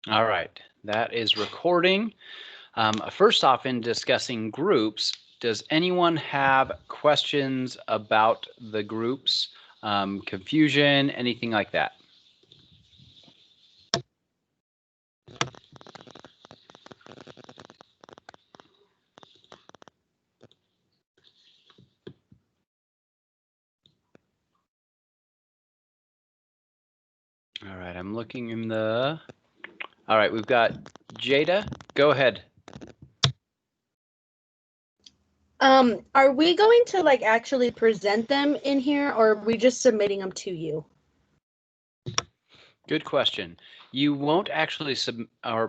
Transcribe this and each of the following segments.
All right, that is recording. First off, in discussing groups, does anyone have questions about the groups, confusion, anything like that? All right, I'm looking in the... All right, we've got Jada. Go ahead. Are we going to like actually present them in here, or are we just submitting them to you? Good question. You won't actually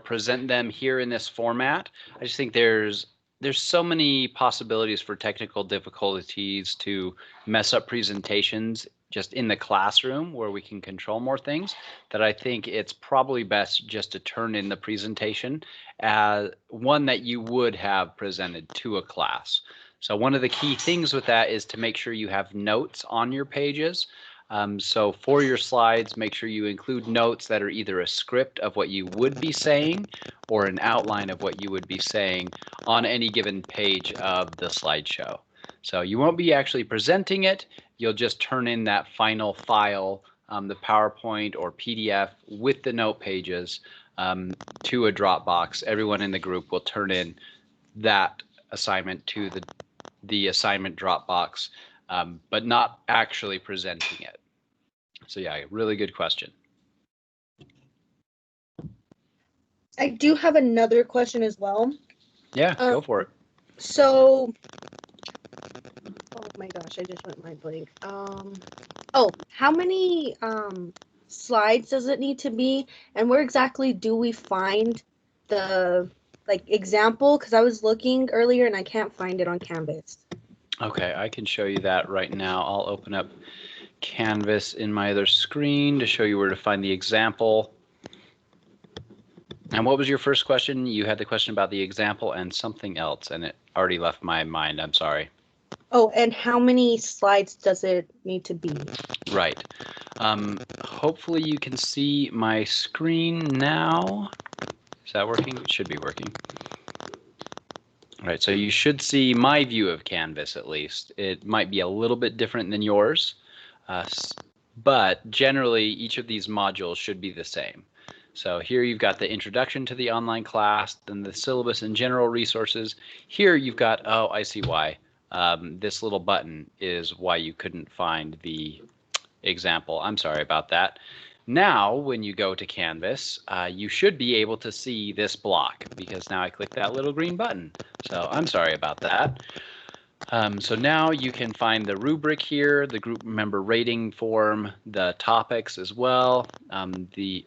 present them here in this format. I just think there's so many possibilities for technical difficulties to mess up presentations just in the classroom where we can control more things, that I think it's probably best just to turn in the presentation as one that you would have presented to a class. So one of the key things with that is to make sure you have notes on your pages. So for your slides, make sure you include notes that are either a script of what you would be saying or an outline of what you would be saying on any given page of the slideshow. So you won't be actually presenting it. You'll just turn in that final file, the PowerPoint or PDF with the note pages to a Dropbox. Everyone in the group will turn in that assignment to the assignment Dropbox, but not actually presenting it. So yeah, really good question. I do have another question as well. Yeah, go for it. So, oh my gosh, I just went mind blank. How many slides does it need to be, and where exactly do we find the like example? Because I was looking earlier and I can't find it on Canvas. Okay, I can show you that right now. I'll open up Canvas in my other screen to show you where to find the example. And what was your first question? You had the question about the example and something else, and it already left my mind. I'm sorry. Oh, and how many slides does it need to be? Right. Hopefully you can see my screen now. Is that working? It should be working. All right, so you should see my view of Canvas at least. It might be a little bit different than yours, but generally each of these modules should be the same. So here you've got the introduction to the online class, then the syllabus and general resources. Here you've got, oh, I see why. This little button is why you couldn't find the example. I'm sorry about that. Now, when you go to Canvas, you should be able to see this block because now I click that little green button. So I'm sorry about that. So now you can find the rubric here, the group member rating form, the topics as well, and the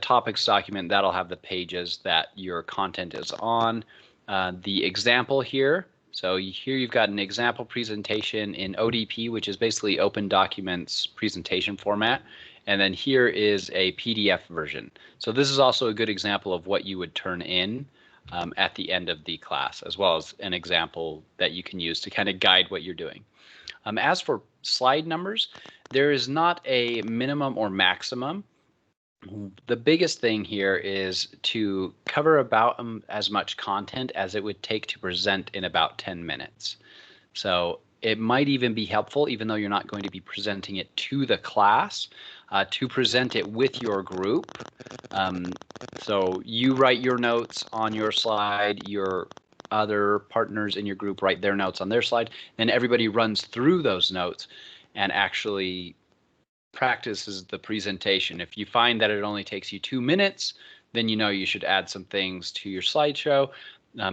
topics document, that'll have the pages that your content is on. The example here, so here you've got an example presentation in ODP, which is basically Open Documents presentation format. And then here is a PDF version. So this is also a good example of what you would turn in at the end of the class, as well as an example that you can use to kind of guide what you're doing. As for slide numbers, there is not a minimum or maximum. The biggest thing here is to cover about as much content as it would take to present in about 10 minutes. So it might even be helpful, even though you're not going to be presenting it to the class, to present it with your group. So you write your notes on your slide, your other partners in your group write their notes on their slide, then everybody runs through those notes and actually practices the presentation. If you find that it only takes you 2 minutes, then you know you should add some things to your slideshow.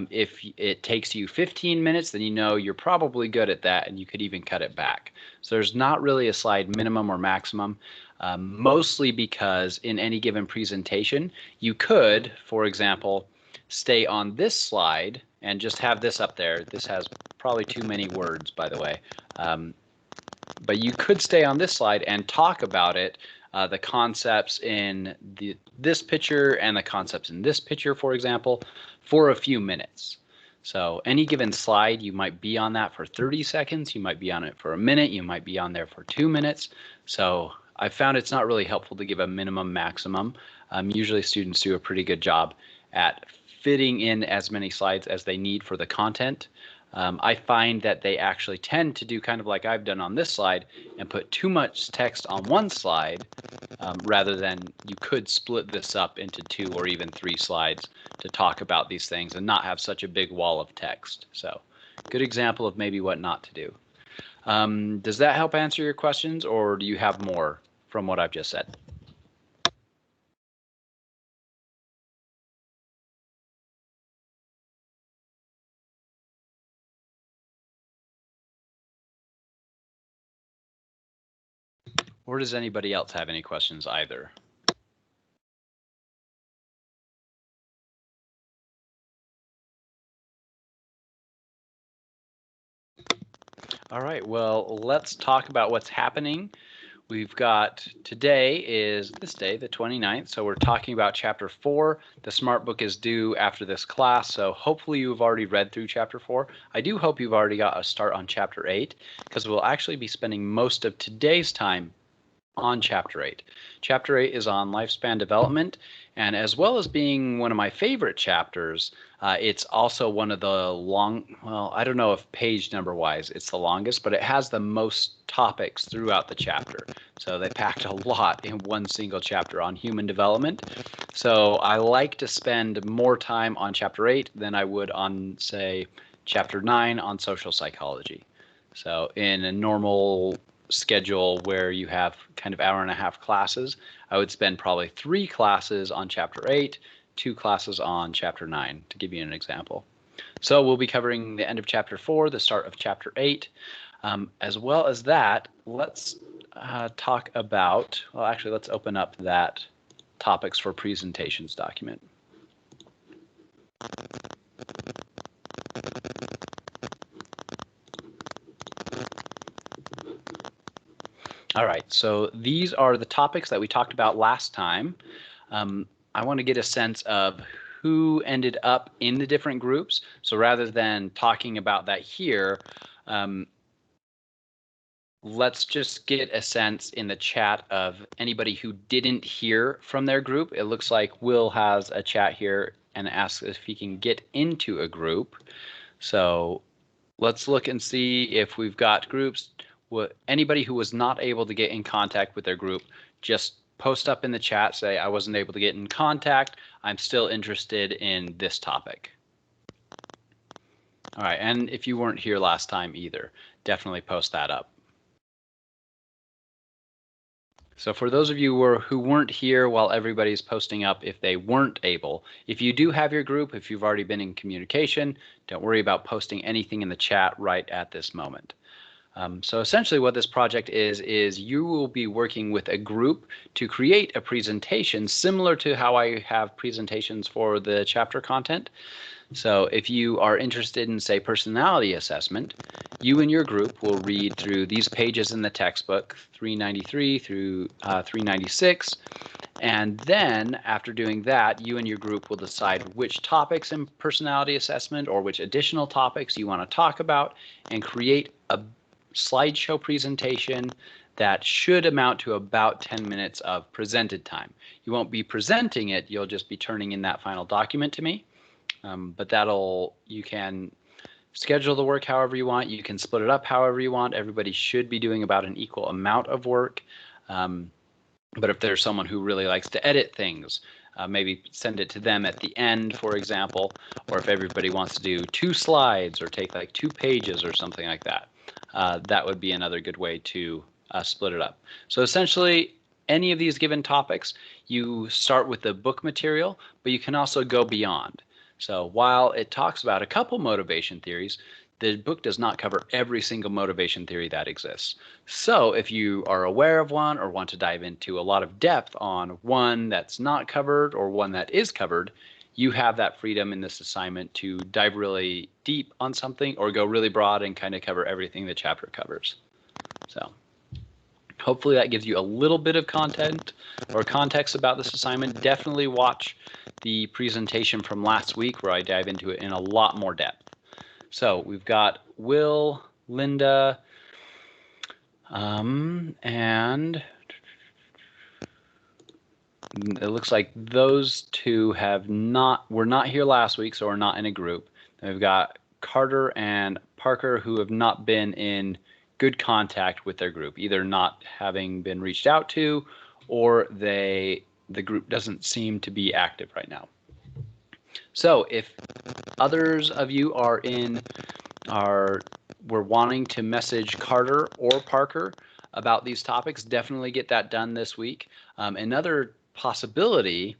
If it takes you 15 minutes, then you know you're probably good at that and you could even cut it back. So there's not really a slide minimum or maximum, mostly because in any given presentation, you could, for example, stay on this slide and just have this up there. This has probably too many words, by the way. But you could stay on this slide and talk about it, the concepts in this picture and the concepts in this picture, for example, for a few minutes. So any given slide, you might be on that for 30 seconds, you might be on it for a minute, you might be on there for 2 minutes. So I found it's not really helpful to give a minimum maximum. Usually students do a pretty good job at fitting in as many slides as they need for the content. I find that they actually tend to do kind of like I've done on this slide and put too much text on one slide rather than you could split this up into 2 or even 3 slides to talk about these things and not have such a big wall of text. So good example of maybe what not to do. Does that help answer your questions, or do you have more from what I've just said? Or does anybody else have any questions either? All right, well, let's talk about what's happening. We've got today is this day, the 29th, so we're talking about chapter 4. The Smart Book is due after this class, so hopefully you've already read through chapter 4. I do hope you've already got a start on chapter 8, because we'll actually be spending most of today's time on chapter 8. Chapter 8 is on lifespan development, and as well as being one of my favorite chapters, it's also one of the well, I don't know if page number wise it's the longest, but it has the most topics throughout the chapter. So they packed a lot in one single chapter on human development. So I like to spend more time on chapter 8 than I would on, say, chapter 9 on social psychology. So in a normal schedule where you have kind of hour and a half classes, I would spend probably 3 classes on chapter 8, 2 classes on chapter 9, to give you an example. So we'll be covering the end of chapter 4, the start of chapter 8. As well as that, let's talk about, well, actually, let's open up that topics for presentations document. All right, so these are the topics that we talked about last time. I want to get a sense of who ended up in the different groups. So rather than talking about that here, let's just get a sense in the chat of anybody who didn't hear from their group. It looks like Will has a chat here and asks if he can get into a group. So let's look and see if we've got groups. Anybody who was not able to get in contact with their group, just post up in the chat, say, I wasn't able to get in contact. I'm still interested in this topic. All right, and if you weren't here last time either, definitely post that up. So for those of you who weren't here while everybody's posting up, if they weren't able, if you do have your group, if you've already been in communication, don't worry about posting anything in the chat right at this moment. So essentially what this project is you will be working with a group to create a presentation similar to how I have presentations for the chapter content. So if you are interested in, say, personality assessment, you and your group will read through these pages in the textbook, 393 through 396. And then after doing that, you and your group will decide which topics in personality assessment or which additional topics you want to talk about and create a slideshow presentation that should amount to about 10 minutes of presented time. You won't be presenting it, you'll just be turning in that final document to me. But you can schedule the work however you want. You can split it up however you want. Everybody should be doing about an equal amount of work. But if there's someone who really likes to edit things, maybe send it to them at the end, for example, or if everybody wants to do 2 slides or take like 2 pages or something like that, that would be another good way to split it up. So essentially, any of these given topics, you start with the book material, but you can also go beyond. So while it talks about a couple motivation theories, the book does not cover every single motivation theory that exists. So if you are aware of one or want to dive into a lot of depth on one that's not covered or one that is covered, you have that freedom in this assignment to dive really deep on something or go really broad and kind of cover everything the chapter covers. So hopefully that gives you a little bit of content or context about this assignment. Definitely watch the presentation from last week where I dive into it in a lot more depth. So we've got Will, Linda, and it looks like those two were not here last week, so are not in a group. Then we've got Carter and Parker who have not been in good contact with their group, either not having been reached out to, or the group doesn't seem to be active right now. So if others of you were wanting to message Carter or Parker about these topics, definitely get that done this week. Another possibility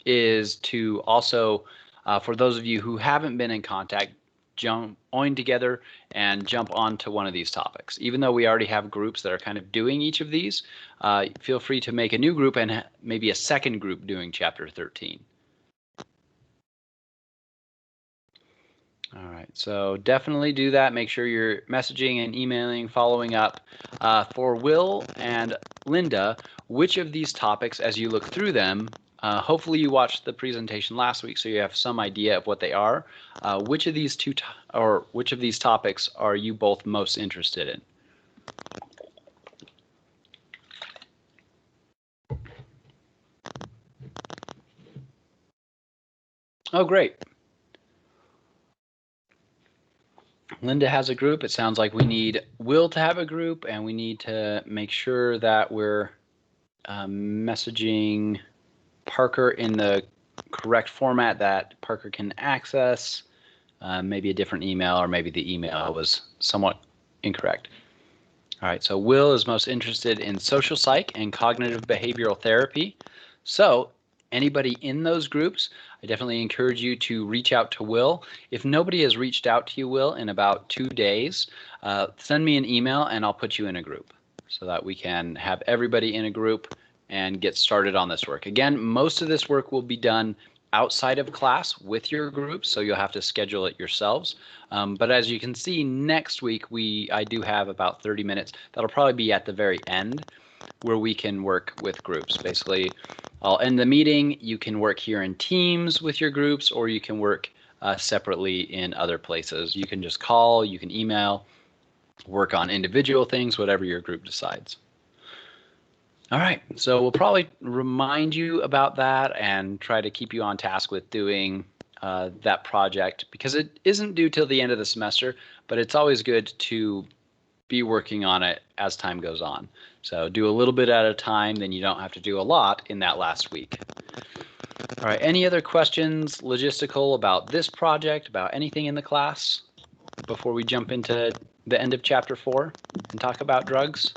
is to also, for those of you who haven't been in contact, join together and jump onto one of these topics. Even though we already have groups that are kind of doing each of these, feel free to make a new group and maybe a second group doing chapter 13. All right, so definitely do that. Make sure you're messaging and emailing, following up. For Will and Linda, which of these topics, as you look through them, hopefully you watched the presentation last week, so you have some idea of what they are. Which of these topics are you both most interested in? Oh, great. Linda has a group. It sounds like we need Will to have a group, and we need to make sure that we're messaging Parker in the correct format that Parker can access. Maybe a different email, or maybe the email was somewhat incorrect. All right, so Will is most interested in social psych and cognitive behavioral therapy. So anybody in those groups, I definitely encourage you to reach out to Will. If nobody has reached out to you, Will, in about 2 days, send me an email and I'll put you in a group so that we can have everybody in a group and get started on this work. Again, most of this work will be done outside of class with your group, so you'll have to schedule it yourselves. But as you can see, next week I do have about 30 minutes. That'll probably be at the very end where we can work with groups. Basically, I'll end the meeting. You can work here in Teams with your groups, or you can work separately in other places. You can just call, you can email, work on individual things, whatever your group decides. All right, so we'll probably remind you about that and try to keep you on task with doing that project, because it isn't due till the end of the semester, but it's always good to be working on it as time goes on. So do a little bit at a time, then you don't have to do a lot in that last week. All right, any other questions, logistical, about this project, about anything in the class before we jump into the end of chapter 4 and talk about drugs?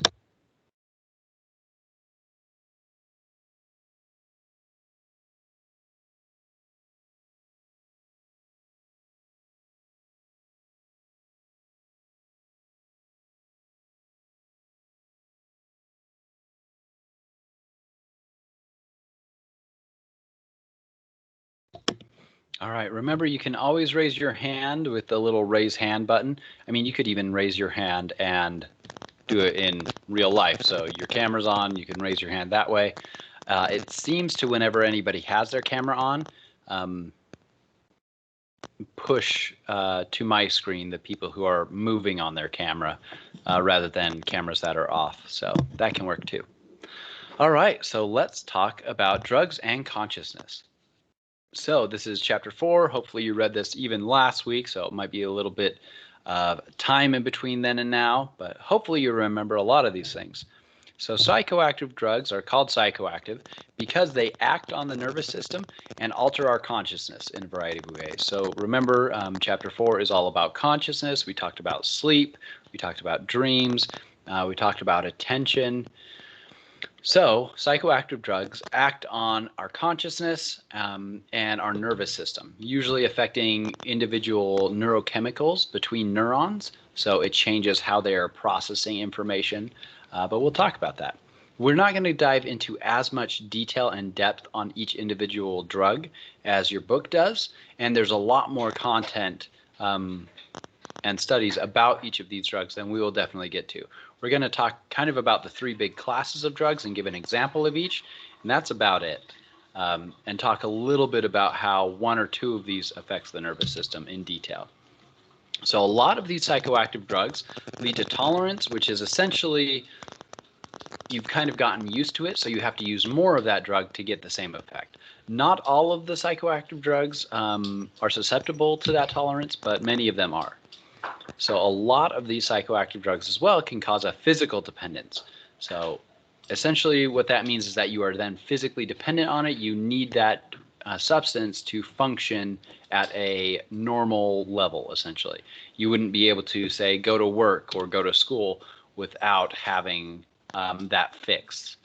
All right, remember you can always raise your hand with the little raise hand button. I mean, you could even raise your hand and do it in real life. So your camera's on, you can raise your hand that way. It seems to, whenever anybody has their camera on, push to my screen the people who are moving on their camera rather than cameras that are off. So that can work too. All right, so let's talk about drugs and consciousness. So this is chapter 4. Hopefully you read this even last week, so it might be a little bit of time in between then and now, but hopefully you remember a lot of these things. So psychoactive drugs are called psychoactive because they act on the nervous system and alter our consciousness in a variety of ways. So remember, chapter 4 is all about consciousness. We talked about sleep. We talked about dreams. We talked about attention. So psychoactive drugs act on our consciousness and our nervous system, usually affecting individual neurochemicals between neurons. So it changes how they are processing information, but we'll talk about that. We're not going to dive into as much detail and depth on each individual drug as your book does, and there's a lot more content and studies about each of these drugs than we will definitely get to. We're going to talk kind of about the 3 big classes of drugs and give an example of each, and that's about it. And talk a little bit about how 1 or 2 of these affects the nervous system in detail. So a lot of these psychoactive drugs lead to tolerance, which is essentially you've kind of gotten used to it, so you have to use more of that drug to get the same effect. Not all of the psychoactive drugs are susceptible to that tolerance, but many of them are. So a lot of these psychoactive drugs as well can cause a physical dependence. So essentially what that means is that you are then physically dependent on it. You need that substance to function at a normal level, essentially. You wouldn't be able to, say, go to work or go to school without having that fix.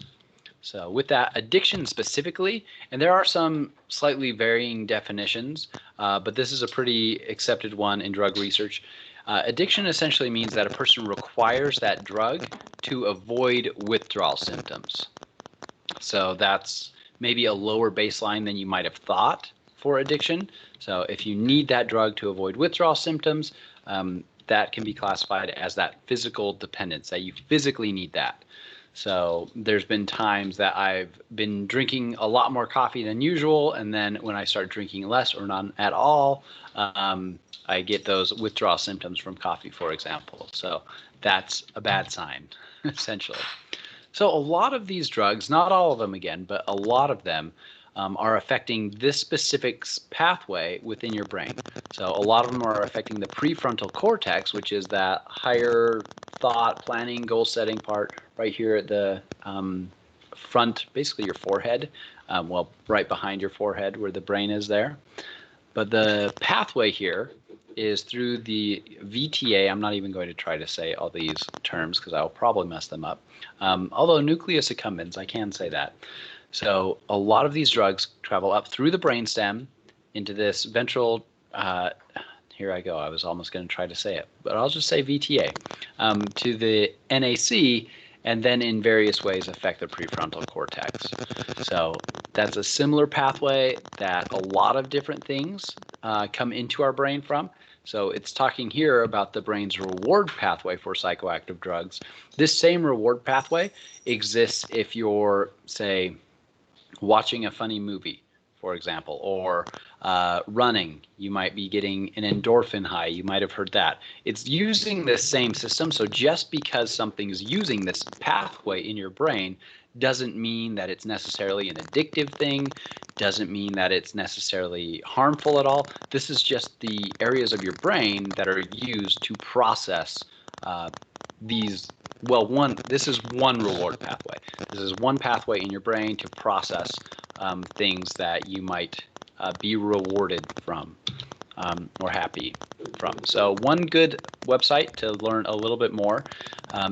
So with that, addiction specifically, and there are some slightly varying definitions, but this is a pretty accepted one in drug research. Addiction essentially means that a person requires that drug to avoid withdrawal symptoms. So that's maybe a lower baseline than you might have thought for addiction. So if you need that drug to avoid withdrawal symptoms, that can be classified as that physical dependence, that you physically need that. So there's been times that I've been drinking a lot more coffee than usual, and then when I start drinking less or none at all, I get those withdrawal symptoms from coffee, for example. So that's a bad sign, essentially. So a lot of these drugs, not all of them again, but a lot of them are affecting this specific pathway within your brain. So a lot of them are affecting the prefrontal cortex, which is that higher thought, planning, goal setting part right here at the front, basically your forehead, well, right behind your forehead where the brain is there. But the pathway here is through the VTA. I'm not even going to try to say all these terms because I'll probably mess them up. Although nucleus accumbens, I can say that. So a lot of these drugs travel up through the brainstem into this ventral, here I go, I was almost going to try to say it, but I'll just say VTA, to the NAC, and then in various ways affect the prefrontal cortex. So that's a similar pathway that a lot of different things come into our brain from. So it's talking here about the brain's reward pathway for psychoactive drugs. This same reward pathway exists if you're, say, watching a funny movie, for example, or running. You might be getting an endorphin high. You might have heard that. It's using this same system. So just because something's using this pathway in your brain doesn't mean that it's necessarily an addictive thing, doesn't mean that it's necessarily harmful at all. This is just the areas of your brain that are used to process these. Well, this is one reward pathway. This is one pathway in your brain to process things that you might be rewarded from or happy from. So one good website to learn a little bit more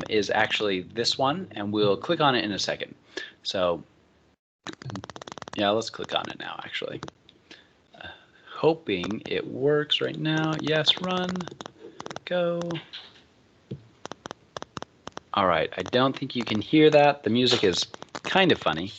is actually this one, and we'll click on it in a second. So yeah, let's click on it now, actually. Hoping it works right now. Yes, run, go. All right, I don't think you can hear that. The music is kind of funny.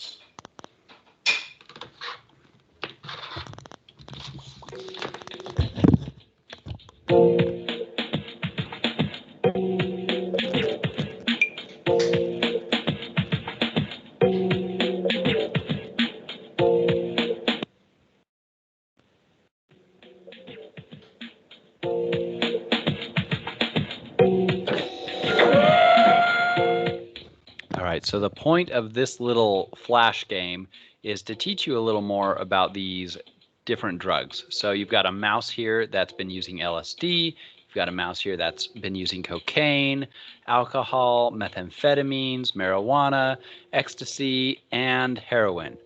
So the point of this little flash game is to teach you a little more about these different drugs. So you've got a mouse here that's been using LSD. You've got a mouse here that's been using cocaine, alcohol, methamphetamines, marijuana, ecstasy, and heroin.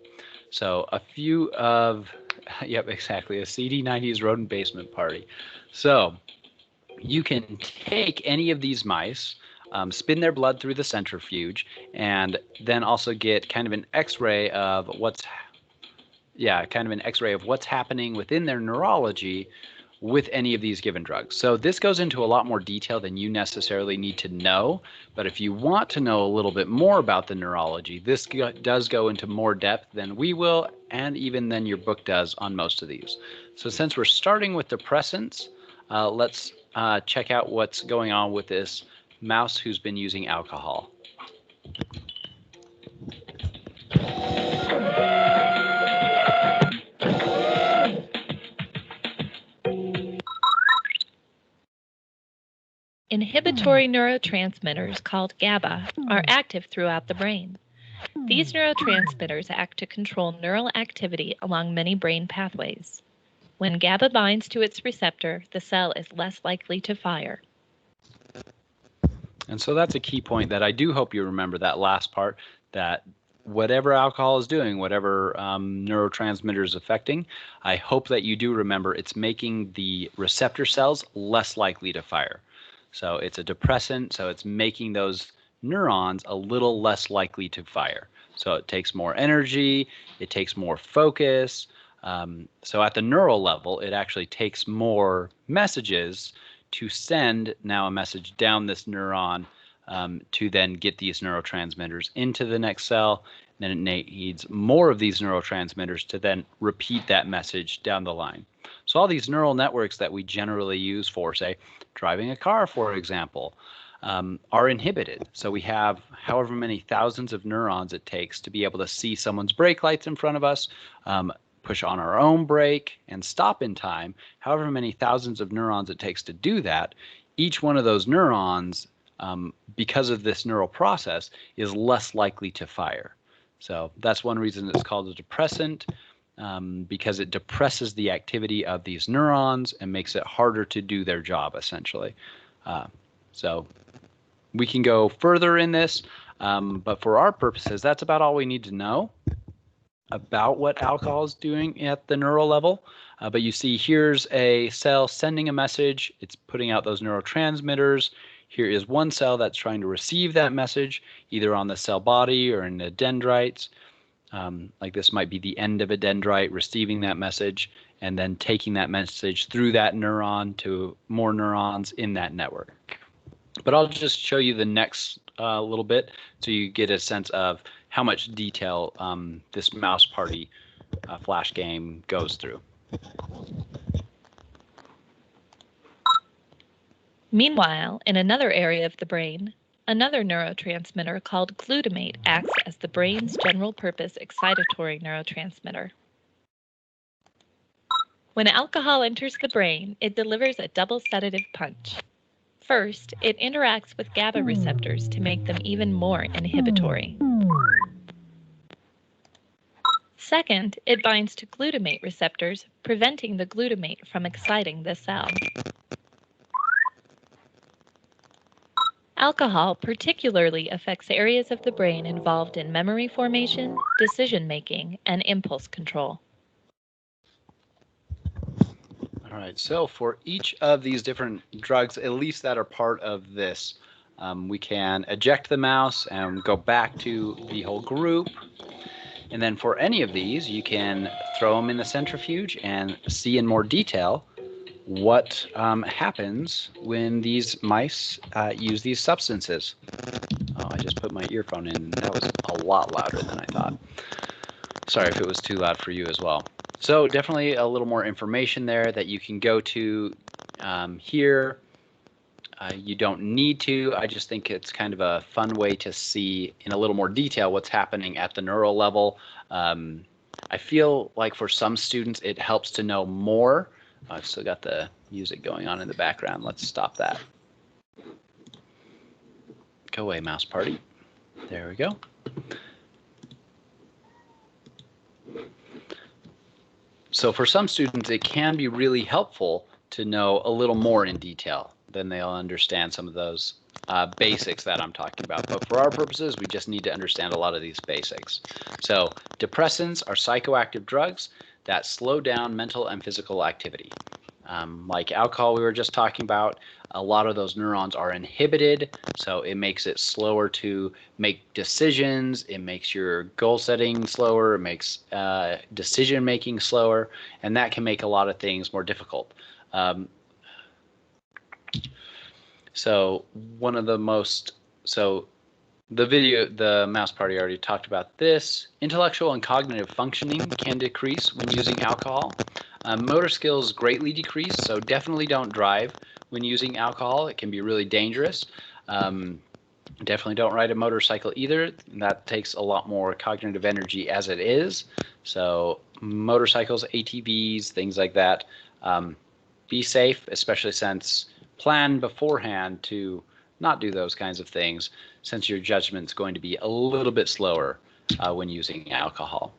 So a few of, yep, exactly, a CD90s rodent basement party. So you can take any of these mice, spin their blood through the centrifuge, and then also get kind of an X-ray of what's happening within their neurology with any of these given drugs. So this goes into a lot more detail than you necessarily need to know, but if you want to know a little bit more about the neurology, this does go into more depth than we will, and even than your book does on most of these. So since we're starting with depressants, let's check out what's going on with this mouse who's been using alcohol. Inhibitory neurotransmitters called GABA are active throughout the brain. These neurotransmitters act to control neural activity along many brain pathways. When GABA binds to its receptor, the cell is less likely to fire. And so that's a key point that I do hope you remember, that last part, that whatever alcohol is doing, whatever neurotransmitter is affecting, I hope that you do remember it's making the receptor cells less likely to fire. So it's a depressant, so it's making those neurons a little less likely to fire. So it takes more energy, it takes more focus. So at the neural level, it actually takes more messages to send now a message down this neuron to then get these neurotransmitters into the next cell. Then it needs more of these neurotransmitters to then repeat that message down the line. So all these neural networks that we generally use for, say, driving a car, for example, are inhibited. So we have however many thousands of neurons it takes to be able to see someone's brake lights in front of us, push on our own brake, and stop in time. However many thousands of neurons it takes to do that, each one of those neurons, because of this neural process, is less likely to fire. So that's one reason it's called a depressant, because it depresses the activity of these neurons and makes it harder to do their job, essentially. So we can go further in this, but for our purposes, that's about all we need to know about what alcohol is doing at the neural level. But you see, here's a cell sending a message. It's putting out those neurotransmitters. Here is one cell that's trying to receive that message, either on the cell body or in the dendrites. Like this might be the end of a dendrite receiving that message and then taking that message through that neuron to more neurons in that network. But I'll just show you the next little bit so you get a sense of how much detail this mouse party flash game goes through. Meanwhile, in another area of the brain, another neurotransmitter called glutamate acts as the brain's general-purpose excitatory neurotransmitter. When alcohol enters the brain, it delivers a double sedative punch. First, it interacts with GABA receptors to make them even more inhibitory. Second, it binds to glutamate receptors, preventing the glutamate from exciting the cell. Alcohol particularly affects areas of the brain involved in memory formation, decision-making, and impulse control. All right, so for each of these different drugs, at least that are part of this, we can eject the mouse and go back to the whole group. And then for any of these, you can throw them in the centrifuge and see in more detail what happens when these mice use these substances. Oh, I just put my earphone in. That was a lot louder than I thought. Sorry if it was too loud for you as well. So definitely a little more information there that you can go to here. You don't need to. I just think it's kind of a fun way to see in a little more detail what's happening at the neural level. I feel like for some students it helps to know more. I've still got the music going on in the background. Let's stop that. Go away, mouse party. There we go. So for some students, it can be really helpful to know a little more in detail. Then they'll understand some of those basics that I'm talking about. But for our purposes, we just need to understand a lot of these basics. So depressants are psychoactive drugs that slow down mental and physical activity. Like alcohol we were just talking about, a lot of those neurons are inhibited, so it makes it slower to make decisions, it makes your goal setting slower, it makes decision making slower, and that can make a lot of things more difficult. So one of the most, so the mouse party already talked about this. Intellectual and cognitive functioning can decrease when using alcohol. Motor skills greatly decrease, so definitely don't drive when using alcohol. It can be really dangerous. Definitely don't ride a motorcycle either. That takes a lot more cognitive energy as it is. So motorcycles, ATVs, things like that. Be safe, especially since plan beforehand to not do those kinds of things, since your judgment's going to be a little bit slower when using alcohol.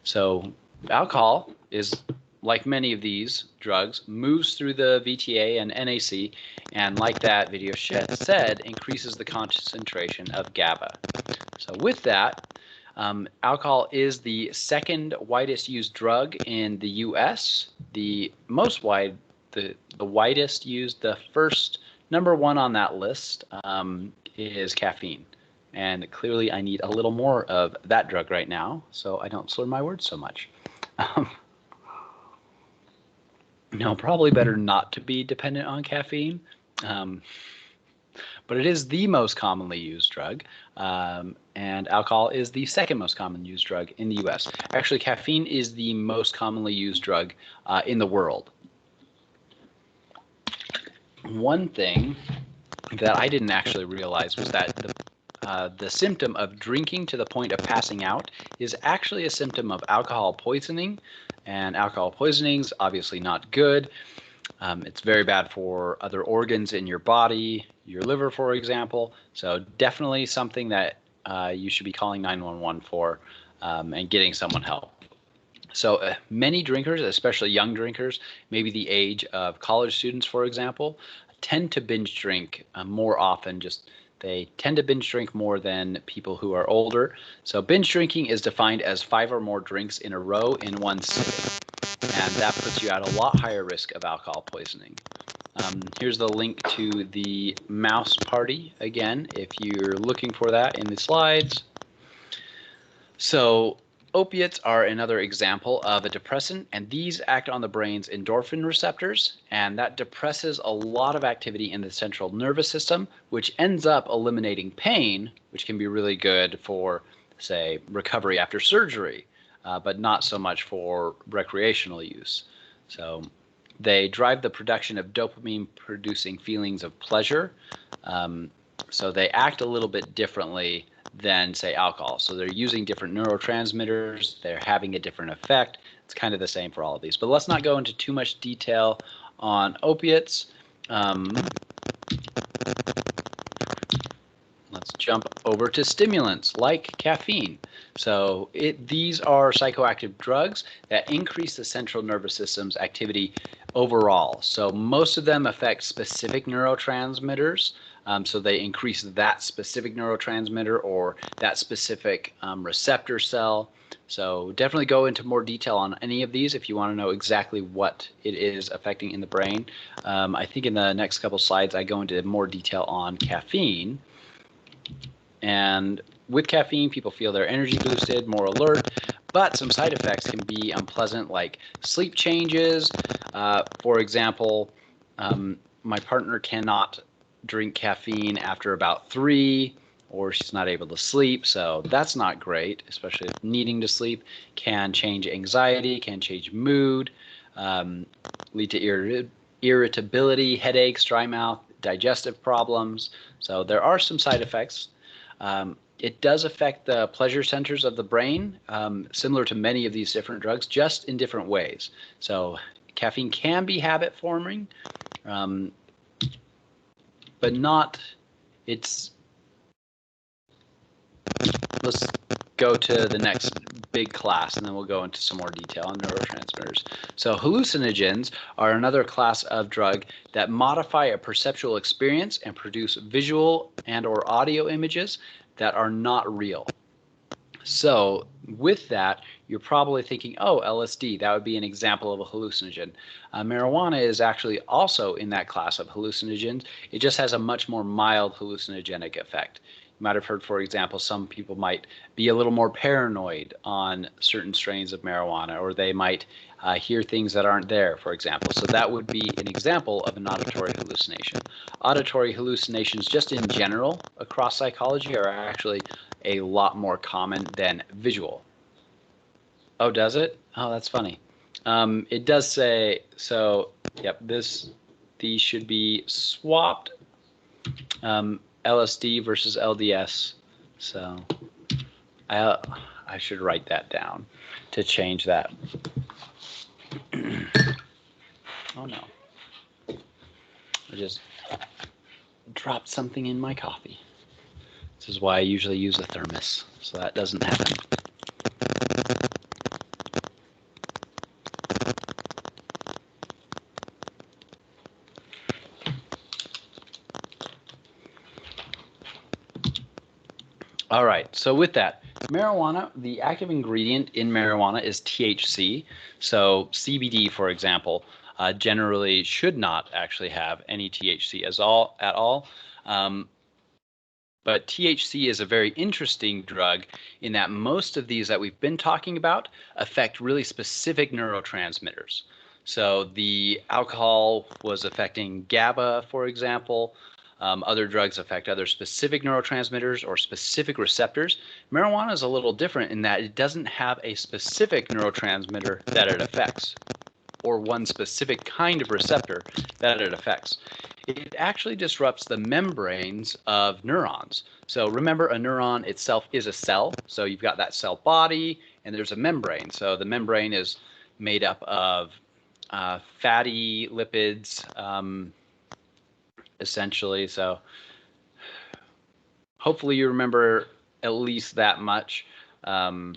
So alcohol is, like many of these drugs, moves through the VTA and NAC, and like that video said, increases the concentration of GABA. So with that, alcohol is the second widest used drug in the US. The widest used, the first number one on that list is caffeine. And clearly I need a little more of that drug right now, so I don't slur my words so much. No, probably better not to be dependent on caffeine. But it is the most commonly used drug, and alcohol is the second most commonly used drug in the US. Actually, caffeine is the most commonly used drug in the world. One thing that I didn't actually realize was that the symptom of drinking to the point of passing out is actually a symptom of alcohol poisoning, and alcohol poisoning is obviously not good. It's very bad for other organs in your body, your liver, for example. So definitely something that you should be calling 911 for and getting someone help. So many drinkers, especially young drinkers, maybe the age of college students, for example, tend to binge drink more often. They tend to binge drink more than people who are older. So binge drinking is defined as 5 or more drinks in a row in one sitting. And that puts you at a lot higher risk of alcohol poisoning. Here's the link to the mouse party again, if you're looking for that in the slides. So opiates are another example of a depressant, and these act on the brain's endorphin receptors, and that depresses a lot of activity in the central nervous system, which ends up eliminating pain, which can be really good for, say, recovery after surgery, but not so much for recreational use. So they drive the production of dopamine-producing feelings of pleasure, so they act a little bit differently than, say, alcohol. So they're using different neurotransmitters, they're having a different effect. It's kind of the same for all of these. But let's not go into too much detail on opiates. Let's jump over to stimulants like caffeine. So these are psychoactive drugs that increase the central nervous system's activity overall. So most of them affect specific neurotransmitters. So they increase that specific neurotransmitter or that specific receptor cell. So definitely go into more detail on any of these if you want to know exactly what it is affecting in the brain. I think in the next couple slides I go into more detail on caffeine. And with caffeine, people feel their energy boosted, more alert, but some side effects can be unpleasant, like sleep changes. For example, my partner cannot drink caffeine after about 3, or she's not able to sleep, so that's not great, especially if needing to sleep. Can change anxiety, can change mood, lead to irritability, headaches, dry mouth, digestive problems. So there are some side effects. It does affect the pleasure centers of the brain, similar to many of these different drugs, just in different ways. So caffeine can be habit forming, but not, let's go to the next big class and then we'll go into some more detail on neurotransmitters. So hallucinogens are another class of drug that modify a perceptual experience and produce visual and or audio images that are not real. So with that, you're probably thinking, oh, LSD, that would be an example of a hallucinogen. Marijuana is actually also in that class of hallucinogens. It just has a much more mild hallucinogenic effect. You might have heard, for example, some people might be a little more paranoid on certain strains of marijuana, or they might hear things that aren't there, for example. So that would be an example of an auditory hallucination. Auditory hallucinations just in general across psychology are actually a lot more common than visual. Oh, does it? Oh, that's funny. It does say, so, yep, these should be swapped, LSD versus LDS. So I should write that down to change that. Oh, no. dropped something in my coffee. This is why I usually use a thermos, so that doesn't happen. All right, so with that, marijuana, the active ingredient in marijuana is THC. So CBD, for example, generally should not actually have any THC at all. But THC is a very interesting drug in that most of these that we've been talking about affect really specific neurotransmitters. So the alcohol was affecting GABA, for example. Other drugs affect other specific neurotransmitters or specific receptors. Marijuana is a little different in that it doesn't have a specific neurotransmitter that it affects, or one specific kind of receptor that it affects. It actually disrupts the membranes of neurons. So remember, a neuron itself is a cell. So you've got that cell body, and there's a membrane. So the membrane is made up of fatty lipids, essentially. So hopefully you remember at least that much. But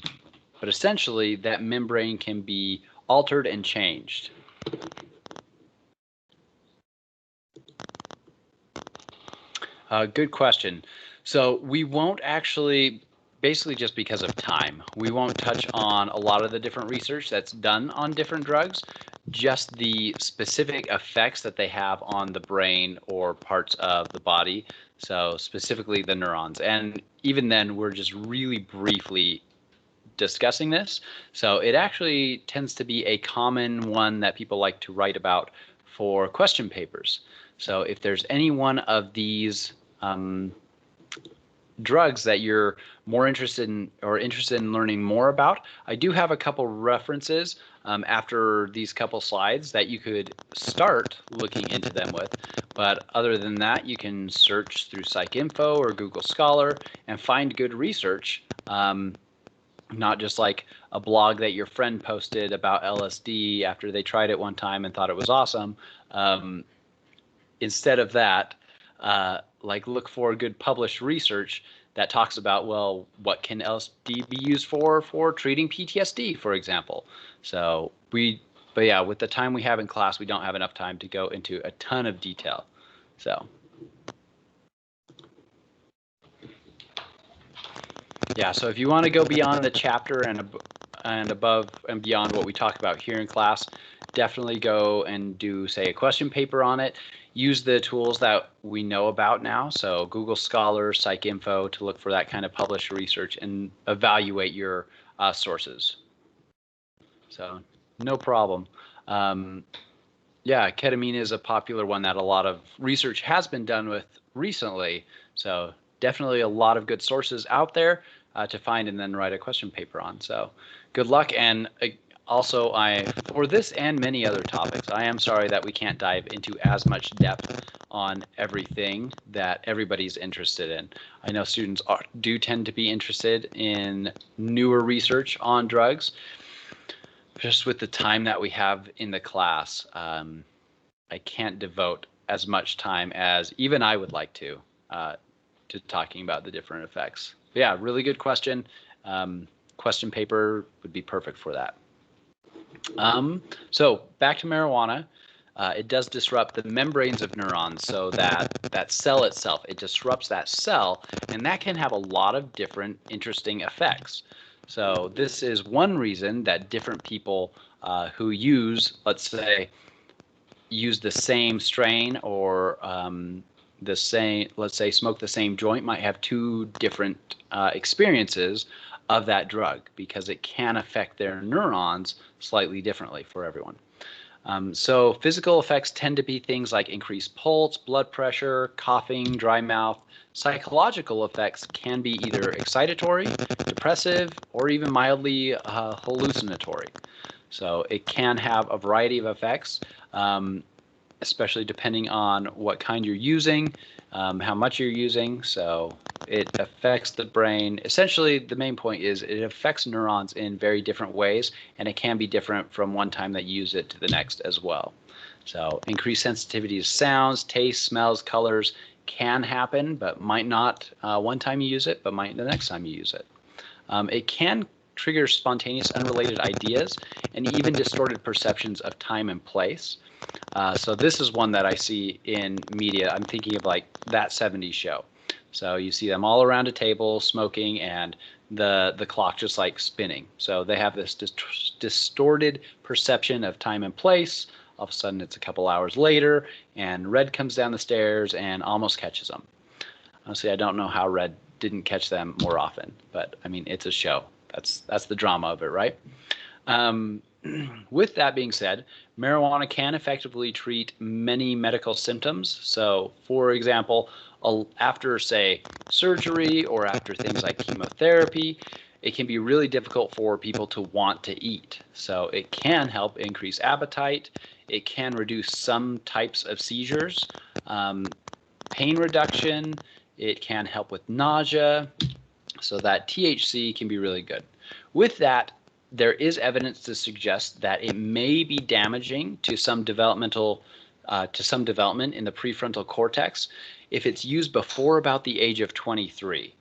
essentially, that membrane can be altered and changed. Good question. So we won't actually, basically just because of time, we won't touch on a lot of the different research that's done on different drugs, just the specific effects that they have on the brain or parts of the body. So specifically the neurons. And even then, we're just really briefly discussing this. So it actually tends to be a common one that people like to write about for question papers. So if there's any one of these drugs that you're more interested in or interested in learning more about, I do have a couple references after these couple slides that you could start looking into them with. But other than that, you can search through PsycInfo or Google Scholar and find good research. Not just like a blog that your friend posted about LSD after they tried it one time and thought it was awesome. Instead of that, like look for good published research that talks about, well, what can LSD be used for treating PTSD, for example. So but yeah, with the time we have in class, we don't have enough time to go into a ton of detail. So yeah, so if you want to go beyond the chapter and above and beyond what we talk about here in class, definitely go and do, say, a question paper on it. Use the tools that we know about now, so Google Scholar, PsycInfo, to look for that kind of published research and evaluate your sources. So no problem. Yeah, ketamine is a popular one that a lot of research has been done with recently. So definitely a lot of good sources out there to find and then write a question paper on. So good luck. And also, for this and many other topics, I am sorry that we can't dive into as much depth on everything that everybody's interested in. I know students do tend to be interested in newer research on drugs. Just with the time that we have in the class, I can't devote as much time as even I would like to talking about the different effects. But yeah, really good question. Question paper would be perfect for that. So back to marijuana. It does disrupt the membranes of neurons, so that cell itself, it disrupts that cell, and that can have a lot of different interesting effects. So this is one reason that different people who use, let's say, use the same strain or the same, let's say, smoke the same joint might have two different experiences of that drug because it can affect their neurons slightly differently for everyone. So physical effects tend to be things like increased pulse, blood pressure, coughing, dry mouth. Psychological effects can be either excitatory, depressive, or even mildly hallucinatory. So it can have a variety of effects, especially depending on what kind you're using, how much you're using. So it affects the brain. Essentially, the main point is it affects neurons in very different ways, and it can be different from one time that you use it to the next as well. So increased sensitivity to sounds, taste, smells, colors can happen, but might not one time you use it, but might the next time you use it. It can trigger spontaneous, unrelated ideas and even distorted perceptions of time and place. So this is one that I see in media. I'm thinking of like That 70s Show. So you see them all around a table smoking and the clock just like spinning. So they have this distorted perception of time and place. All of a sudden it's a couple hours later and Red comes down the stairs and almost catches them. Honestly, I don't know how Red didn't catch them more often, but I mean, it's a show. That's the drama of it, right? With that being said, marijuana can effectively treat many medical symptoms. So, for example, after, say, surgery or after things like chemotherapy, it can be really difficult for people to want to eat. So it can help increase appetite. It can reduce some types of seizures, pain reduction. It can help with nausea. So that THC can be really good. With that, there is evidence to suggest that it may be damaging to some development in the prefrontal cortex if it's used before about the age of 23.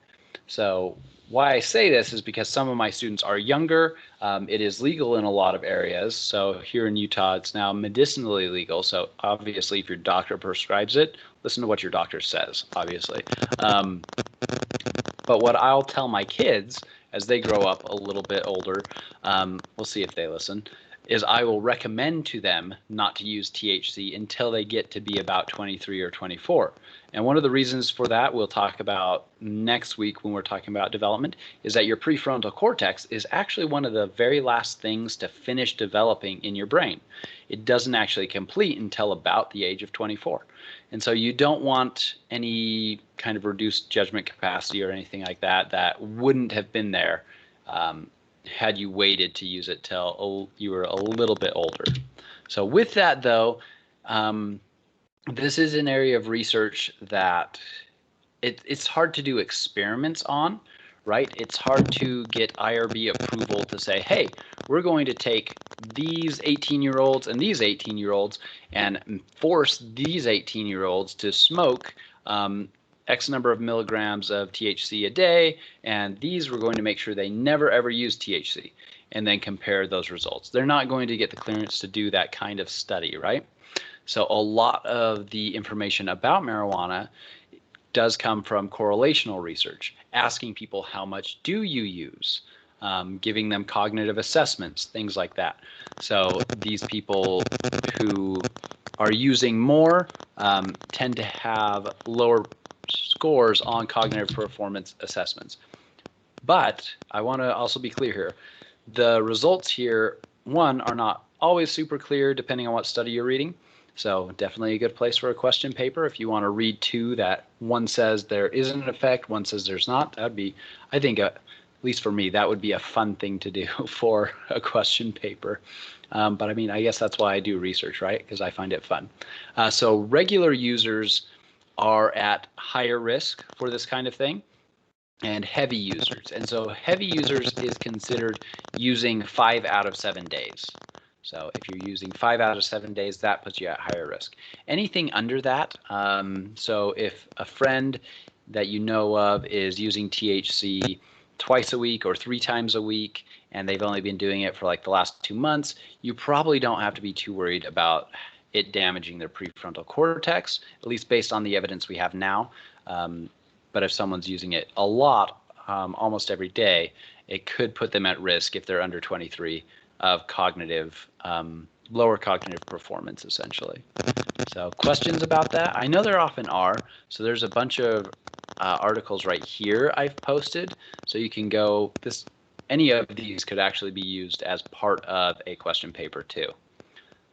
So why I say this is because some of my students are younger. It is legal in a lot of areas. So here in Utah, it's now medicinally legal. So obviously, if your doctor prescribes it, listen to what your doctor says, obviously. But what I'll tell my kids as they grow up a little bit older, we'll see if they listen, is I will recommend to them not to use THC until they get to be about 23 or 24. And one of the reasons for that we'll talk about next week when we're talking about development is that your prefrontal cortex is actually one of the very last things to finish developing in your brain. It doesn't actually complete until about the age of 24. And so you don't want any kind of reduced judgment capacity or anything like that that wouldn't have been there had you waited to use it till you were a little bit older. So with that, though, this is an area of research that it's hard to do experiments on, right? It's hard to get IRB approval to say, hey, we're going to take these 18-year-olds and these 18-year-olds and force these 18-year-olds to smoke X number of milligrams of THC a day, and these we're going to make sure they never ever use THC, and then compare those results. They're not going to get the clearance to do that kind of study, right? So a lot of the information about marijuana does come from correlational research, asking people how much do you use, giving them cognitive assessments, things like that. So these people who are using more tend to have lower scores on cognitive performance assessments. But I want to also be clear here. The results here, one, are not always super clear depending on what study you're reading. So definitely a good place for a question paper. If you want to read two that one says there is an effect, one says there's not, that would be, I think, at least for me, that would be a fun thing to do for a question paper. But I mean, I guess that's why I do research, right? Because I find it fun. So regular users are at higher risk for this kind of thing, and heavy users. And so heavy users is considered using 5 out of 7 days. So if you're using 5 out of 7 days, that puts you at higher risk. Anything under that, so if a friend that you know of is using THC twice a week or 3 times a week, and they've only been doing it for like the last 2 months, you probably don't have to be too worried about it damaging their prefrontal cortex, at least based on the evidence we have now. But if someone's using it a lot, almost every day, it could put them at risk if they're under 23 of cognitive, lower cognitive performance, essentially. So questions about that? I know there often are. So there's a bunch of articles right here I've posted. So you can go, any of these could actually be used as part of a question paper too.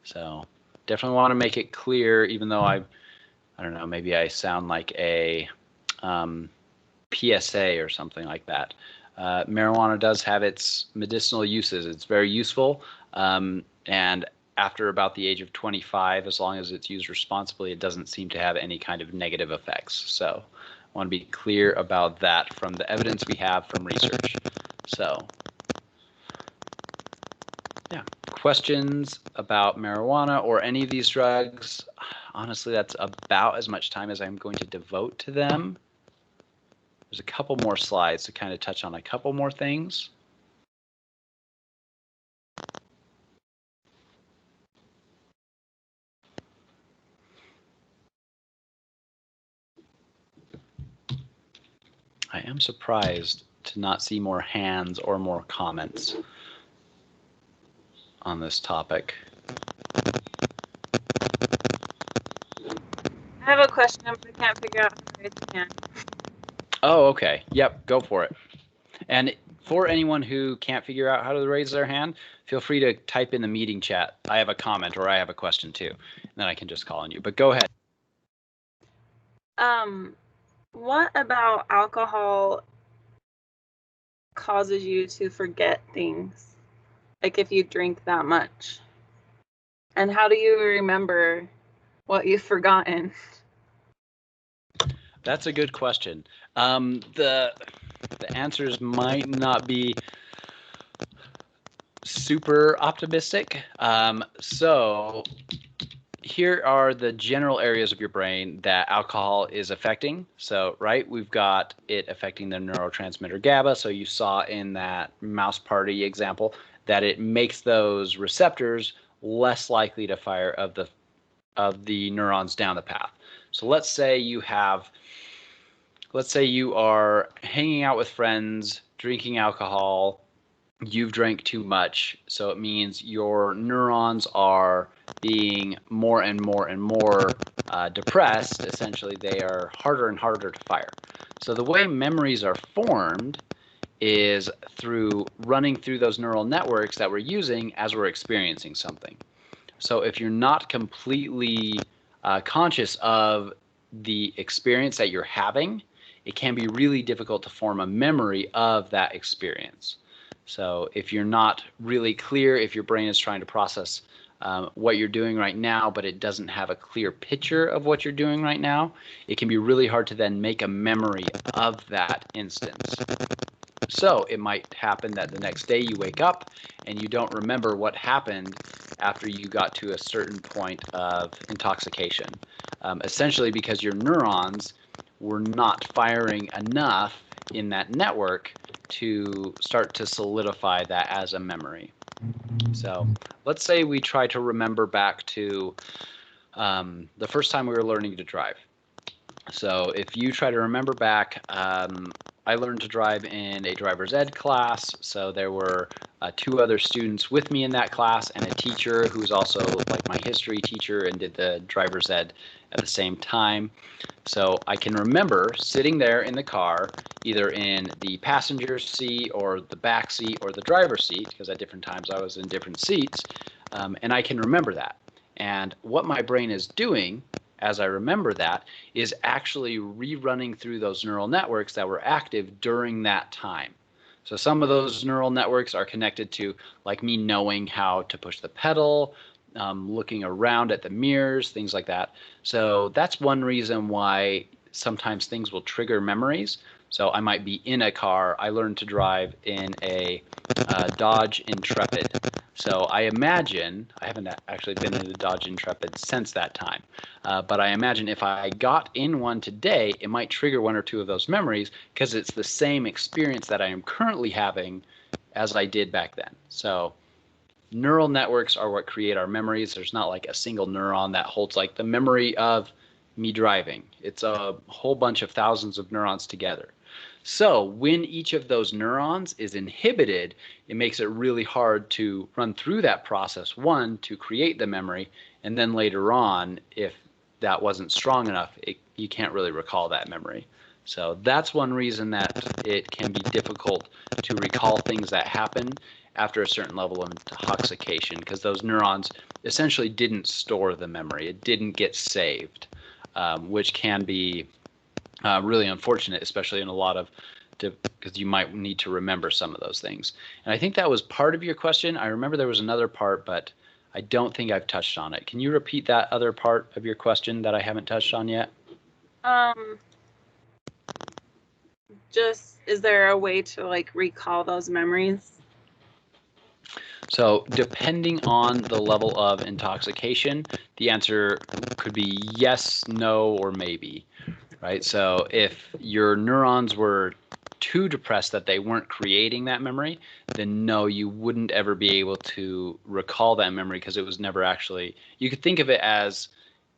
So definitely want to make it clear, even though I don't know, maybe I sound like a PSA or something like that. Marijuana does have its medicinal uses. It's very useful. And after about the age of 25, as long as it's used responsibly, it doesn't seem to have any kind of negative effects. So I want to be clear about that from the evidence we have from research. So yeah, questions about marijuana or any of these drugs, honestly, that's about as much time as I'm going to devote to them. There's a couple more slides to kind of touch on a couple more things. I am surprised to not see more hands or more comments on this topic. I have a question, but I can't figure out how to raise my hand. Oh, okay. Yep, go for it. And for anyone who can't figure out how to raise their hand, feel free to type in the meeting chat, I have a comment or I have a question too, and then I can just call on you. But go ahead. What about alcohol causes you to forget things? Like if you drink that much? And how do you remember what you've forgotten? That's a good question. The answers might not be super optimistic. So here are the general areas of your brain that alcohol is affecting. So, right, we've got it affecting the neurotransmitter GABA. So you saw in that mouse party example that it makes those receptors less likely to fire of the neurons down the path. So let's say you are hanging out with friends, drinking alcohol, you've drank too much, so it means your neurons are being more and more and more depressed. Essentially, they are harder and harder to fire. So the way memories are formed is through running through those neural networks that we're using as we're experiencing something. So if you're not completely conscious of the experience that you're having, it can be really difficult to form a memory of that experience. So if you're not really clear, if your brain is trying to process what you're doing right now, but it doesn't have a clear picture of what you're doing right now, it can be really hard to then make a memory of that instance. So it might happen that the next day you wake up and you don't remember what happened after you got to a certain point of intoxication, essentially because your neurons were not firing enough in that network to start to solidify that as a memory. So let's say we try to remember back to the first time we were learning to drive. So if you try to remember back, I learned to drive in a driver's ed class. So there were 2 other students with me in that class and a teacher who's also like my history teacher and did the driver's ed at the same time. So I can remember sitting there in the car, either in the passenger seat or the back seat or the driver's seat, because at different times I was in different seats, and I can remember that. And what my brain is doing as I remember that is actually rerunning through those neural networks that were active during that time. So some of those neural networks are connected to like me knowing how to push the pedal, looking around at the mirrors, things like that. So that's one reason why sometimes things will trigger memories. So I might be in a car. I learned to drive in a Dodge Intrepid. So I imagine, I haven't actually been in a Dodge Intrepid since that time, but I imagine if I got in one today, it might trigger 1 or 2 of those memories because it's the same experience that I am currently having as I did back then. So neural networks are what create our memories. There's not like a single neuron that holds like the memory of me driving. It's a whole bunch of thousands of neurons together. So when each of those neurons is inhibited, it makes it really hard to run through that process, one, to create the memory, and then later on, if that wasn't strong enough, you can't really recall that memory. So that's one reason that it can be difficult to recall things that happen after a certain level of intoxication, because those neurons essentially didn't store the memory. It didn't get saved, which can be really unfortunate, especially in a lot of, because you might need to remember some of those things. And I think that was part of your question. I remember there was another part, but I don't think I've touched on it. Can you repeat that other part of your question that I haven't touched on yet? Just, is there a way to like recall those memories? So depending on the level of intoxication, the answer could be yes, no, or maybe, right? So if your neurons were too depressed that they weren't creating that memory, then no, you wouldn't ever be able to recall that memory because it was never actually, you could think of it as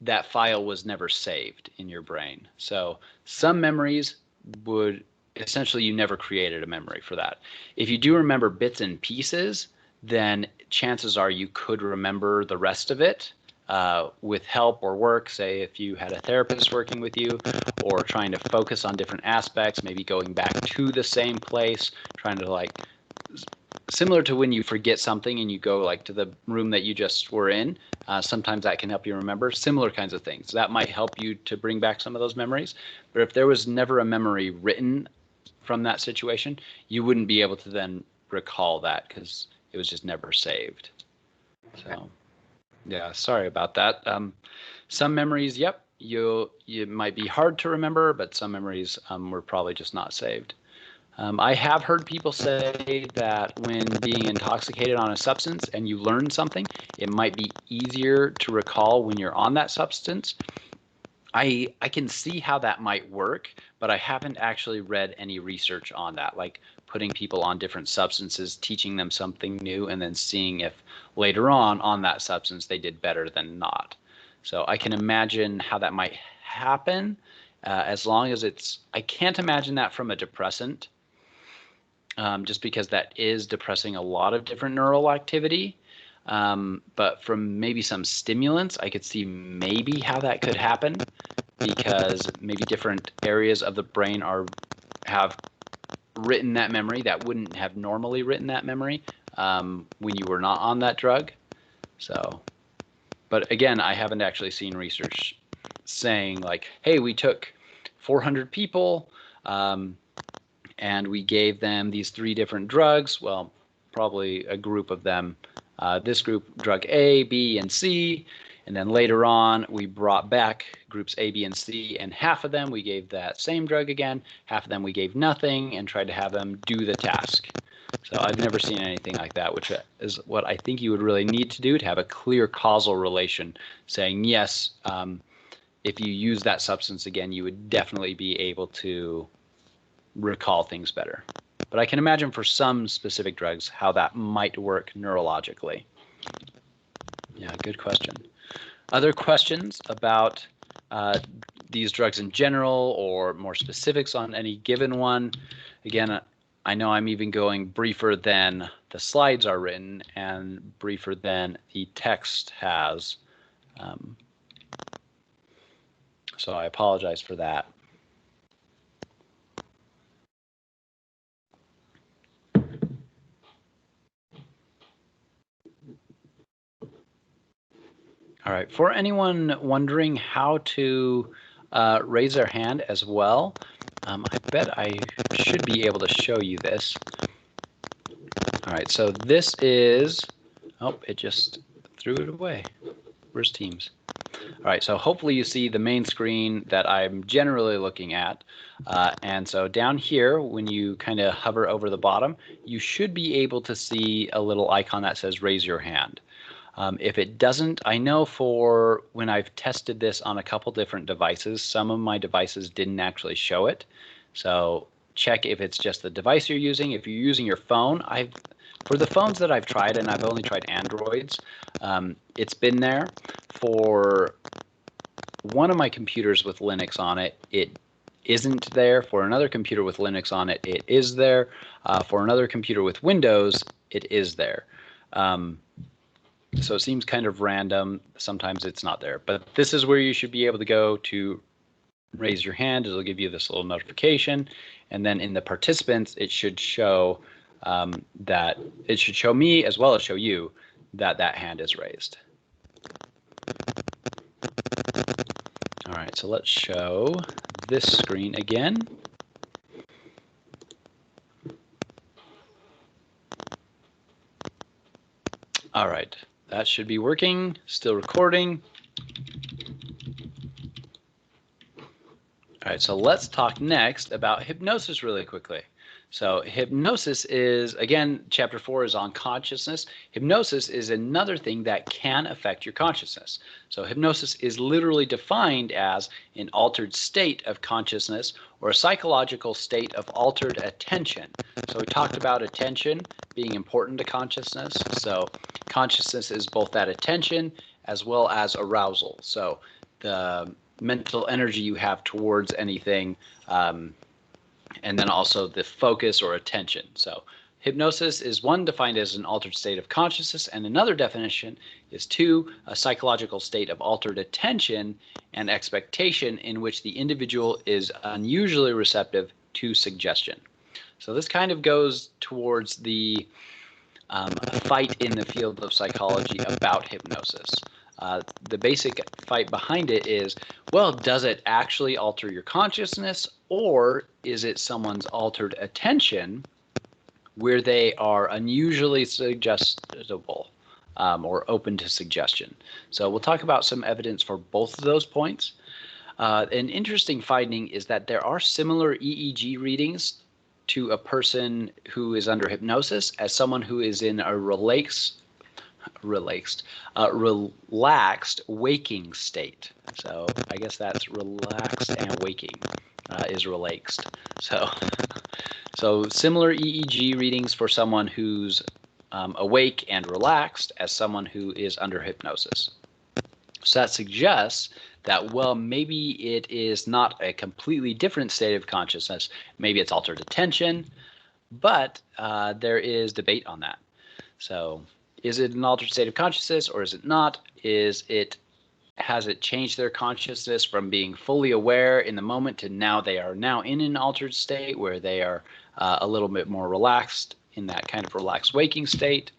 that file was never saved in your brain. So some memories would essentially, you never created a memory for that. If you do remember bits and pieces, then chances are you could remember the rest of it with help or work. Say if you had a therapist working with you, or trying to focus on different aspects, maybe going back to the same place, trying to like, similar to when you forget something and you go like to the room that you just were in, sometimes that can help you remember similar kinds of things. That might help you to bring back some of those memories. But if there was never a memory written from that situation, you wouldn't be able to then recall that because it was just never saved. So yeah, sorry about that. Some memories, yep, you might be hard to remember, but some memories were probably just not saved. I have heard people say that when being intoxicated on a substance and you learn something, it might be easier to recall when you're on that substance. I can see how that might work, but I haven't actually read any research on that, like putting people on different substances, teaching them something new, and then seeing if later on that substance they did better than not. So I can imagine how that might happen, as long as it's, I can't imagine that from a depressant, just because that is depressing a lot of different neural activity. But from maybe some stimulants, I could see maybe how that could happen, because maybe different areas of the brain have written that memory that wouldn't have normally written that memory when you were not on that drug. So, but again, I haven't actually seen research saying like, hey, we took 400 people and we gave them these 3 different drugs. Well, probably a group of them. This group, drug A, B, and C. And then later on, we brought back groups A, B, and C, and half of them we gave that same drug again, half of them we gave nothing, and tried to have them do the task. So I've never seen anything like that, which is what I think you would really need to do to have a clear causal relation, saying, yes, if you use that substance again, you would definitely be able to recall things better. But I can imagine for some specific drugs how that might work neurologically. Yeah, good question. Other questions about these drugs in general, or more specifics on any given one? Again, I know I'm even going briefer than the slides are written and briefer than the text has. So I apologize for that. All right, for anyone wondering how to raise their hand as well, I bet I should be able to show you this. All right, so this is, oh, it just threw it away. Where's Teams? All right, so hopefully you see the main screen that I'm generally looking at. And so down here, when you kind of hover over the bottom, you should be able to see a little icon that says raise your hand. If it doesn't, I know for when I've tested this on a couple different devices, some of my devices didn't actually show it. So check if it's just the device you're using. If you're using your phone, for the phones that I've tried, and I've only tried Androids, it's been there. For one of my computers with Linux on it, it isn't there. For another computer with Linux on it, it is there. For another computer with Windows, it is there. So it seems kind of random. Sometimes it's not there. But this is where you should be able to go to raise your hand. It'll give you this little notification. And then in the participants, it should show that it should show me as well as show you that that hand is raised. All right, so let's show this screen again. All right, that should be working, still recording. All right, so let's talk next about hypnosis really quickly. So hypnosis is, again, chapter 4 is on consciousness. Hypnosis is another thing that can affect your consciousness. So hypnosis is literally defined as an altered state of consciousness or a psychological state of altered attention. So we talked about attention being important to consciousness. So consciousness is both that attention as well as arousal. So the mental energy you have towards anything, and then also the focus or attention. So hypnosis is one defined as an altered state of consciousness, and another definition is two, a psychological state of altered attention and expectation in which the individual is unusually receptive to suggestion. So this kind of goes towards the fight in the field of psychology about hypnosis. The basic fight behind it is, well, does it actually alter your consciousness, or is it someone's altered attention where they are unusually suggestible or open to suggestion? So we'll talk about some evidence for both of those points. An interesting finding is that there are similar EEG readings to a person who is under hypnosis as someone who is in a relaxed waking state. So I guess that's relaxed and waking is relaxed. So similar EEG readings for someone who's awake and relaxed as someone who is under hypnosis. So that suggests that, well, maybe it is not a completely different state of consciousness. Maybe it's altered attention, but there is debate on that. So is it an altered state of consciousness or is it not? Has it changed their consciousness from being fully aware in the moment to now they are now in an altered state where they are a little bit more relaxed in that kind of relaxed waking state?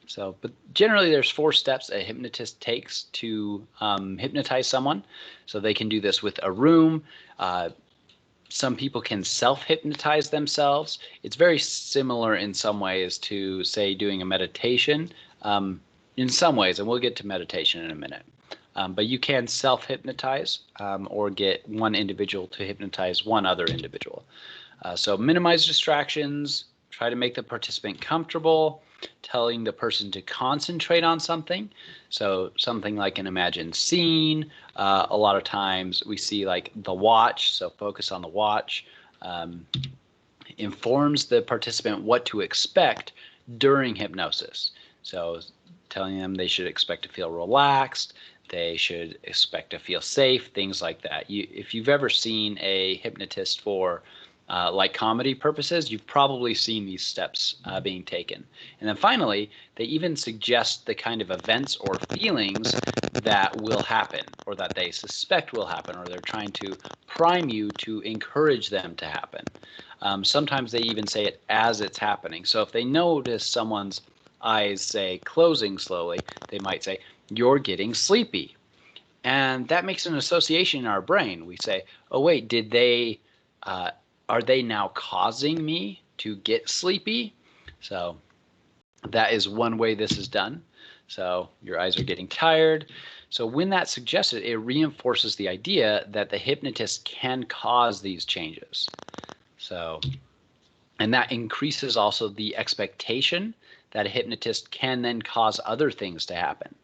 So, but generally there's 4 steps a hypnotist takes to hypnotize someone. So they can do this with a room. Some people can self-hypnotize themselves. It's very similar in some ways to, say, doing a meditation in some ways, and we'll get to meditation in a minute. But you can self-hypnotize or get one individual to hypnotize one other individual. So minimize distractions, try to make the participant comfortable, telling the person to concentrate on something. So something like an imagined scene. A lot of times we see like the watch, so focus on the watch. Informs the participant what to expect during hypnosis. So telling them they should expect to feel relaxed, they should expect to feel safe, things like that. If you've ever seen a hypnotist for like comedy purposes, you've probably seen these steps being taken. And then finally, they even suggest the kind of events or feelings that will happen or that they suspect will happen, or they're trying to prime you to encourage them to happen. Sometimes they even say it as it's happening. So if they notice someone's eyes, say, closing slowly, they might say, "You're getting sleepy." And that makes an association in our brain. We say, oh, wait, are they now causing me to get sleepy? So that is one way this is done. So your eyes are getting tired. So when that's suggested, it reinforces the idea that the hypnotist can cause these changes. So, and that increases also the expectation that a hypnotist can then cause other things to happen.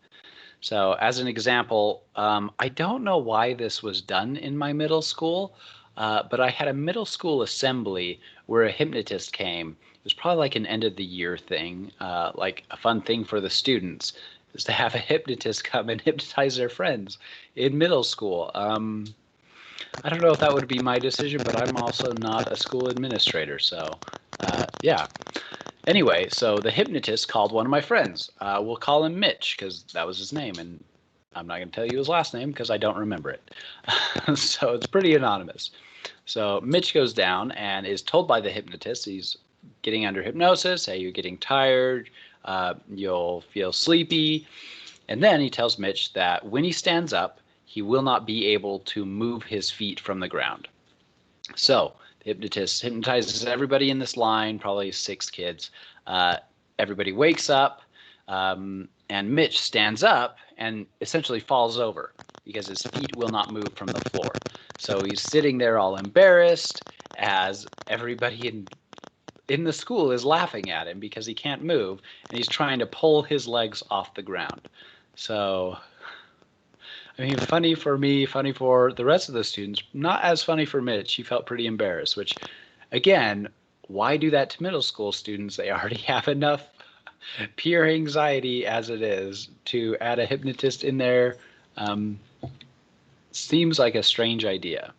So as an example, I don't know why this was done in my middle school, but I had a middle school assembly where a hypnotist came. It was probably like an end of the year thing, like a fun thing for the students, is to have a hypnotist come and hypnotize their friends in middle school. I don't know if that would be my decision, but I'm also not a school administrator, so yeah. Anyway, so the hypnotist called one of my friends. We'll call him Mitch because that was his name, and I'm not going to tell you his last name because I don't remember it. So it's pretty anonymous. So Mitch goes down and is told by the hypnotist he's getting under hypnosis. Hey, you're getting tired. You'll feel sleepy. And then he tells Mitch that when he stands up, he will not be able to move his feet from the ground. So the hypnotist hypnotizes everybody in this line, probably 6 kids. Everybody wakes up, and Mitch stands up and essentially falls over because his feet will not move from the floor. So he's sitting there all embarrassed as everybody in the school is laughing at him because he can't move, and he's trying to pull his legs off the ground. So, I mean, funny for me, funny for the rest of the students, not as funny for Mitch. He felt pretty embarrassed, which, again, why do that to middle school students? They already have enough peer anxiety as it is. To add a hypnotist in there seems like a strange idea.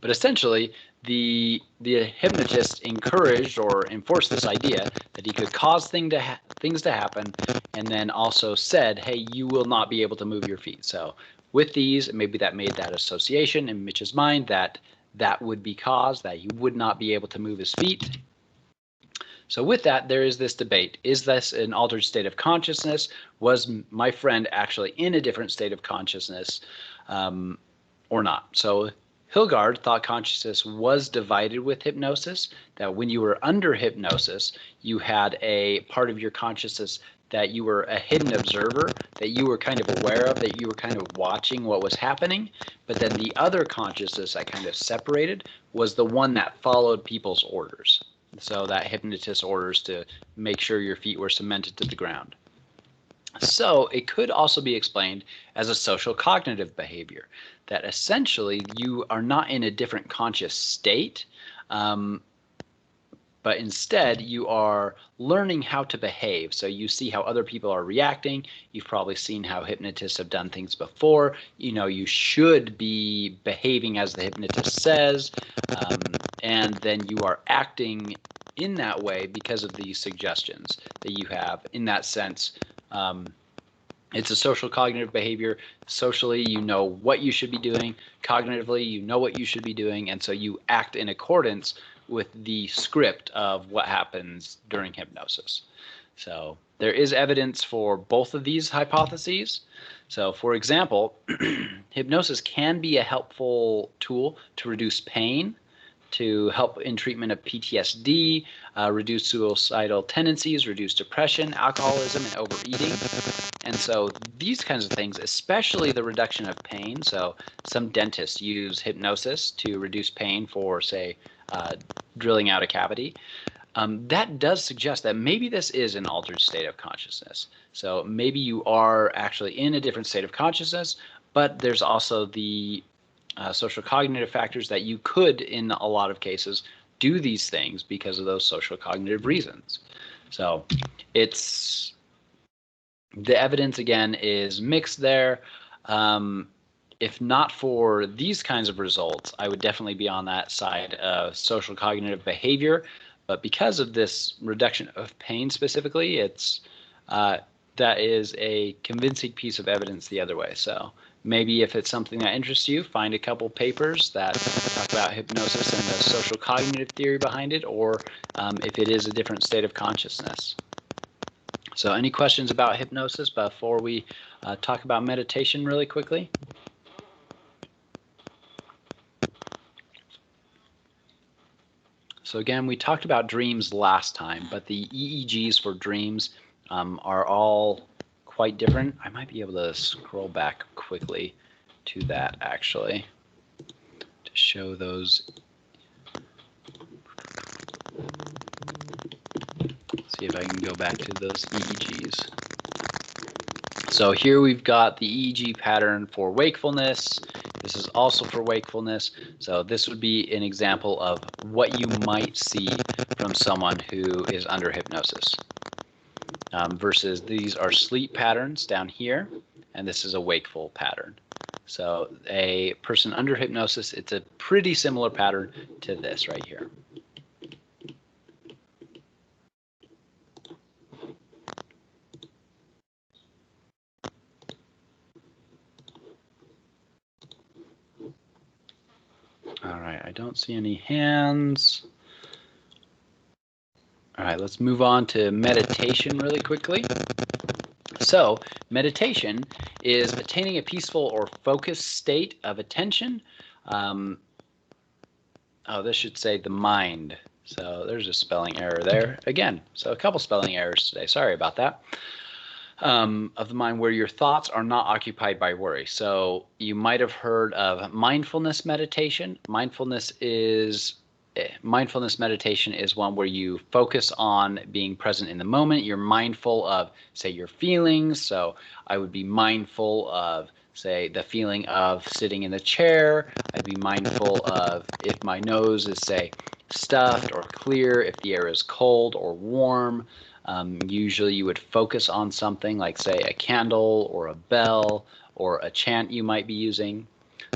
But essentially, the hypnotist encouraged or enforced this idea that he could cause things to happen, and then also said, hey, you will not be able to move your feet. So with these, maybe that made that association in Mitch's mind that that would be caused, that he would not be able to move his feet. So with that, there is this debate. Is this an altered state of consciousness? Was my friend actually in a different state of consciousness or not? So Hilgard thought consciousness was divided with hypnosis, that when you were under hypnosis, you had a part of your consciousness that you were a hidden observer, that you were kind of aware of, that you were kind of watching what was happening. But then the other consciousness that kind of separated was the one that followed people's orders. So that hypnotist orders to make sure your feet were cemented to the ground. So it could also be explained as a social cognitive behavior, that essentially you are not in a different conscious state, but instead you are learning how to behave. So you see how other people are reacting. You've probably seen how hypnotists have done things before. You know, you should be behaving as the hypnotist says, and then you are acting in that way because of these suggestions that you have. In that sense, it's a social cognitive behavior. Socially, you know what you should be doing. Cognitively, you know what you should be doing, and so you act in accordance with the script of what happens during hypnosis. So there is evidence for both of these hypotheses. So for example, hypnosis can be a helpful tool to reduce pain, to help in treatment of PTSD, reduce suicidal tendencies, reduce depression, alcoholism, and overeating. And so these kinds of things, especially the reduction of pain. So some dentists use hypnosis to reduce pain for, say, drilling out a cavity. That does suggest that maybe this is an altered state of consciousness. So maybe you are actually in a different state of consciousness, but there's also the social cognitive factors that you could, in a lot of cases, do these things because of those social cognitive reasons. So it's, the evidence again is mixed there. If not for these kinds of results, I would definitely be on that side of social cognitive behavior. But because of this reduction of pain specifically, it's that is a convincing piece of evidence the other way. So maybe if it's something that interests you, find a couple papers that talk about hypnosis and the social cognitive theory behind it, or if it is a different state of consciousness. So any questions about hypnosis before we talk about meditation really quickly? So again, we talked about dreams last time, but the EEGs for dreams are all quite different. I might be able to scroll back quickly to that actually to show those. See if I can go back to those EEGs. So here we've got the EEG pattern for wakefulness. This is also for wakefulness. So this would be an example of what you might see from someone who is under hypnosis. Versus these are sleep patterns down here, and this is a wakeful pattern. So a person under hypnosis, it's a pretty similar pattern to this right here. All right, I don't see any hands. All right, let's move on to meditation really quickly. So meditation is attaining a peaceful or focused state of attention. This should say the mind. So there's a spelling error there again. So a couple spelling errors today. Sorry about that. Of the mind where your thoughts are not occupied by worry. So you might have heard of mindfulness meditation. Mindfulness is mindfulness meditation is one where you focus on being present in the moment. You're mindful of, say, your feelings. So I would be mindful of, say, the feeling of sitting in the chair. I'd be mindful of if my nose is, say, stuffed or clear, if the air is cold or warm. Usually you would focus on something like, say, a candle or a bell or a chant you might be using.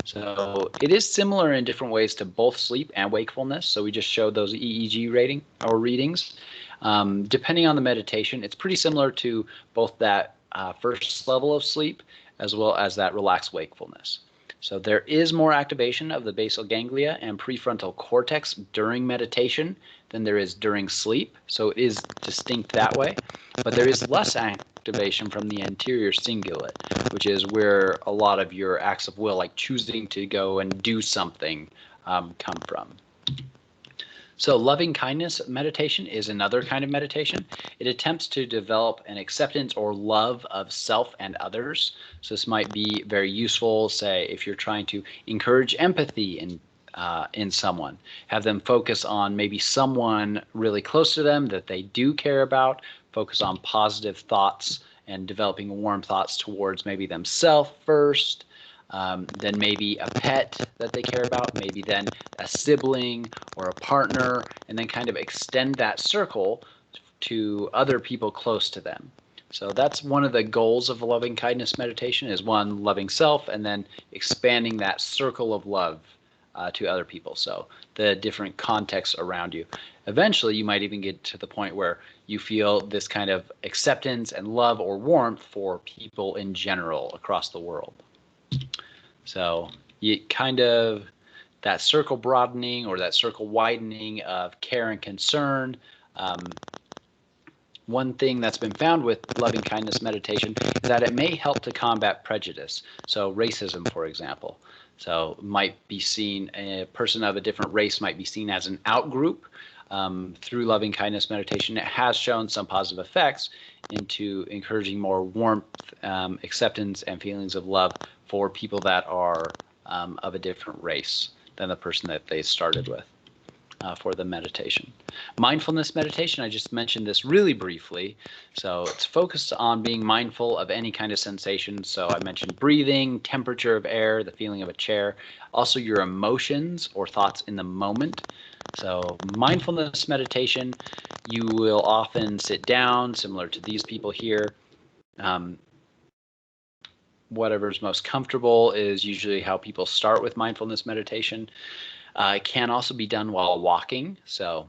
So it is similar in different ways to both sleep and wakefulness. So we just showed those EEG rating or readings. Depending on the meditation, it's pretty similar to both that first level of sleep as well as that relaxed wakefulness. So there is more activation of the basal ganglia and prefrontal cortex during meditation than there is during sleep. So it is distinct that way. But there is less activation from the anterior cingulate, which is where a lot of your acts of will, like choosing to go and do something, come from. So loving kindness meditation is another kind of meditation. It attempts to develop an acceptance or love of self and others. So this might be very useful, say, if you're trying to encourage empathy in someone. Have them focus on maybe someone really close to them that they do care about, focus on positive thoughts and developing warm thoughts towards maybe themselves first. Then maybe a pet that they care about, maybe then a sibling or a partner, and then kind of extend that circle to other people close to them. So that's one of the goals of loving kindness meditation is one, loving self, and then expanding that circle of love to other people. So the different contexts around you. Eventually, you might even get to the point where you feel this kind of acceptance and love or warmth for people in general across the world. So you kind of, that circle broadening or that circle widening of care and concern. One thing that's been found with loving kindness meditation is that it may help to combat prejudice. So racism, for example. So might be seen, a person of a different race might be seen as an outgroup. Through loving kindness meditation, it has shown some positive effects into encouraging more warmth, acceptance, and feelings of love for people that are of a different race than the person that they started with for the meditation. Mindfulness meditation, I just mentioned this really briefly. So it's focused on being mindful of any kind of sensation. So I mentioned breathing, temperature of air, the feeling of a chair, also your emotions or thoughts in the moment. So mindfulness meditation, you will often sit down, similar to these people here. Whatever's most comfortable is usually how people start with mindfulness meditation. It can also be done while walking. So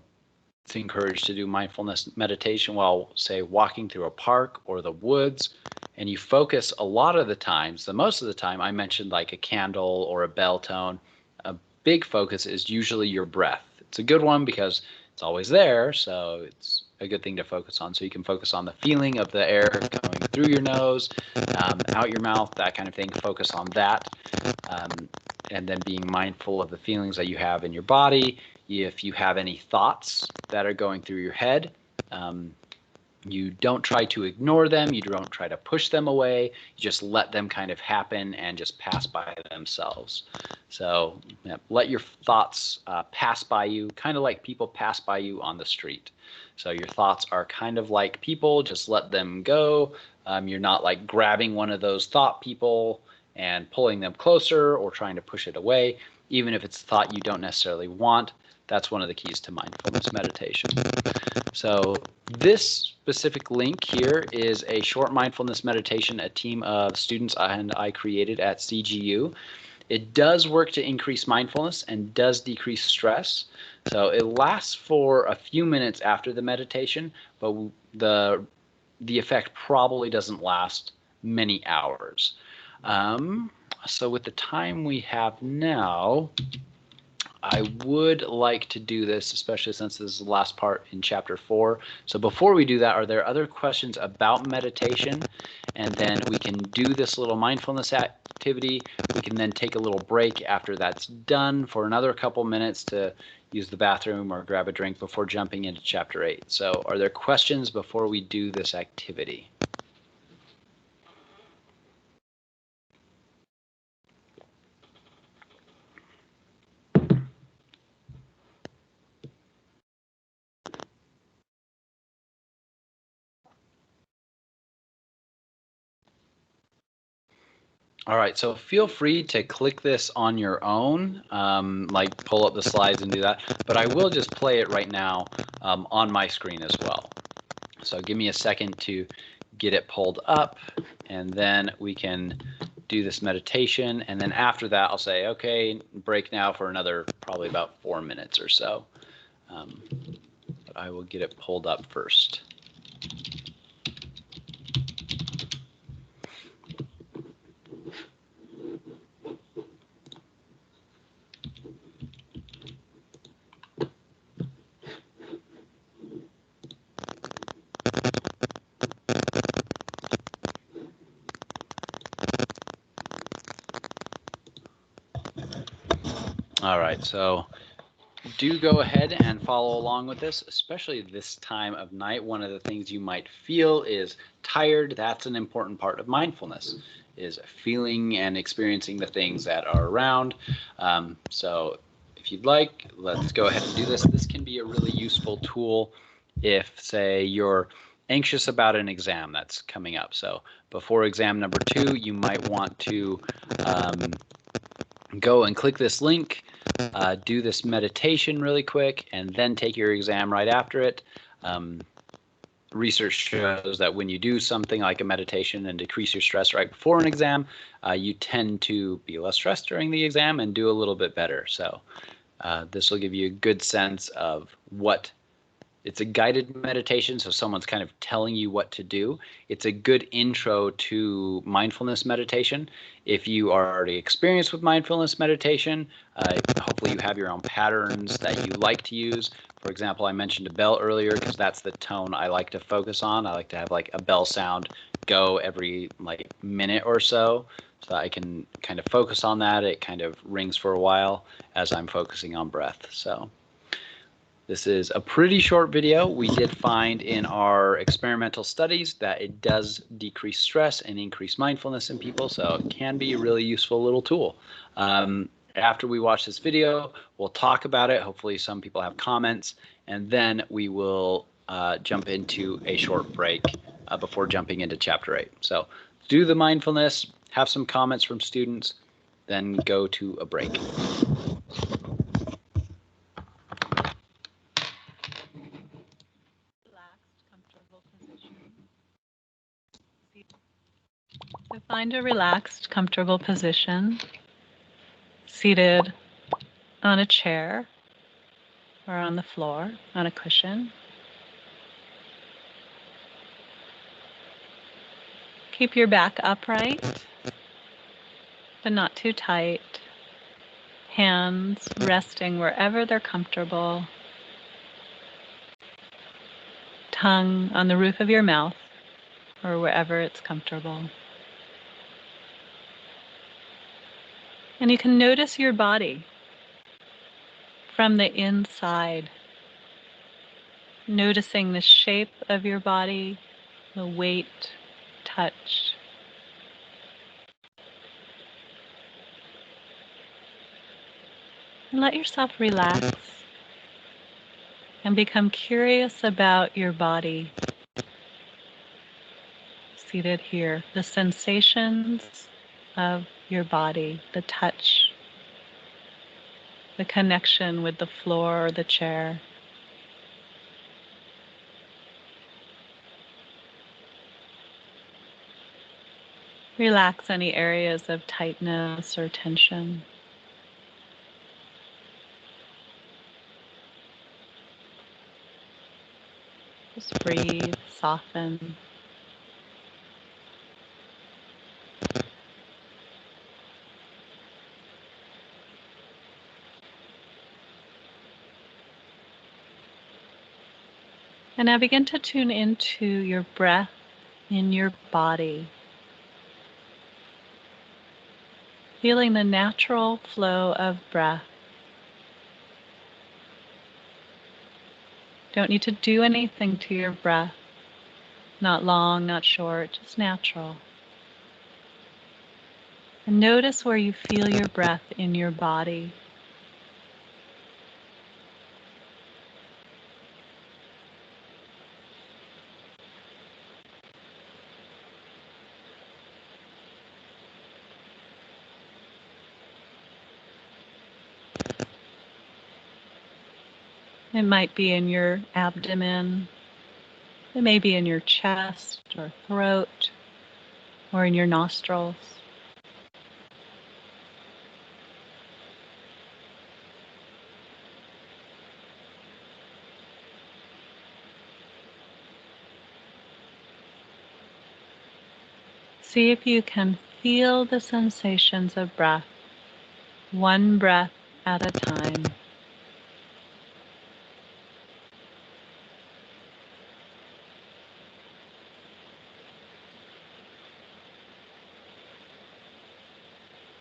it's encouraged to do mindfulness meditation while, say, walking through a park or the woods. And you focus a lot of the times, most of the time, I mentioned like a candle or a bell tone. A big focus is usually your breath. It's a good one because it's always there, so it's a good thing to focus on. So you can focus on the feeling of the air going through your nose, out your mouth, that kind of thing. Focus on that. And then being mindful of the feelings that you have in your body. If you have any thoughts that are going through your head, you don't try to ignore them. You don't try to push them away. You just let them kind of happen and just pass by themselves. So let your thoughts pass by you, kind of like people pass by you on the street. So your thoughts are kind of like people, just let them go. You're not like grabbing one of those thought people and pulling them closer or trying to push it away, even if it's a thought you don't necessarily want. That's one of the keys to mindfulness meditation. So this specific link here is a short mindfulness meditation a team of students and I created at CGU. It does work to increase mindfulness and does decrease stress. So it lasts for a few minutes after the meditation, but the effect probably doesn't last many hours. So with the time we have now, I would like to do this, especially since this is the last part in chapter 4. So before we do that, are there other questions about meditation? And then we can do this little mindfulness activity. We can then take a little break after that's done for another couple minutes to use the bathroom or grab a drink before jumping into chapter 8. So are there questions before we do this activity? All right, so feel free to click this on your own, like pull up the slides and do that, but I will just play it right now on my screen as well. So give me a second to get it pulled up, and then we can do this meditation, and then after that I'll say, okay, break now for another probably about 4 minutes or so. But I will get it pulled up first. All right, so do go ahead and follow along with this, especially this time of night. One of the things you might feel is tired. That's an important part of mindfulness, is feeling and experiencing the things that are around. So if you'd like, let's go ahead and do this. This can be a really useful tool if, say, you're anxious about an exam that's coming up. So before exam number 2, you might want to go and click this link, do this meditation really quick, and then take your exam right after it. Research shows that when you do something like a meditation and decrease your stress right before an exam, you tend to be less stressed during the exam and do a little bit better. So this will give you a good sense of what. It's a guided meditation, so someone's kind of telling you what to do. It's a good intro to mindfulness meditation. If you are already experienced with mindfulness meditation, hopefully you have your own patterns that you like to use. For example, I mentioned a bell earlier because that's the tone I like to focus on. I like to have like a bell sound go every like minute or so that I can kind of focus on that. It kind of rings for a while as I'm focusing on breath. So this is a pretty short video. We did find in our experimental studies that it does decrease stress and increase mindfulness in people, so it can be a really useful little tool. After we watch this video, we'll talk about it. Hopefully some people have comments, and then we will jump into a short break before jumping into Chapter 8. So do the mindfulness, have some comments from students, then go to a break. So find a relaxed, comfortable position, seated on a chair or on the floor, on a cushion. Keep your back upright, but not too tight. Hands resting wherever they're comfortable. Tongue on the roof of your mouth or wherever it's comfortable. And you can notice your body from the inside, noticing the shape of your body, the weight, touch. And let yourself relax and become curious about your body seated here, the sensations of your body, the touch, the connection with the floor or the chair. Relax any areas of tightness or tension. Just breathe, soften. And now begin to tune into your breath in your body. Feeling the natural flow of breath. Don't need to do anything to your breath. Not long, not short, just natural. And notice where you feel your breath in your body. It might be in your abdomen, it may be in your chest or throat or in your nostrils. See if you can feel the sensations of breath, one breath at a time.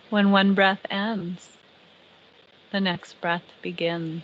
When one breath ends, the next breath begins.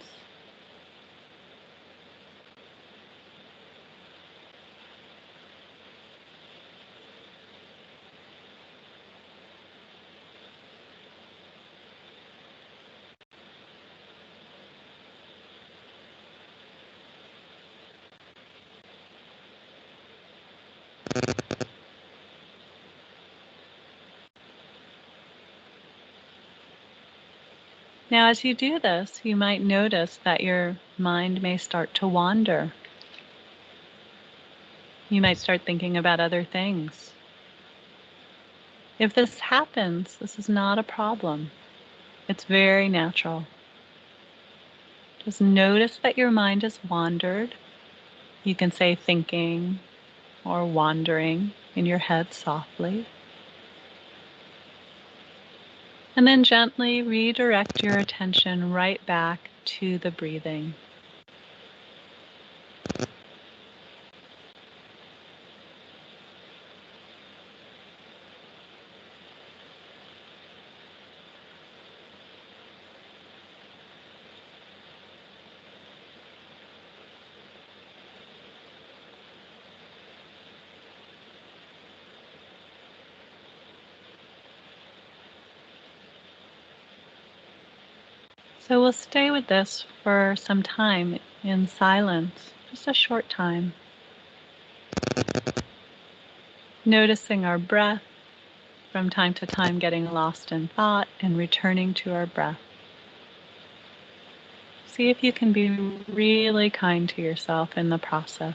Now, as you do this, you might notice that your mind may start to wander. You might start thinking about other things. If this happens, this is not a problem. It's very natural. Just notice that your mind has wandered. You can say thinking or wandering in your head softly. And then gently redirect your attention right back to the breathing. So we'll stay with this for some time in silence, just a short time. Noticing our breath, from time to time getting lost in thought and returning to our breath. See if you can be really kind to yourself in the process.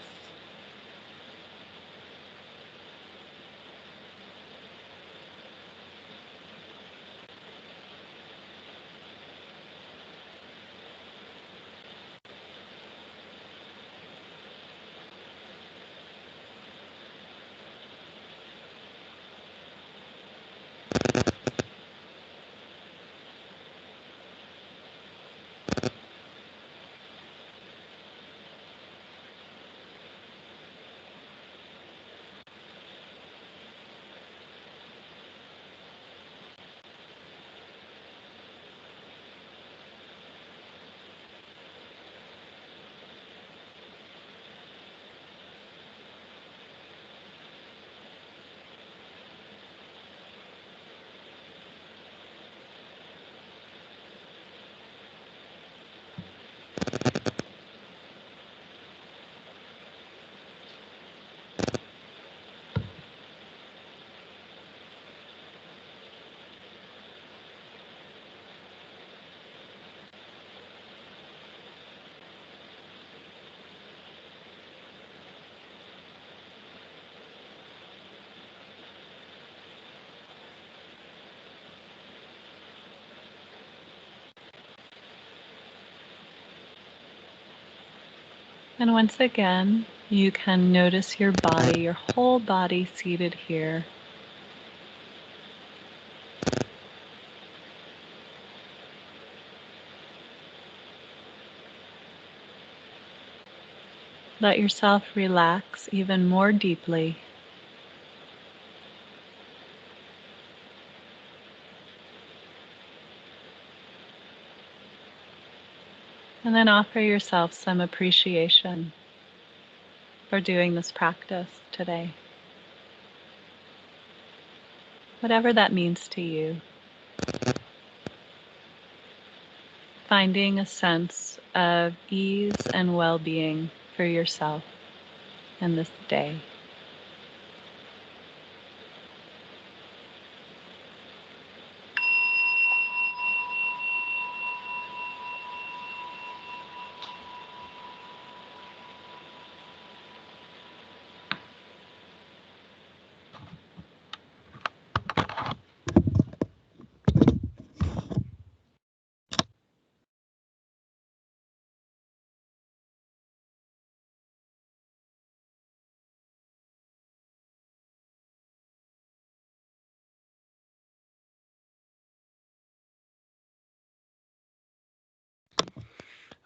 And once again, you can notice your body, your whole body seated here. Let yourself relax even more deeply. And then offer yourself some appreciation for doing this practice today. Whatever that means to you. Finding a sense of ease and well-being for yourself in this day.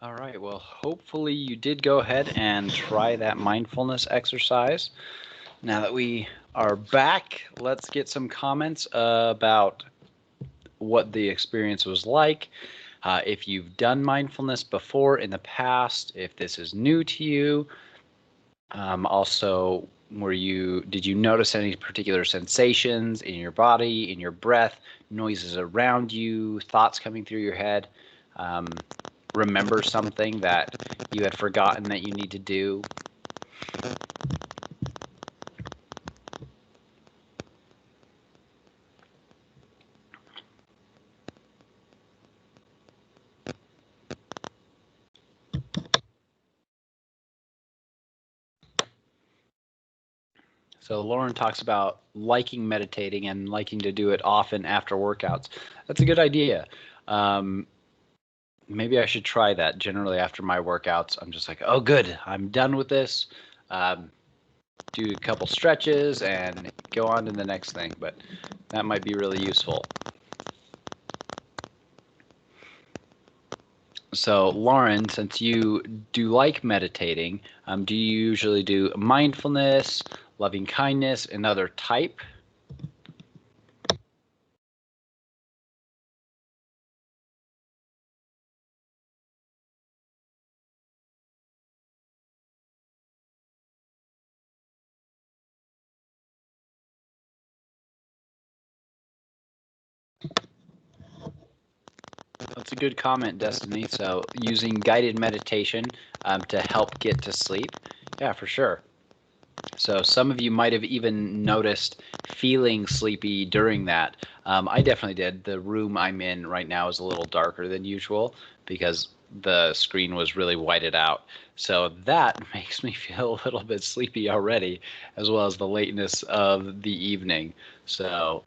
All right, well, hopefully you did go ahead and try that mindfulness exercise. Now that we are back, let's get some comments about what the experience was like. If you've done mindfulness before in the past, if this is new to you. Also, did you notice any particular sensations in your body, in your breath, noises around you, thoughts coming through your head? Remember something that you had forgotten that you need to do? So Lauren talks about liking meditating and liking to do it often after workouts. That's a good idea. Maybe I should try that. Generally, after my workouts, I'm just like, oh, good, I'm done with this. Do a couple stretches and go on to the next thing. But that might be really useful. So, Lauren, since you do like meditating, do you usually do mindfulness, loving kindness, another type? That's a good comment, Destiny. So, using guided meditation to help get to sleep. Yeah, for sure. So some of you might have even noticed feeling sleepy during that. I definitely did. The room I'm in right now is a little darker than usual because the screen was really whited out. So that makes me feel a little bit sleepy already, as well as the lateness of the evening. So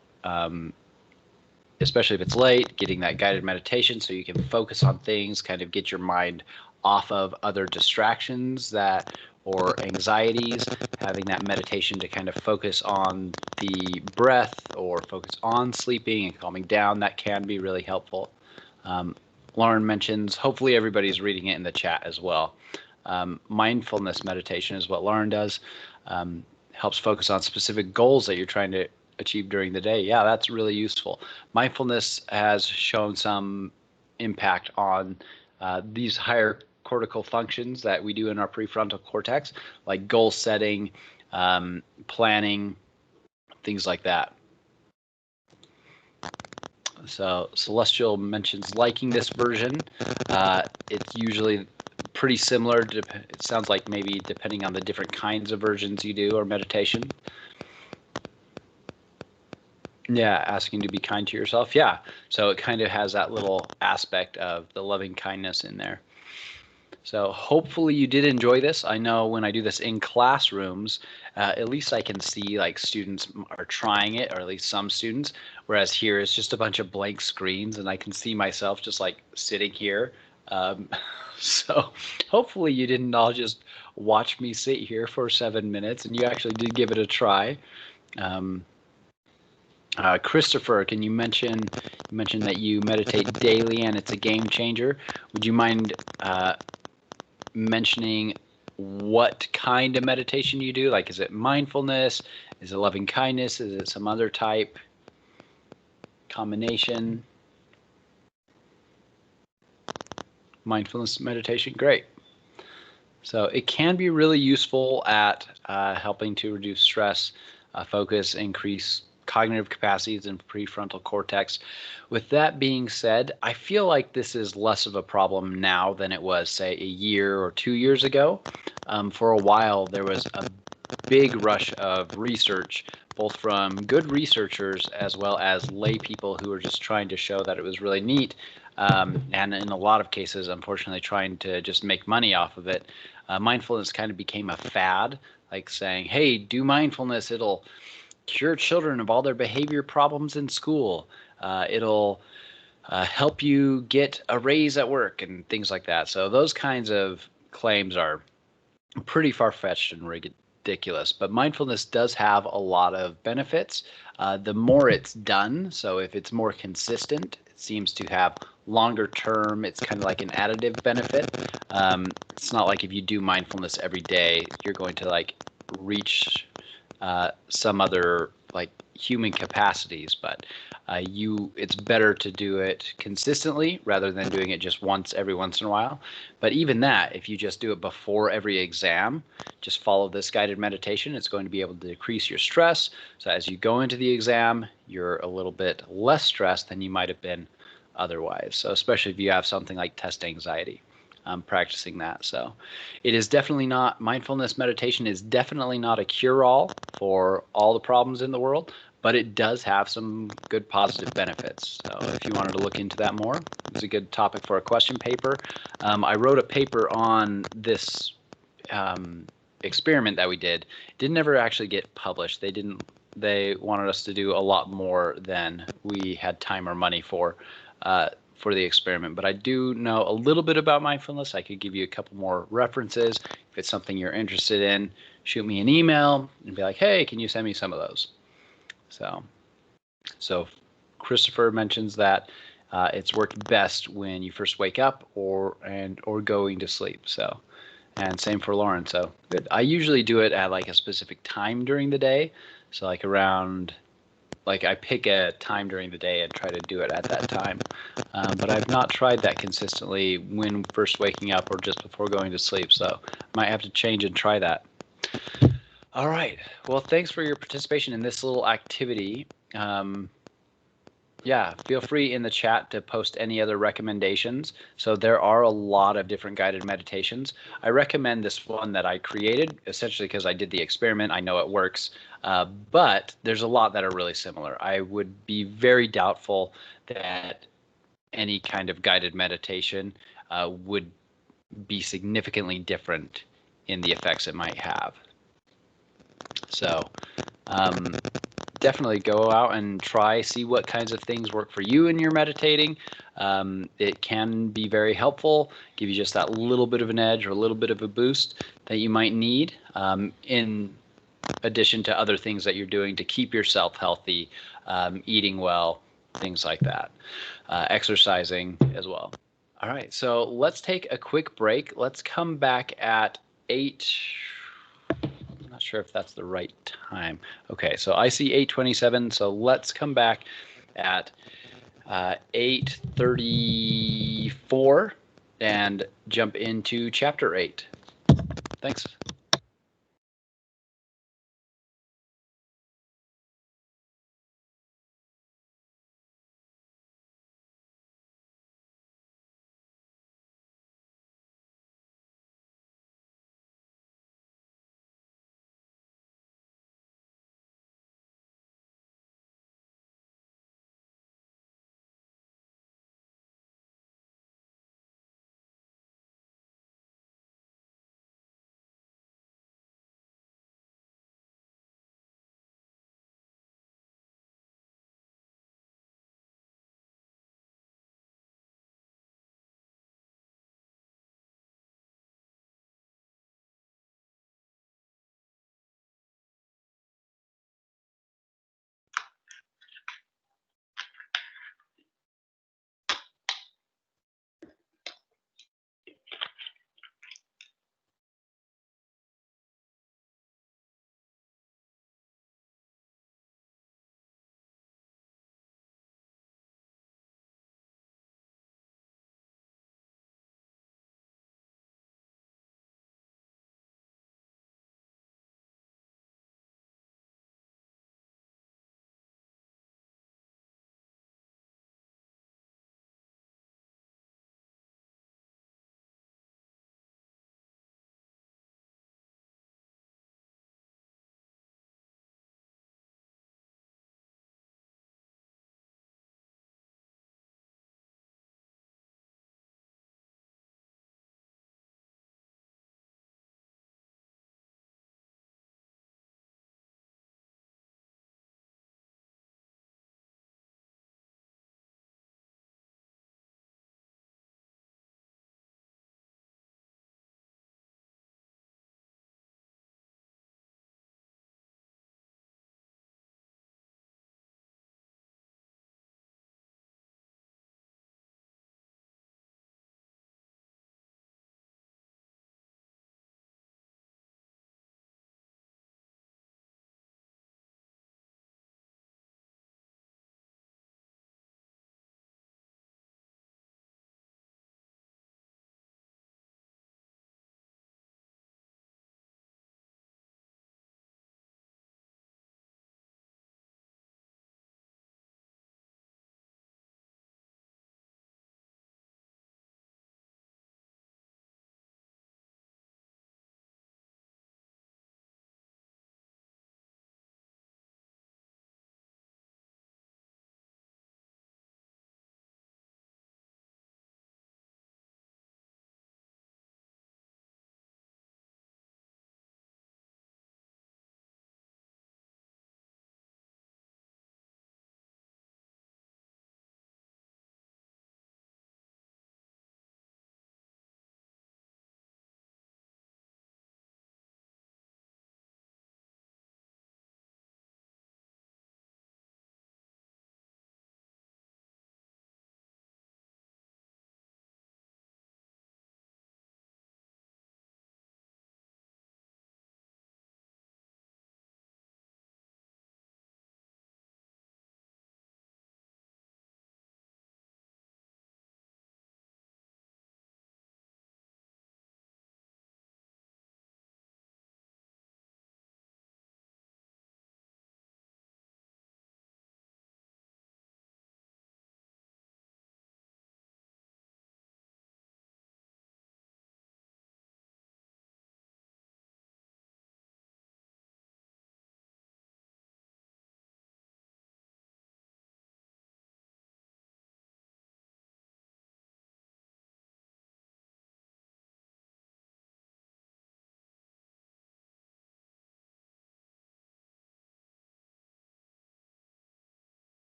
especially if it's late, getting that guided meditation so you can focus on things, kind of get your mind off of other distractions that or anxieties, having that meditation to kind of focus on the breath or focus on sleeping and calming down, that can be really helpful. Lauren mentions, hopefully everybody's reading it in the chat as well. Mindfulness meditation is what Lauren does. Helps focus on specific goals that you're trying to achieve during the day. Yeah, that's really useful. Mindfulness has shown some impact on these higher cortical functions that we do in our prefrontal cortex, like goal setting, planning, things like that. So Celestial mentions liking this version. It's usually pretty similar. It sounds like maybe depending on the different kinds of versions you do or meditation. Yeah, asking to be kind to yourself. Yeah, so it kind of has that little aspect of the loving kindness in there. So hopefully you did enjoy this. I know when I do this in classrooms, at least I can see like students are trying it, or at least some students, whereas here it's just a bunch of blank screens and I can see myself just like sitting here. So hopefully you didn't all just watch me sit here for 7 minutes and you actually did give it a try. Christopher, can you mention that you meditate daily and it's a game changer? Would you mind mentioning what kind of meditation you do? Like, is it mindfulness? Is it loving kindness? Is it some other type combination? Mindfulness meditation, great. So it can be really useful at helping to reduce stress, focus, increase cognitive capacities in prefrontal cortex. With that being said, I feel like this is less of a problem now than it was, say, a year or 2 years ago. For a while, there was a big rush of research, both from good researchers as well as lay people who were just trying to show that it was really neat. And in a lot of cases, unfortunately, trying to just make money off of it. Mindfulness kind of became a fad, like saying, hey, do mindfulness, it'll cure children of all their behavior problems in school. It'll help you get a raise at work and things like that. So those kinds of claims are pretty far-fetched and ridiculous. But mindfulness does have a lot of benefits. The more it's done, so if it's more consistent, it seems to have longer term, it's kind of like an additive benefit. It's not like if you do mindfulness every day, you're going to like reach some other like human capacities, but it's better to do it consistently rather than doing it just once every once in a while. But even that, if you just do it before every exam, just follow this guided meditation, it's going to be able to decrease your stress. So as you go into the exam, you're a little bit less stressed than you might have been otherwise. So especially if you have something like test anxiety, practicing that. So it is definitely not, mindfulness meditation is definitely not a cure-all for all the problems in the world, but it does have some good positive benefits. So if you wanted to look into that more, it's a good topic for a question paper. I wrote a paper on this experiment that we did. It didn't ever actually get published. They wanted us to do a lot more than we had time or money for the experiment. But I do know a little bit about mindfulness. I could give you a couple more references. If it's something you're interested in, shoot me an email and be like, hey, can you send me some of those? So Christopher mentions that it's worked best when you first wake up or going to sleep. So, and same for Lauren. So good. I usually do it at like a specific time during the day. So like around, like I pick a time during the day and try to do it at that time. But I've not tried that consistently when first waking up or just before going to sleep. So might have to change and try that. All right. Well, thanks for your participation in this little activity. Yeah, feel free in the chat to post any other recommendations. So there are a lot of different guided meditations. I recommend this one that I created, essentially because I did the experiment. I know it works, but there's a lot that are really similar. I would be very doubtful that any kind of guided meditation would be significantly different in the effects it might have. So definitely go out and see what kinds of things work for you in your meditating. It can be very helpful, give you just that little bit of an edge or a little bit of a boost that you might need, in addition to other things that you're doing to keep yourself healthy, eating well, things like that, exercising as well. All right, so let's take a quick break. Let's come back at 8. I'm not sure if that's the right time. Okay, so I see 8:27, so let's come back at 8:34 and jump into chapter 8. Thanks.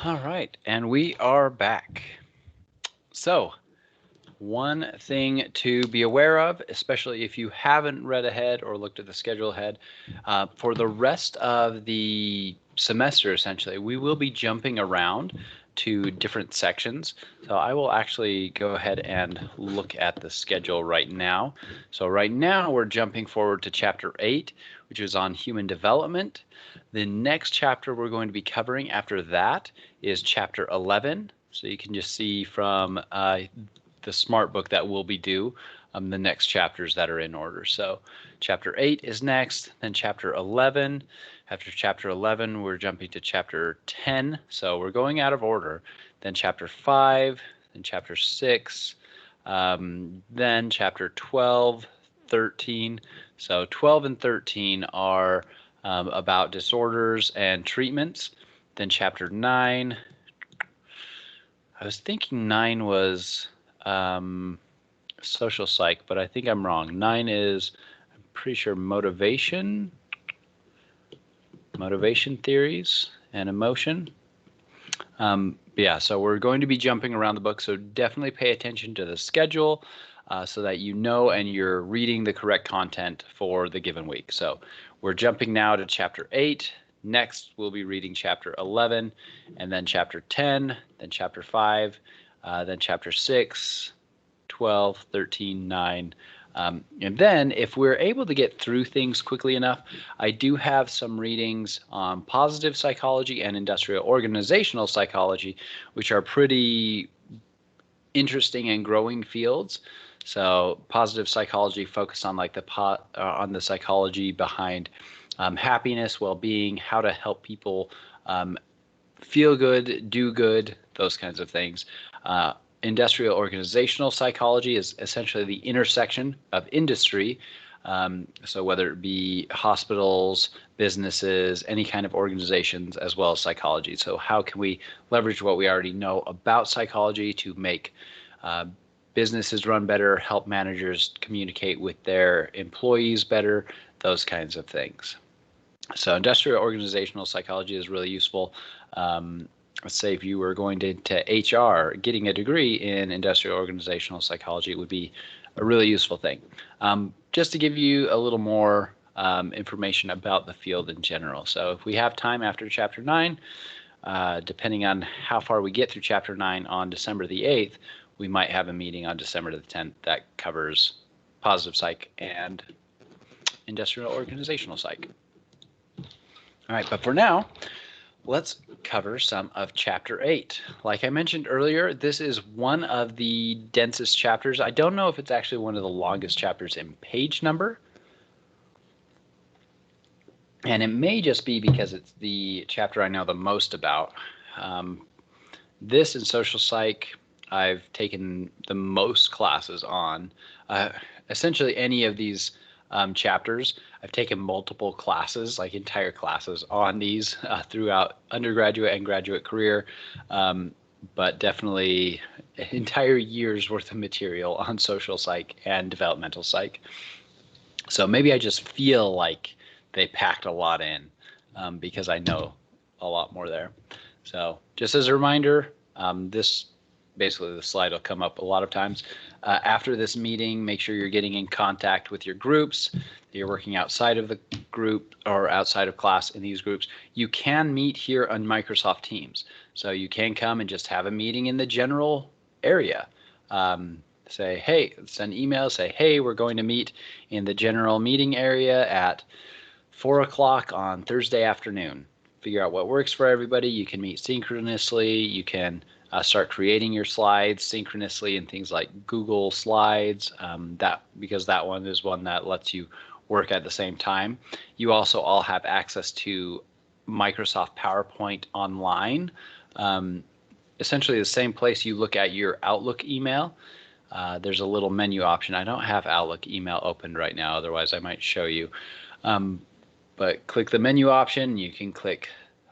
All right, and we are back. So, one thing to be aware of, especially if you haven't read ahead or looked at the schedule ahead, for the rest of the semester, essentially, we will be jumping around to different sections. So I will actually go ahead and look at the schedule right now. So right now we're jumping forward to chapter 8, which is on human development. The next chapter we're going to be covering after that is chapter 11. So you can just see from the smart book that will be due the next chapters that are in order. So chapter 8 is next, then chapter 11. After chapter 11, we're jumping to chapter 10. So we're going out of order. Then chapter 5, then chapter 6, then chapter 12, 13. So 12 and 13 are about disorders and treatments. Then chapter 9, I was thinking 9 was social psych, but I think I'm wrong. 9 is, I'm pretty sure, motivation theories and emotion. Yeah, so we're going to be jumping around the book, so definitely pay attention to the schedule so that you know and you're reading the correct content for the given week. So we're jumping now to chapter 8. Next, we'll be reading chapter 11, and then chapter 10, then chapter 5, then chapter 6, 12, 13, 9. And then if we're able to get through things quickly enough, I do have some readings on positive psychology and industrial organizational psychology, which are pretty interesting and growing fields. So positive psychology focus on like on the psychology behind happiness, well-being, how to help people feel good, do good, those kinds of things. Industrial organizational psychology is essentially the intersection of industry. So whether it be hospitals, businesses, any kind of organizations, as well as psychology. So how can we leverage what we already know about psychology to make businesses run better, help managers communicate with their employees better, those kinds of things. So industrial organizational psychology is really useful. Let's say if you were going into HR, getting a degree in industrial organizational psychology would be a really useful thing. Just to give you a little more information about the field in general. So if we have time after chapter 9, depending on how far we get through chapter 9 on December the 8th, we might have a meeting on December the 10th that covers positive psych and industrial organizational psych. All right, but for now, let's cover some of chapter 8. Like I mentioned earlier, this is one of the densest chapters. I don't know if it's actually one of the longest chapters in page number. And it may just be because it's the chapter I know the most about. This in social psych, I've taken the most classes on. Essentially any of these chapters, I've taken multiple classes, like entire classes on these throughout undergraduate and graduate career, but definitely entire year's worth of material on social psych and developmental psych. So maybe I just feel like they packed a lot in because I know a lot more there. So just as a reminder, basically the slide will come up a lot of times. After this meeting, make sure you're getting in contact with your groups. You're working outside of the group or outside of class in these groups. You can meet here on Microsoft Teams. So you can come and just have a meeting in the general area. Say, hey, send emails, say, hey, we're going to meet in the general meeting area at 4 o'clock on Thursday afternoon. Figure out what works for everybody. You can meet synchronously. You can start creating your slides synchronously in things like Google Slides, because that one is one that lets you work at the same time. You also all have access to Microsoft PowerPoint online. Essentially the same place you look at your Outlook email. There's a little menu option. I don't have Outlook email opened right now, otherwise I might show you. But click the menu option, you can click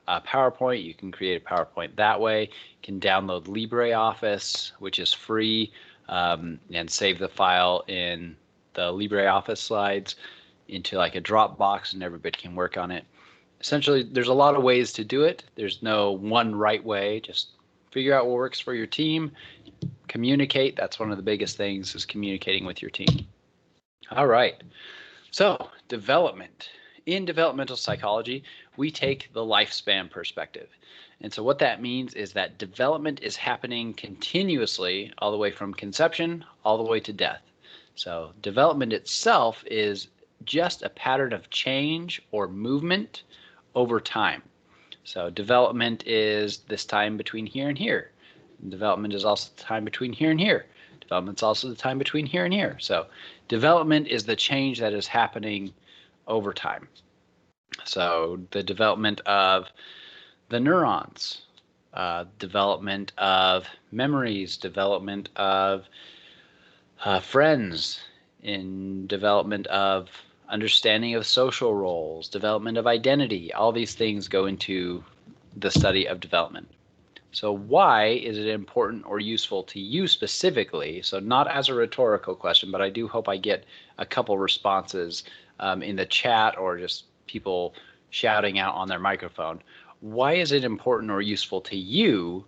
PowerPoint, you can create a PowerPoint that way. You can download LibreOffice, which is free, and save the file in the LibreOffice slides into like a Dropbox and everybody can work on it. essentially, there's a lot of ways to do it. There's no one right way. Just figure out what works for your team. Communicate. That's one of the biggest things, is communicating with your team. All right. So development. In developmental psychology, we take the lifespan perspective. And so what that means is that development is happening continuously all the way from conception all the way to death. So development itself is just a pattern of change or movement over time. So development is this time between here and here. Development is also the time between here and here. Development is also the time between here and here. So development is the change that is happening over time. So the development of the neurons, development of memories, development of friends, in development of understanding of social roles, development of identity. All these things go into the study of development. So why is it important or useful to you specifically? So not as a rhetorical question, but I do hope I get a couple responses in the chat or just people shouting out on their microphone. Why is it important or useful to you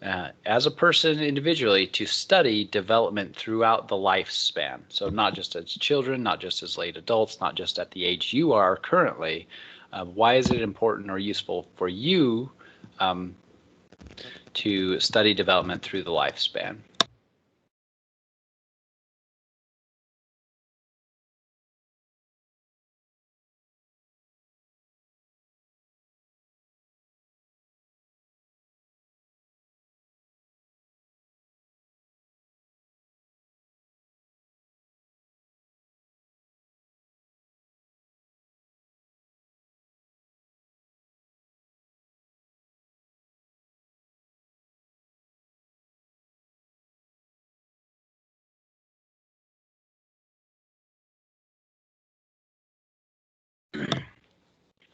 as a person individually to study development throughout the lifespan? So not just as children, not just as late adults, not just at the age you are currently. Why is it important or useful for you to study development through the lifespan?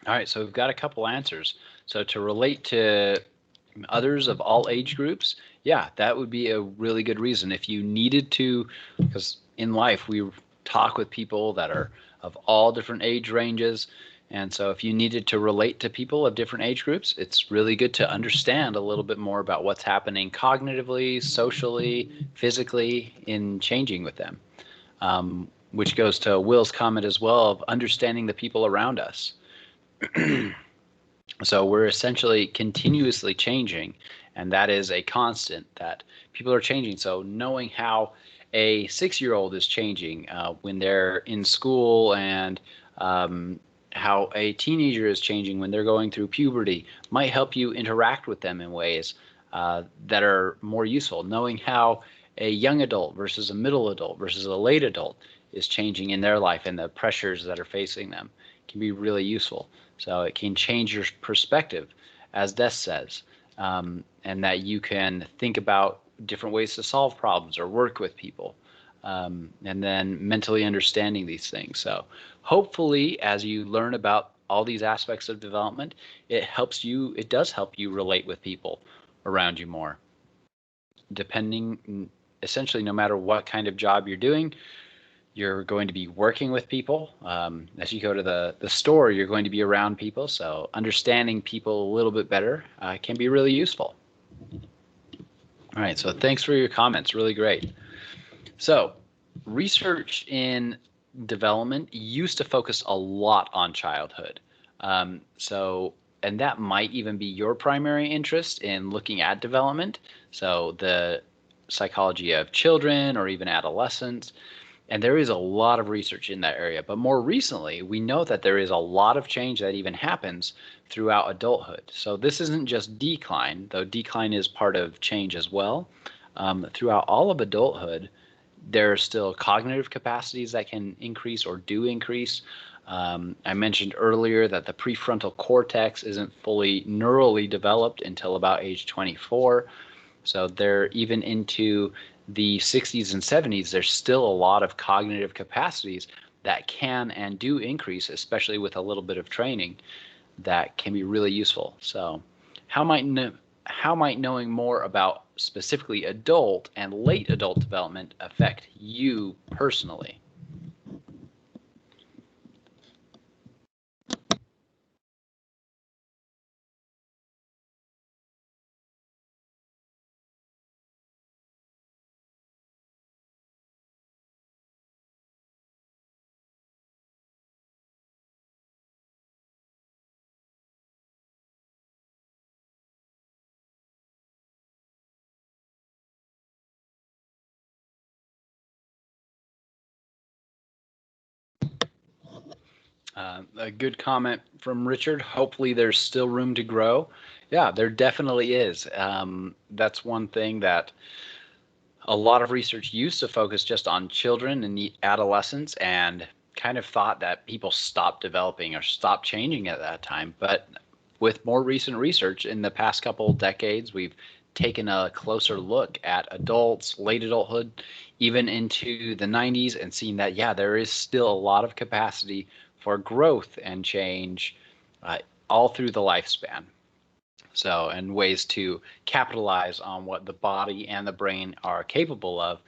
All right, so we've got a couple answers. So to relate to others of all age groups, yeah, that would be a really good reason. If you needed to, because in life we talk with people that are of all different age ranges. And so if you needed to relate to people of different age groups, it's really good to understand a little bit more about what's happening cognitively, socially, physically in changing with them. Which goes to Will's comment as well of understanding the people around us. So we're essentially continuously changing, and that is a constant, that people are changing. So knowing how a 6-year-old is changing when they're in school, and how a teenager is changing when they're going through puberty might help you interact with them in ways that are more useful. Knowing how a young adult versus a middle adult versus a late adult is changing in their life and the pressures that are facing them can be really useful. So it can change your perspective, as Des says, and that you can think about different ways to solve problems or work with people, and then mentally understanding these things. So hopefully, as you learn about all these aspects of development, it does help you relate with people around you more. Depending, essentially, no matter what kind of job you're doing, you're going to be working with people. As you go to the store, you're going to be around people. So understanding people a little bit better can be really useful. All right, so thanks for your comments. Really great. So research in development used to focus a lot on childhood. And that might even be your primary interest in looking at development. So the psychology of children or even adolescents. And there is a lot of research in that area. But more recently, we know that there is a lot of change that even happens throughout adulthood. So this isn't just decline, though decline is part of change as well. Throughout all of adulthood, there are still cognitive capacities that can increase or do increase. I mentioned earlier that the prefrontal cortex isn't fully neurally developed until about age 24. So they're even into the 60s and 70s, there's still a lot of cognitive capacities that can and do increase, especially with a little bit of training, that can be really useful. So how might knowing more about specifically adult and late adult development affect you personally? A good comment from Richard. Hopefully, there's still room to grow. Yeah, there definitely is. That's one thing that a lot of research used to focus just on children and the adolescents and kind of thought that people stopped developing or stopped changing at that time. But with more recent research in the past couple decades, we've taken a closer look at adults, late adulthood, even into the 90s, and seen that, yeah, there is still a lot of capacity for growth and change uh, all through the lifespan. So, and ways to capitalize on what the body and the brain are capable of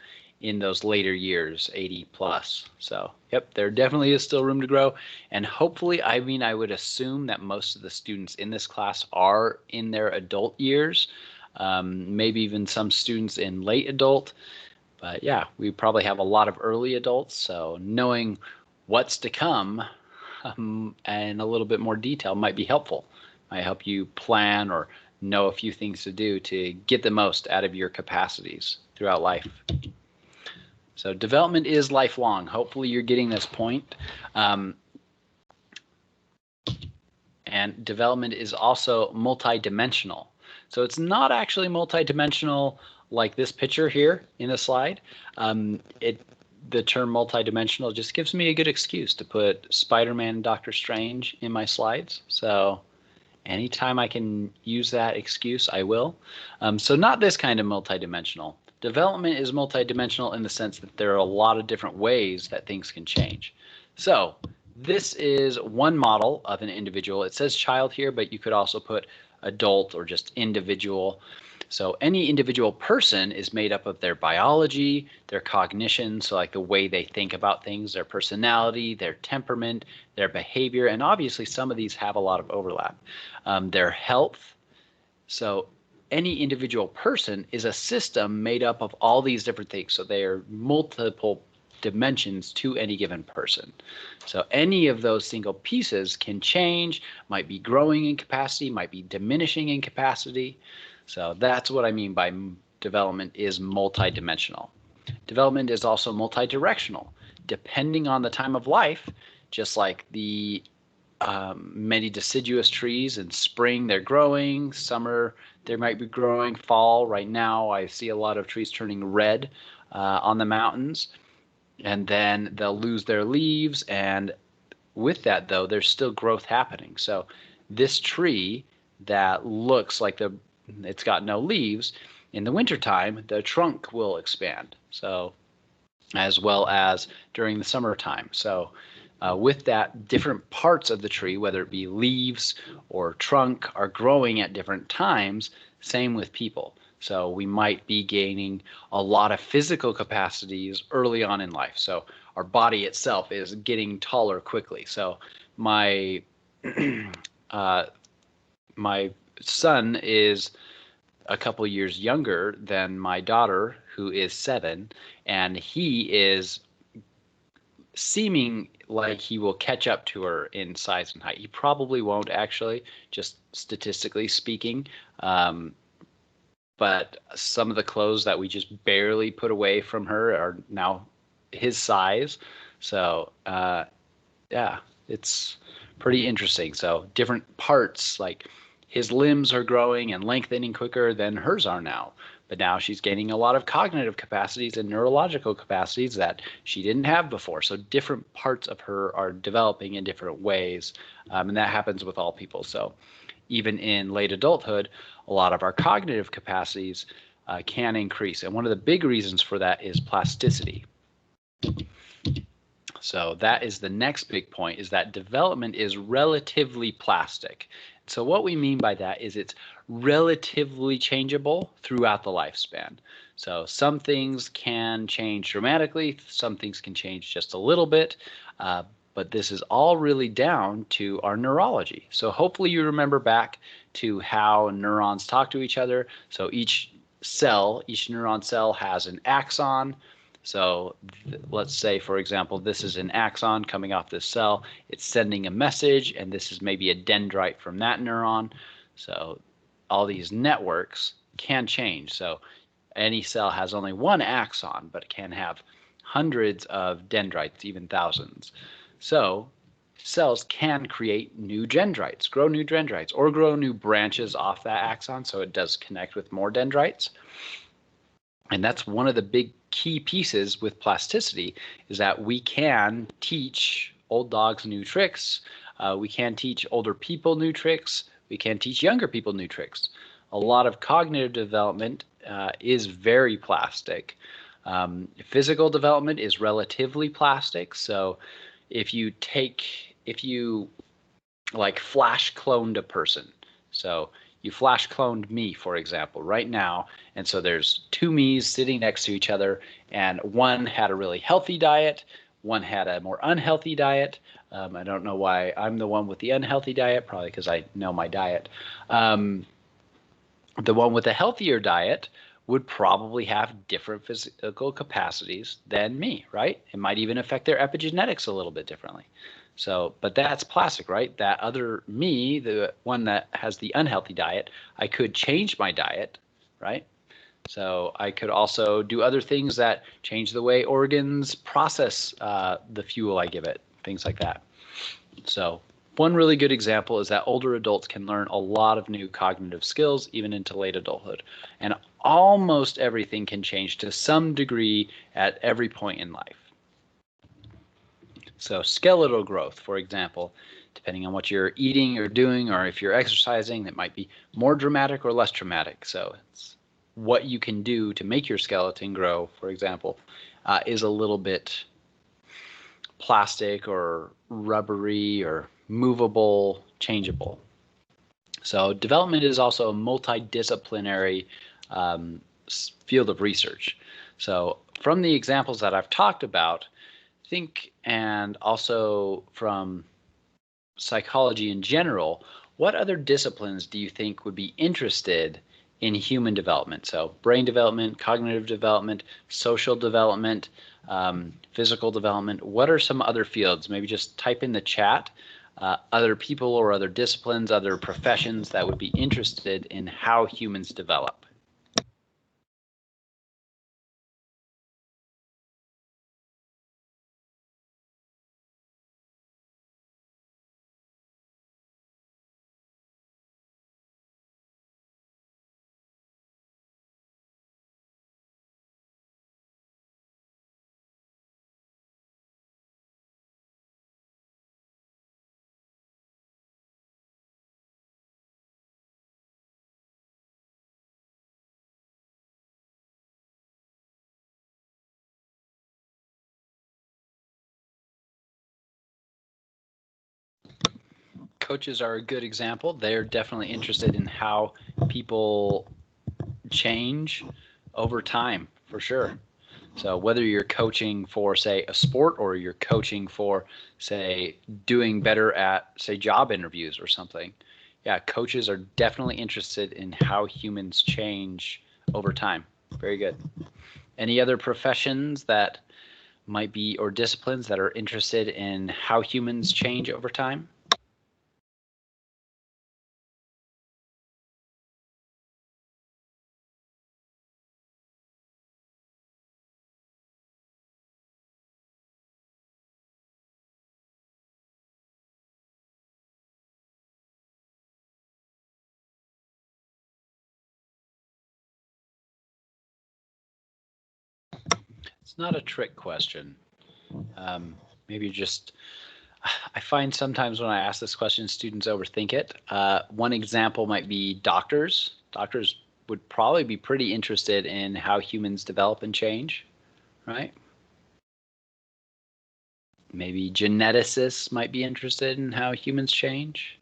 in those later years, 80 plus. So, yep, there definitely is still room to grow. And hopefully, I mean, I would assume that most of the students in this class are in their adult years, maybe even some students in late adult. But yeah, we probably have a lot of early adults. So, knowing what's to come and a little bit more detail might be helpful. Might help you plan or know a few things to do to get the most out of your capacities throughout life. So development is lifelong. Hopefully you're getting this point. And development is also multidimensional. So it's not actually multidimensional like this picture here in the slide. The term multidimensional just gives me a good excuse to put Spider-Man and Doctor Strange in my slides. So anytime I can use that excuse, I will. So not this kind of multidimensional. Development is multidimensional in the sense that there are a lot of different ways that things can change. So this is one model of an individual. It says child here, but you could also put adult or just individual. So any individual person is made up of their biology, their cognition, so like the way they think about things, their personality, their temperament, their behavior, and obviously some of these have a lot of overlap. Their health. So any individual person is a system made up of all these different things. So they are multiple dimensions to any given person. So any of those single pieces can change, might be growing in capacity, might be diminishing in capacity. So that's what I mean by development is multidimensional. Development is also multidirectional. Depending on the time of life, just like the many deciduous trees in spring, they're growing. Summer, they might be growing. Fall, right now, I see a lot of trees turning red on the mountains. And then they'll lose their leaves. And with that, though, there's still growth happening. So this tree that looks like it's got no leaves, in the wintertime, the trunk will expand. So as well as during the summertime. So with that, different parts of the tree, whether it be leaves or trunk, are growing at different times. Same with people. So we might be gaining a lot of physical capacities early on in life. So our body itself is getting taller quickly. So my my son is a couple years younger than my daughter, who is 7, and he is seeming like he will catch up to her in size and height. He probably won't actually, just statistically speaking. But some of the clothes that we just barely put away from her are now his size. So yeah, it's pretty interesting. So different parts, like his limbs are growing and lengthening quicker than hers are now. But now she's gaining a lot of cognitive capacities and neurological capacities that she didn't have before. So different parts of her are developing in different ways. And that happens with all people. So even in late adulthood, a lot of our cognitive capacities can increase. And one of the big reasons for that is plasticity. So that is the next big point, is that development is relatively plastic. So what we mean by that is it's relatively changeable throughout the lifespan. So some things can change dramatically, some things can change just a little bit, but this is all really down to our neurology. So hopefully you remember back to how neurons talk to each other. So each neuron cell has an axon. So let's say, for example, this is an axon coming off this cell. It's sending a message, and this is maybe a dendrite from that neuron. So all these networks can change. So any cell has only one axon, but it can have hundreds of dendrites, even thousands. So cells can create new dendrites, grow new dendrites, or grow new branches off that axon, so it does connect with more dendrites. And that's one of the big key pieces with plasticity, is that we can teach old dogs new tricks. We can teach older people new tricks. We can teach younger people new tricks. A lot of cognitive development is very plastic. Physical development is relatively plastic. So if you like flash cloned a person, so you flash cloned me, for example, right now, and so there's two me's sitting next to each other, and one had a really healthy diet, one had a more unhealthy diet. I don't know why I'm the one with the unhealthy diet, probably because I know my diet. The one with a healthier diet would probably have different physical capacities than me, right? It might even affect their epigenetics a little bit differently. So, but that's plastic, right? That other me, the one that has the unhealthy diet, I could change my diet, right? So I could also do other things that change the way organs process the fuel I give it, things like that. So one really good example is that older adults can learn a lot of new cognitive skills even into late adulthood. And almost everything can change to some degree at every point in life. So skeletal growth, for example, depending on what you're eating or doing, or if you're exercising, that might be more dramatic or less dramatic. So it's what you can do to make your skeleton grow, for example, is a little bit plastic or rubbery or movable, changeable. So development is also a multidisciplinary field of research. So from the examples that I've talked about, and also from psychology in general, what other disciplines do you think would be interested in human development? So brain development, cognitive development, social development, physical development. What are some other fields? Maybe just type in the chat other people or other disciplines, other professions that would be interested in how humans develop. Coaches are a good example. They're definitely interested in how people change over time, for sure. So whether you're coaching for, say, a sport, or you're coaching for, say, doing better at, say, job interviews or something, yeah, coaches are definitely interested in how humans change over time. Very good. Any other professions that might be, or disciplines that are interested in how humans change over time? It's not a trick question. Maybe just, I find sometimes when I ask this question, students overthink it. One example might be doctors. Doctors would probably be pretty interested in how humans develop and change, right? Maybe geneticists might be interested in how humans change.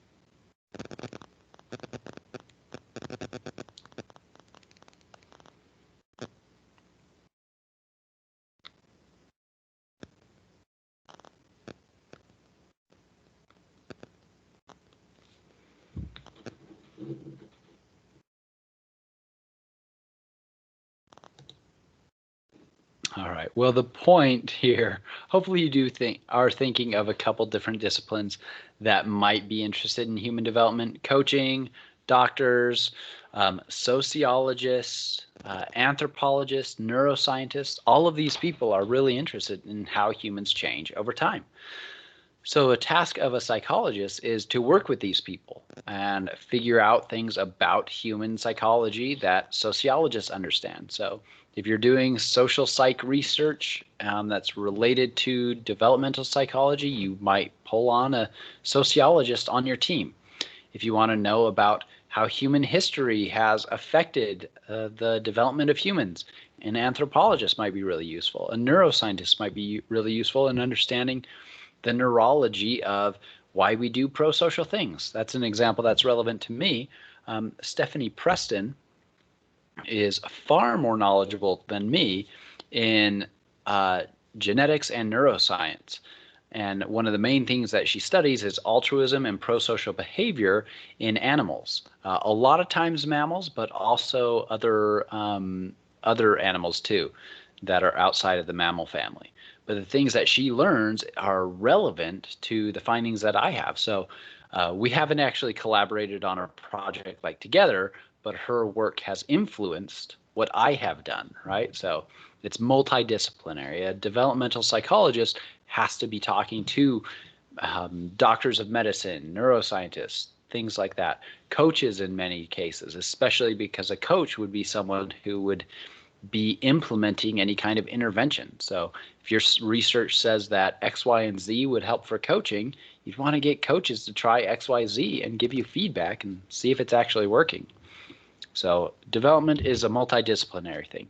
All right. Well, the point here, hopefully you are thinking of a couple different disciplines that might be interested in human development: coaching, doctors, sociologists, anthropologists, neuroscientists. All of these people are really interested in how humans change over time. So a task of a psychologist is to work with these people and figure out things about human psychology that sociologists understand. So if you're doing social psych research that's related to developmental psychology, you might pull on a sociologist on your team. If you want to know about how human history has affected the development of humans, an anthropologist might be really useful. A neuroscientist might be really useful in understanding the neurology of why we do pro-social things. That's an example that's relevant to me. Stephanie Preston is far more knowledgeable than me in genetics and neuroscience. And one of the main things that she studies is altruism and pro-social behavior in animals. A lot of times mammals, but also other animals too that are outside of the mammal family. But the things that she learns are relevant to the findings that I have. So we haven't actually collaborated on a project like together, but her work has influenced what I have done, right? So it's multidisciplinary. A developmental psychologist has to be talking to doctors of medicine, neuroscientists, things like that. Coaches in many cases, especially because a coach would be someone who would be implementing any kind of intervention. So if your research says that X, Y, and Z would help for coaching, you'd want to get coaches to try X, Y, Z and give you feedback and see if it's actually working. So development is a multidisciplinary thing.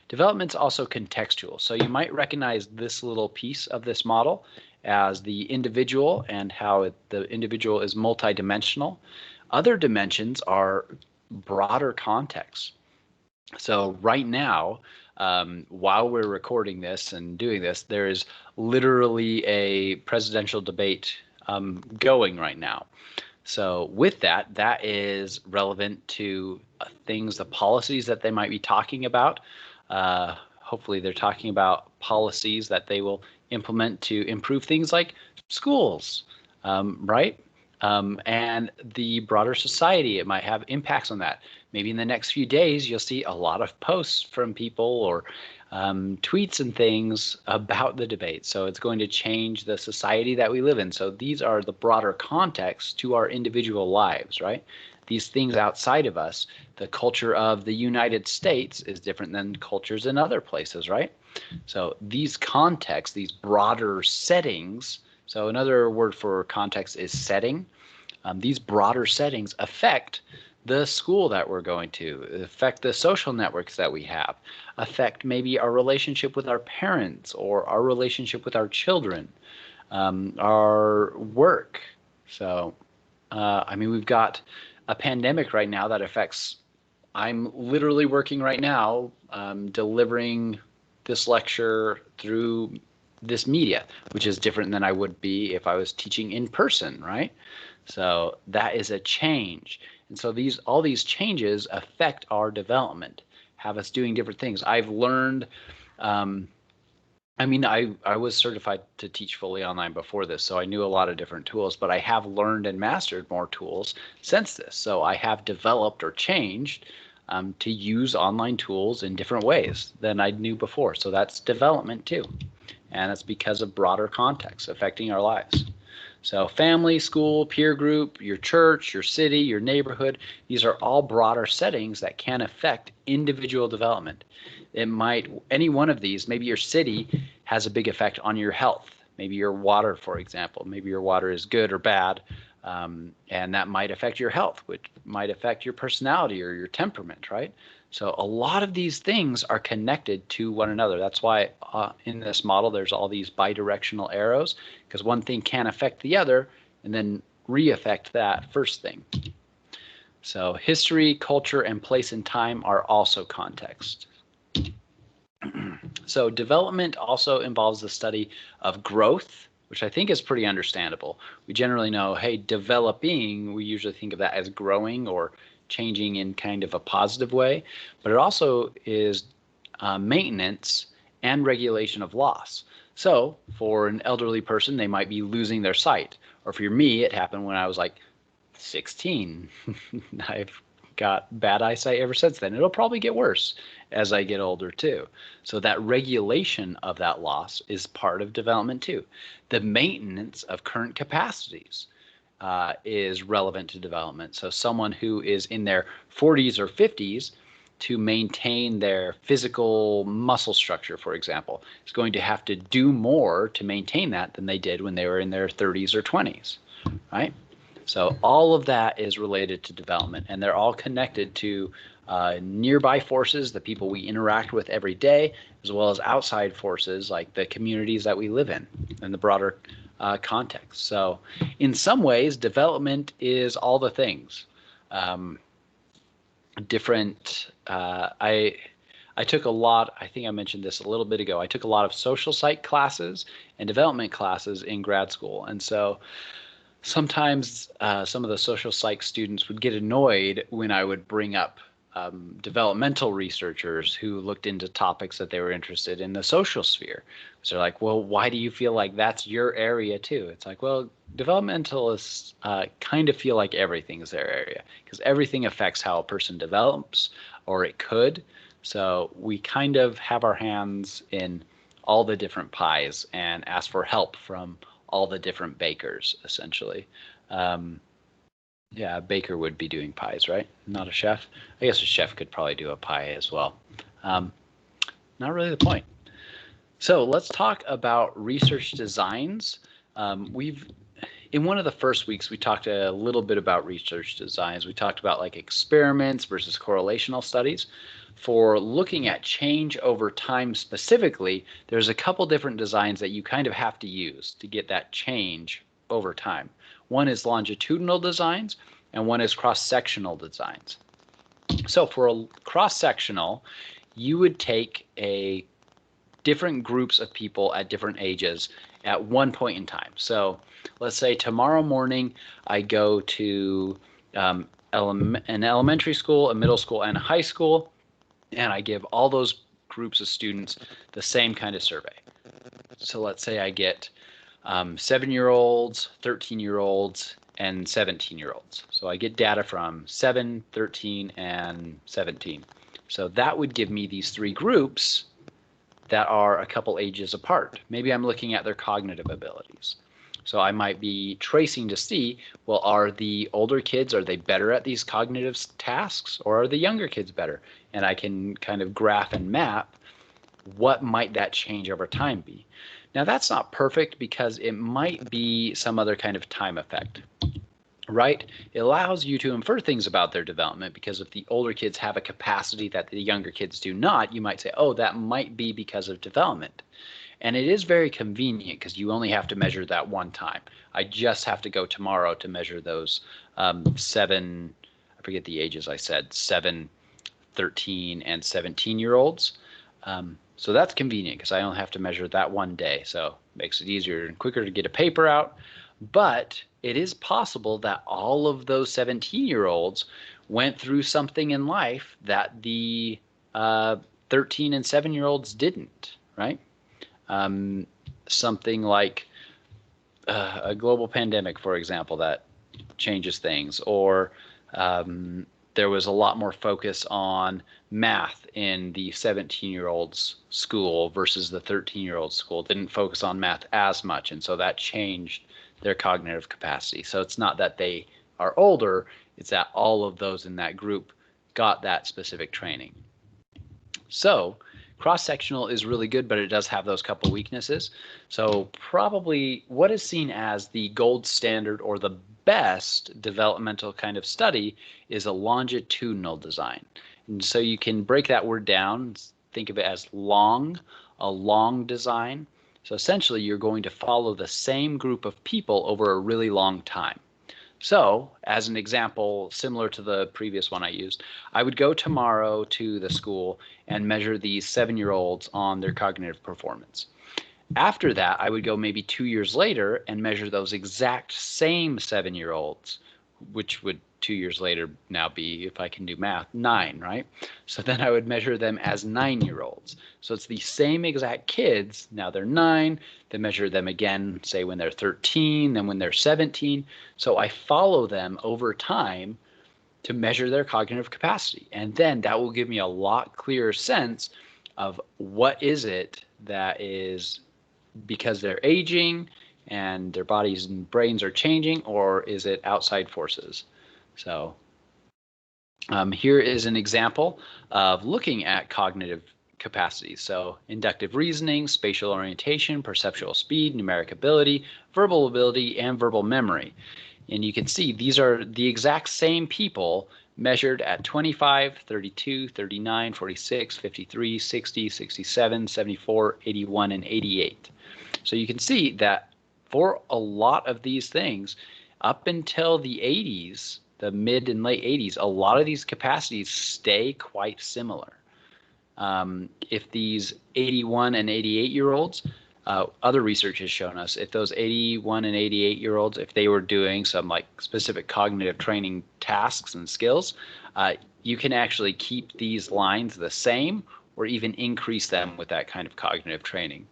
Development's also contextual. So you might recognize this little piece of this model as the individual and how the individual is multidimensional. Other dimensions are broader contexts. So right now, while we're recording this and doing this, there is literally a presidential debate going right now. So with that, that is relevant to things, the policies that they might be talking about. Hopefully they're talking about policies that they will implement to improve things like schools, right? And the broader society, it might have impacts on that. Maybe in the next few days, you'll see a lot of posts from people or tweets and things about the debate. So it's going to change the society that we live in. So these are the broader contexts to our individual lives, right? These things outside of us, the culture of the United States is different than cultures in other places, right? So these contexts, these broader settings, so another word for context is setting. These broader settings affect the school that we're going to, affect the social networks that we have, affect maybe our relationship with our parents or our relationship with our children, our work. So, I mean, we've got a pandemic right now that affects, I'm literally working right now, delivering this lecture through this media, which is different than I would be if I was teaching in person, right? So that is a change. And so all these changes affect our development, have us doing different things. I've learned, I mean, I was certified to teach fully online before this, so I knew a lot of different tools, but I have learned and mastered more tools since this. So I have developed or changed to use online tools in different ways than I knew before. So that's development too. And it's because of broader context affecting our lives. So family, school, peer group, your church, your city, your neighborhood, these are all broader settings that can affect individual development. It might, any one of these, maybe your city has a big effect on your health. Maybe your water, for example, maybe your water is good or bad, and that might affect your health, which might affect your personality or your temperament, right? So a lot of these things are connected to one another. That's why in this model, there's all these bidirectional arrows, because one thing can affect the other and then re-affect that first thing. So history, culture, and place and time are also context. So development also involves the study of growth, which I think is pretty understandable. We generally know, hey, developing, we usually think of that as growing or changing in kind of a positive way, but it also is maintenance and regulation of loss. So for an elderly person, they might be losing their sight. Or for me, it happened when I was like 16. I've got bad eyesight ever since then. It'll probably get worse as I get older too. So that regulation of that loss is part of development too. The maintenance of current capacities is relevant to development. So someone who is in their 40s or 50s, to maintain their physical muscle structure, for example, is going to have to do more to maintain that than they did when they were in their 30s or 20s, right? So all of that is related to development, and they're all connected to nearby forces, the people we interact with every day, as well as outside forces like the communities that we live in and the broader context. So in some ways, development is all the things. I took a lot, I think I mentioned this a little bit ago, I took a lot of social psych classes and development classes in grad school. And so sometimes some of the social psych students would get annoyed when I would bring up developmental researchers who looked into topics that they were interested in the social sphere. So they're like, well, why do you feel like that's your area too? It's like, well, developmentalists kind of feel like everything is their area because everything affects how a person develops, or it could. So we kind of have our hands in all the different pies and ask for help from all the different bakers, essentially. Yeah, a baker would be doing pies, right? Not a chef. I guess a chef could probably do a pie as well. Not really the point. So let's talk about research designs. In one of the first weeks, we talked a little bit about research designs. We talked about like experiments versus correlational studies. For looking at change over time specifically, there's a couple different designs that you kind of have to use to get that change over time. One is longitudinal designs, and one is cross-sectional designs. So for a cross-sectional, you would take different groups of people at different ages at one point in time. So let's say tomorrow morning I go to an elementary school, a middle school, and a high school, and I give all those groups of students the same kind of survey. So let's say I get 7-year-olds, 13-year-olds, and 17-year-olds. So I get data from 7, 13, and 17. So that would give me these three groups that are a couple ages apart. Maybe I'm looking at their cognitive abilities. So I might be tracing to see, well, are the older kids, are they better at these cognitive tasks, or are the younger kids better? And I can kind of graph and map what might that change over time be. Now that's not perfect because it might be some other kind of time effect, right? It allows you to infer things about their development because if the older kids have a capacity that the younger kids do not, you might say, oh, that might be because of development. And it is very convenient because you only have to measure that one time. I just have to go tomorrow to measure those 7, I forget the ages I said, 7, 13, and 17-year-olds. So that's convenient because I only have to measure that one day. So it makes it easier and quicker to get a paper out. But it is possible that all of those 17-year-olds went through something in life that the 13 and 7-year-olds didn't, right? Something like a global pandemic, for example, that changes things, or there was a lot more focus on math in the 17-year-olds school versus the 13-year-old school. Didn't focus on math as much, and so that changed their cognitive capacity. So it's not that they are older, it's that all of those in that group got that specific training. So cross-sectional is really good, but it does have those couple weaknesses. So probably what is seen as the gold standard or the best developmental kind of study is a longitudinal design. And so you can break that word down, think of it as long, a long design. So essentially you're going to follow the same group of people over a really long time. So as an example, similar to the previous one I used, I would go tomorrow to the school and measure these 7-year-olds on their cognitive performance. After that, I would go maybe 2 years later and measure those exact same 7-year-olds, which would 2 years later now be, if I can do math, 9, right? So then I would measure them as 9-year-olds. So it's the same exact kids. Now they're 9. Then measure them again, say when they're 13, then when they're 17. So I follow them over time to measure their cognitive capacity. And then that will give me a lot clearer sense of what is it that is because they're aging and their bodies and brains are changing, or is it outside forces? So here is an example of looking at cognitive capacities. So inductive reasoning, spatial orientation, perceptual speed, numeric ability, and verbal memory. And you can see these are the exact same people measured at 25, 32, 39, 46, 53, 60, 67, 74, 81, and 88. So you can see that for a lot of these things, up until the 80s, the mid and late 80s, a lot of these capacities stay quite similar. If these 81 and 88-year-olds, other research has shown us, if those 81 and 88-year-olds, if they were doing some like specific cognitive training tasks and skills, you can actually keep these lines the same or even increase them with that kind of cognitive training.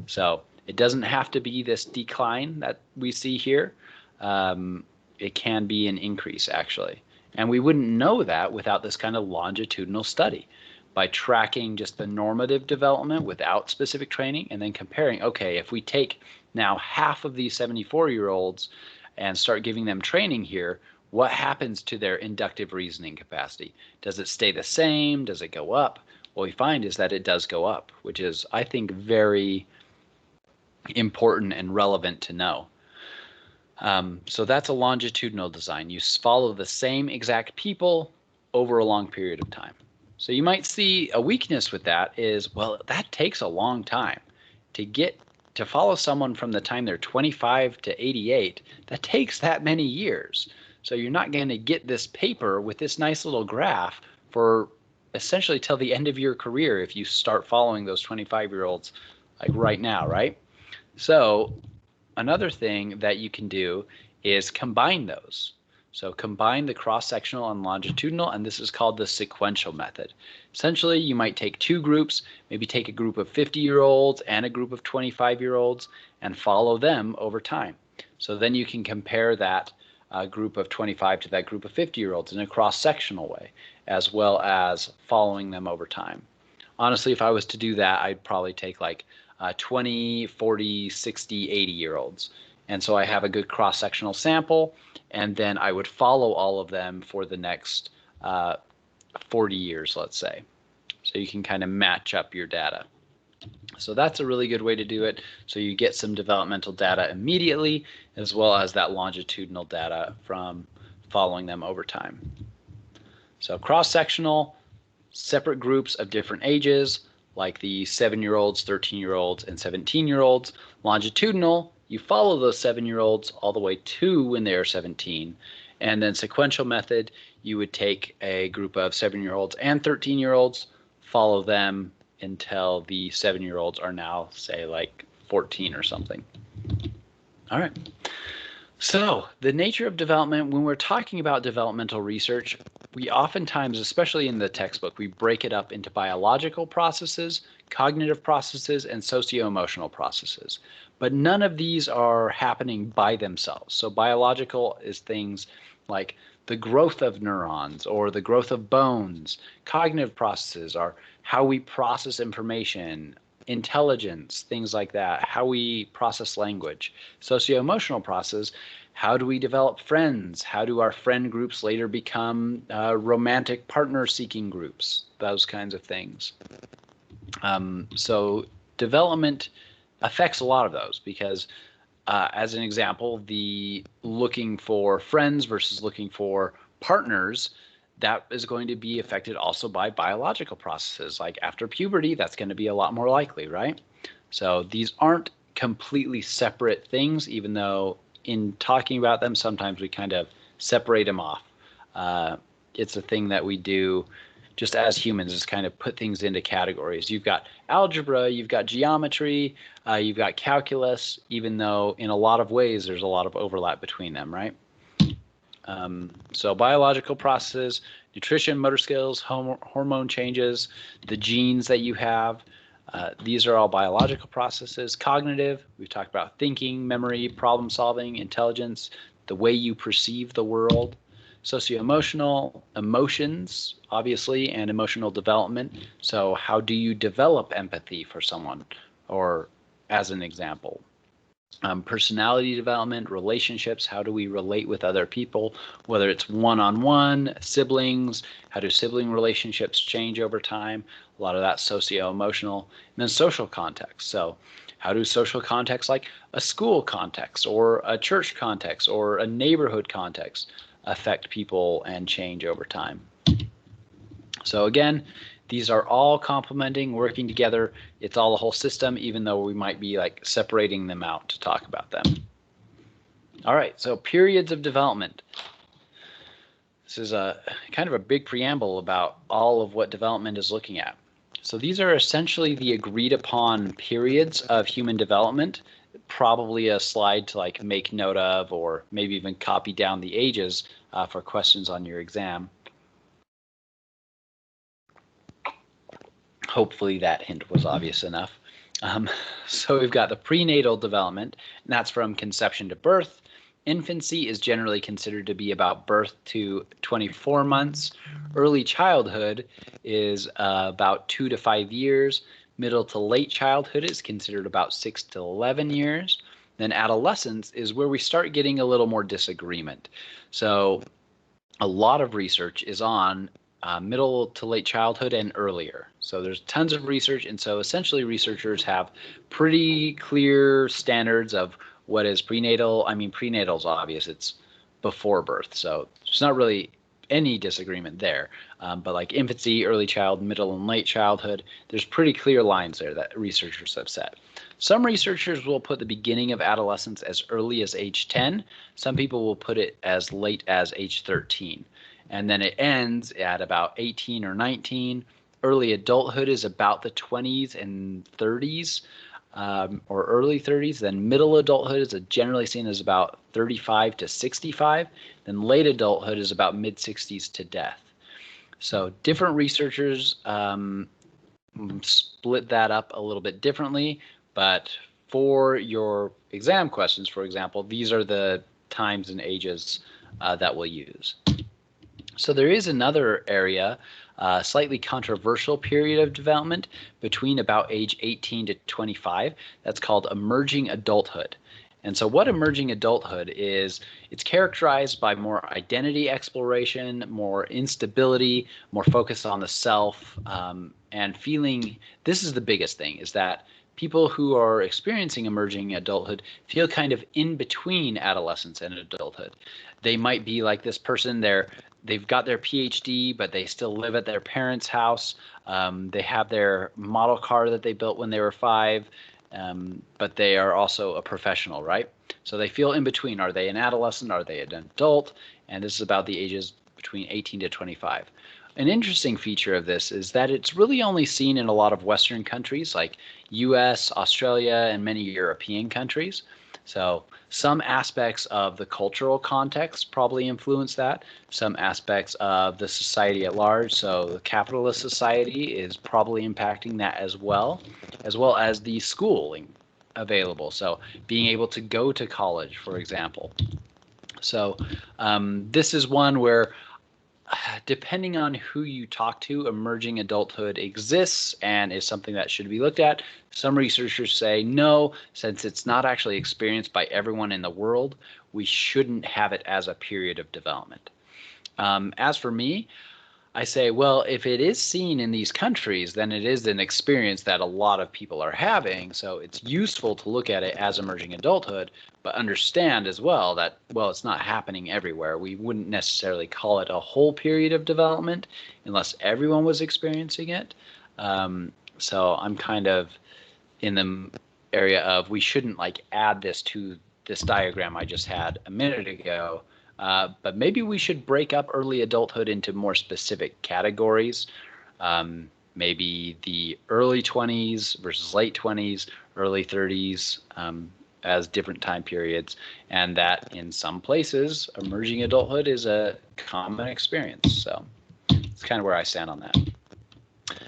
So it doesn't have to be this decline that we see here. It can be an increase, actually. And we wouldn't know that without this kind of longitudinal study. By tracking just the normative development without specific training and then comparing, okay, if we take now half of these 74-year-olds and start giving them training here, what happens to their inductive reasoning capacity? Does it stay the same? Does it go up? What we find is that it does go up, which is, I think, very important and relevant to know. So that's a longitudinal design. You follow the same exact people over a long period of time. So you might see a weakness with that is, well, that takes a long time. To follow someone from the time they're 25 to 88, that takes that many years. So you're not going to get this paper with this nice little graph for essentially till the end of your career if you start following those 25-year-olds like right now, right? So another thing that you can do is combine those. So combine the cross-sectional and longitudinal, and this is called the sequential method. Essentially, you might take two groups, maybe take a group of 50-year-olds and a group of 25-year-olds and follow them over time. So then you can compare that group of 25 to that group of 50-year-olds in a cross-sectional way, as well as following them over time. Honestly, if I was to do that, I'd probably take like 20, 40, 60, 80-year-olds. And so I have a good cross-sectional sample, and then I would follow all of them for the next 40 years, let's say. So you can kind of match up your data. So that's a really good way to do it. So you get some developmental data immediately, as well as that longitudinal data from following them over time. So cross-sectional, separate groups of different ages, like the 7-year-olds, 13-year-olds, and 17-year-olds. Longitudinal, you follow those 7-year-olds all the way to when they are 17. And then sequential method, you would take a group of 7-year-olds and 13-year-olds, follow them until the 7-year-olds are now, say, like 14 or something. All right. So the nature of development, when we're talking about developmental research, we oftentimes, especially in the textbook, we break it up into biological processes, cognitive processes, and socio-emotional processes. But none of these are happening by themselves. So biological is things like the growth of neurons or the growth of bones. Cognitive processes are how we process information, intelligence, things like that, how we process language. Socio-emotional process, how do we develop friends? How do our friend groups later become romantic partner-seeking groups? Those kinds of things. So development affects a lot of those because, as an example, the looking for friends versus looking for partners, that is going to be affected also by biological processes. Like after puberty, that's going to be a lot more likely, right? So these aren't completely separate things, even though in talking about them, sometimes we kind of separate them off. It's a thing that we do just as humans, is kind of put things into categories. You've got algebra, you've got geometry, you've got calculus, even though in a lot of ways there's a lot of overlap between them, right? So biological processes, nutrition, motor skills, hormone changes, the genes that you have, these are all biological processes. Cognitive, we've talked about thinking, memory, problem solving, intelligence, the way you perceive the world. Socio-emotional, emotions, obviously, and emotional development. So how do you develop empathy for someone, or as an example? Personality development, relationships, how do we relate with other people, whether it's one-on-one, siblings, how do sibling relationships change over time? A lot of that socio-emotional. And then social context. So how do social contexts like a school context or a church context or a neighborhood context affect people and change over time? So again, these are all complementing, working together. It's all a whole system, even though we might be like separating them out to talk about them. All right, so periods of development. This is a kind of a big preamble about all of what development is looking at. So these are essentially the agreed upon periods of human development. Probably a slide to like make note of, or maybe even copy down the ages for questions on your exam. Hopefully that hint was obvious enough. So we've got the prenatal development, and that's from conception to birth. Infancy is generally considered to be about birth to 24 months. Early childhood is about 2 to 5 years. Middle to late childhood is considered about 6 to 11 years. Then adolescence is where we start getting a little more disagreement. So a lot of research is on middle to late childhood and earlier. So there's tons of research, and so essentially researchers have pretty clear standards of what is prenatal. I mean, prenatal is obvious, it's before birth, so there's not really any disagreement there. But like infancy, early child, middle and late childhood, there's pretty clear lines there that researchers have set. Some researchers will put the beginning of adolescence as early as age 10. Some people will put it as late as age 13. And then it ends at about 18 or 19. Early adulthood is about the 20s and 30s, or early 30s. Then middle adulthood is generally seen as about 35 to 65. Then late adulthood is about mid 60s to death. So different researchers split that up a little bit differently, but for your exam questions, for example, these are the times and ages that we'll use. So there is another area, slightly controversial period of development between about age 18 to 25. That's called emerging adulthood. And so what emerging adulthood is, it's characterized by more identity exploration, more instability, more focus on the self, and feeling, this is the biggest thing, is that people who are experiencing emerging adulthood feel kind of in between adolescence and adulthood. They might be like this person, they've got their PhD, but they still live at their parents' house. They have their model car that they built when they were 5, but they are also a professional, right? So they feel in between. Are they an adolescent? Are they an adult? And this is about the ages between 18 to 25. An interesting feature of this is that it's really only seen in a lot of Western countries like US, Australia, and many European countries. So some aspects of the cultural context probably influence that. Some aspects of the society at large, so the capitalist society, is probably impacting that as well as the schooling available. So being able to go to college, for example. So this is one where, depending on who you talk to, emerging adulthood exists and is something that should be looked at. Some researchers say no, since it's not actually experienced by everyone in the world, we shouldn't have it as a period of development. As for me, I say, well, if it is seen in these countries, then it is an experience that a lot of people are having. So it's useful to look at it as emerging adulthood, but understand as well that, well, it's not happening everywhere. We wouldn't necessarily call it a whole period of development unless everyone was experiencing it. So I'm kind of in the area of, we shouldn't like add this to this diagram I just had a minute ago. But maybe we should break up early adulthood into more specific categories. Maybe the early 20s versus late 20s, early 30s as different time periods, and that in some places, emerging adulthood is a common experience. So it's kind of where I stand on that.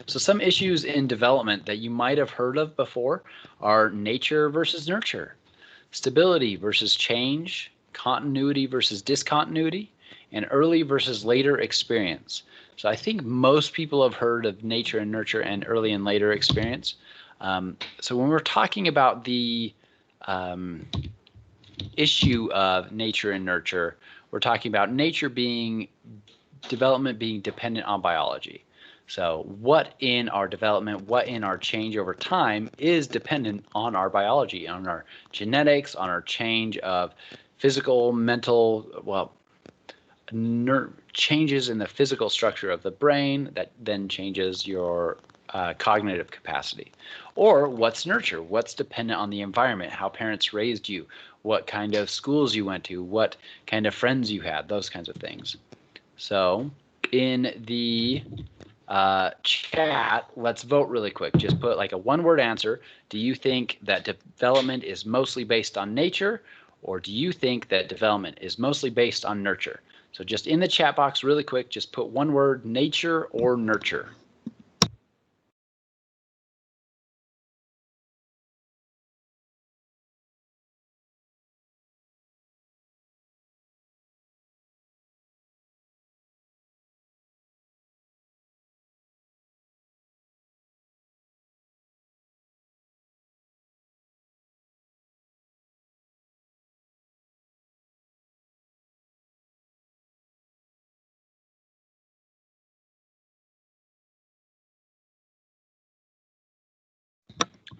So some issues in development that you might have heard of before are nature versus nurture, stability versus change, continuity versus discontinuity, and early versus later experience. So I think most people have heard of nature and nurture and early and later experience. So when we're talking about the issue of nature and nurture, we're talking about nature being development being dependent on biology. So what in our development, what in our change over time is dependent on our biology, on our genetics, on our change of physical, mental, well, changes in the physical structure of the brain that then changes your cognitive capacity. Or what's nurture? What's dependent on the environment, how parents raised you, what kind of schools you went to, what kind of friends you had, those kinds of things. So in the chat, let's vote really quick. Just put like a one-word answer. Do you think that development is mostly based on nature, or do you think that development is mostly based on nurture? So just in the chat box really quick, just put one word, nature or nurture.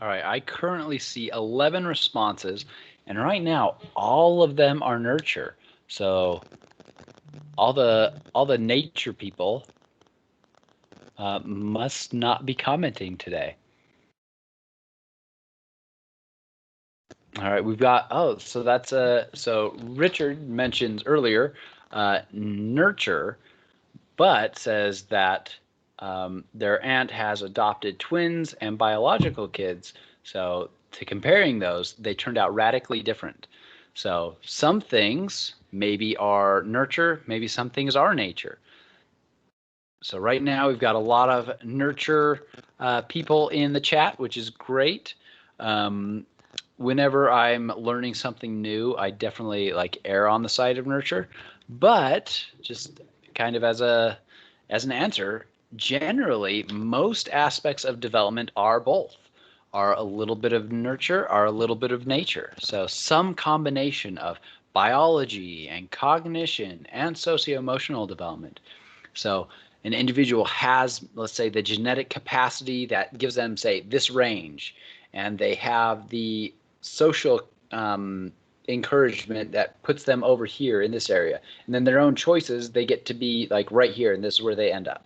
All right, I currently see 11 responses, and right now all of them are nurture. So all the nature people must not be commenting today. All right, we've got, so that's so Richard mentions earlier nurture, but says that their aunt has adopted twins and biological kids. So to comparing those, they turned out radically different. So some things maybe are nurture, maybe some things are nature. So right now we've got a lot of nurture people in the chat, which is great. Whenever I'm learning something new, I definitely like err on the side of nurture, but just kind of as an answer, generally most aspects of development are both, are a little bit of nurture, are a little bit of nature. So some combination of biology and cognition and socio-emotional development. So an individual has, let's say, the genetic capacity that gives them, say, this range, and they have the social encouragement that puts them over here in this area. And then their own choices, they get to be like right here, and this is where they end up.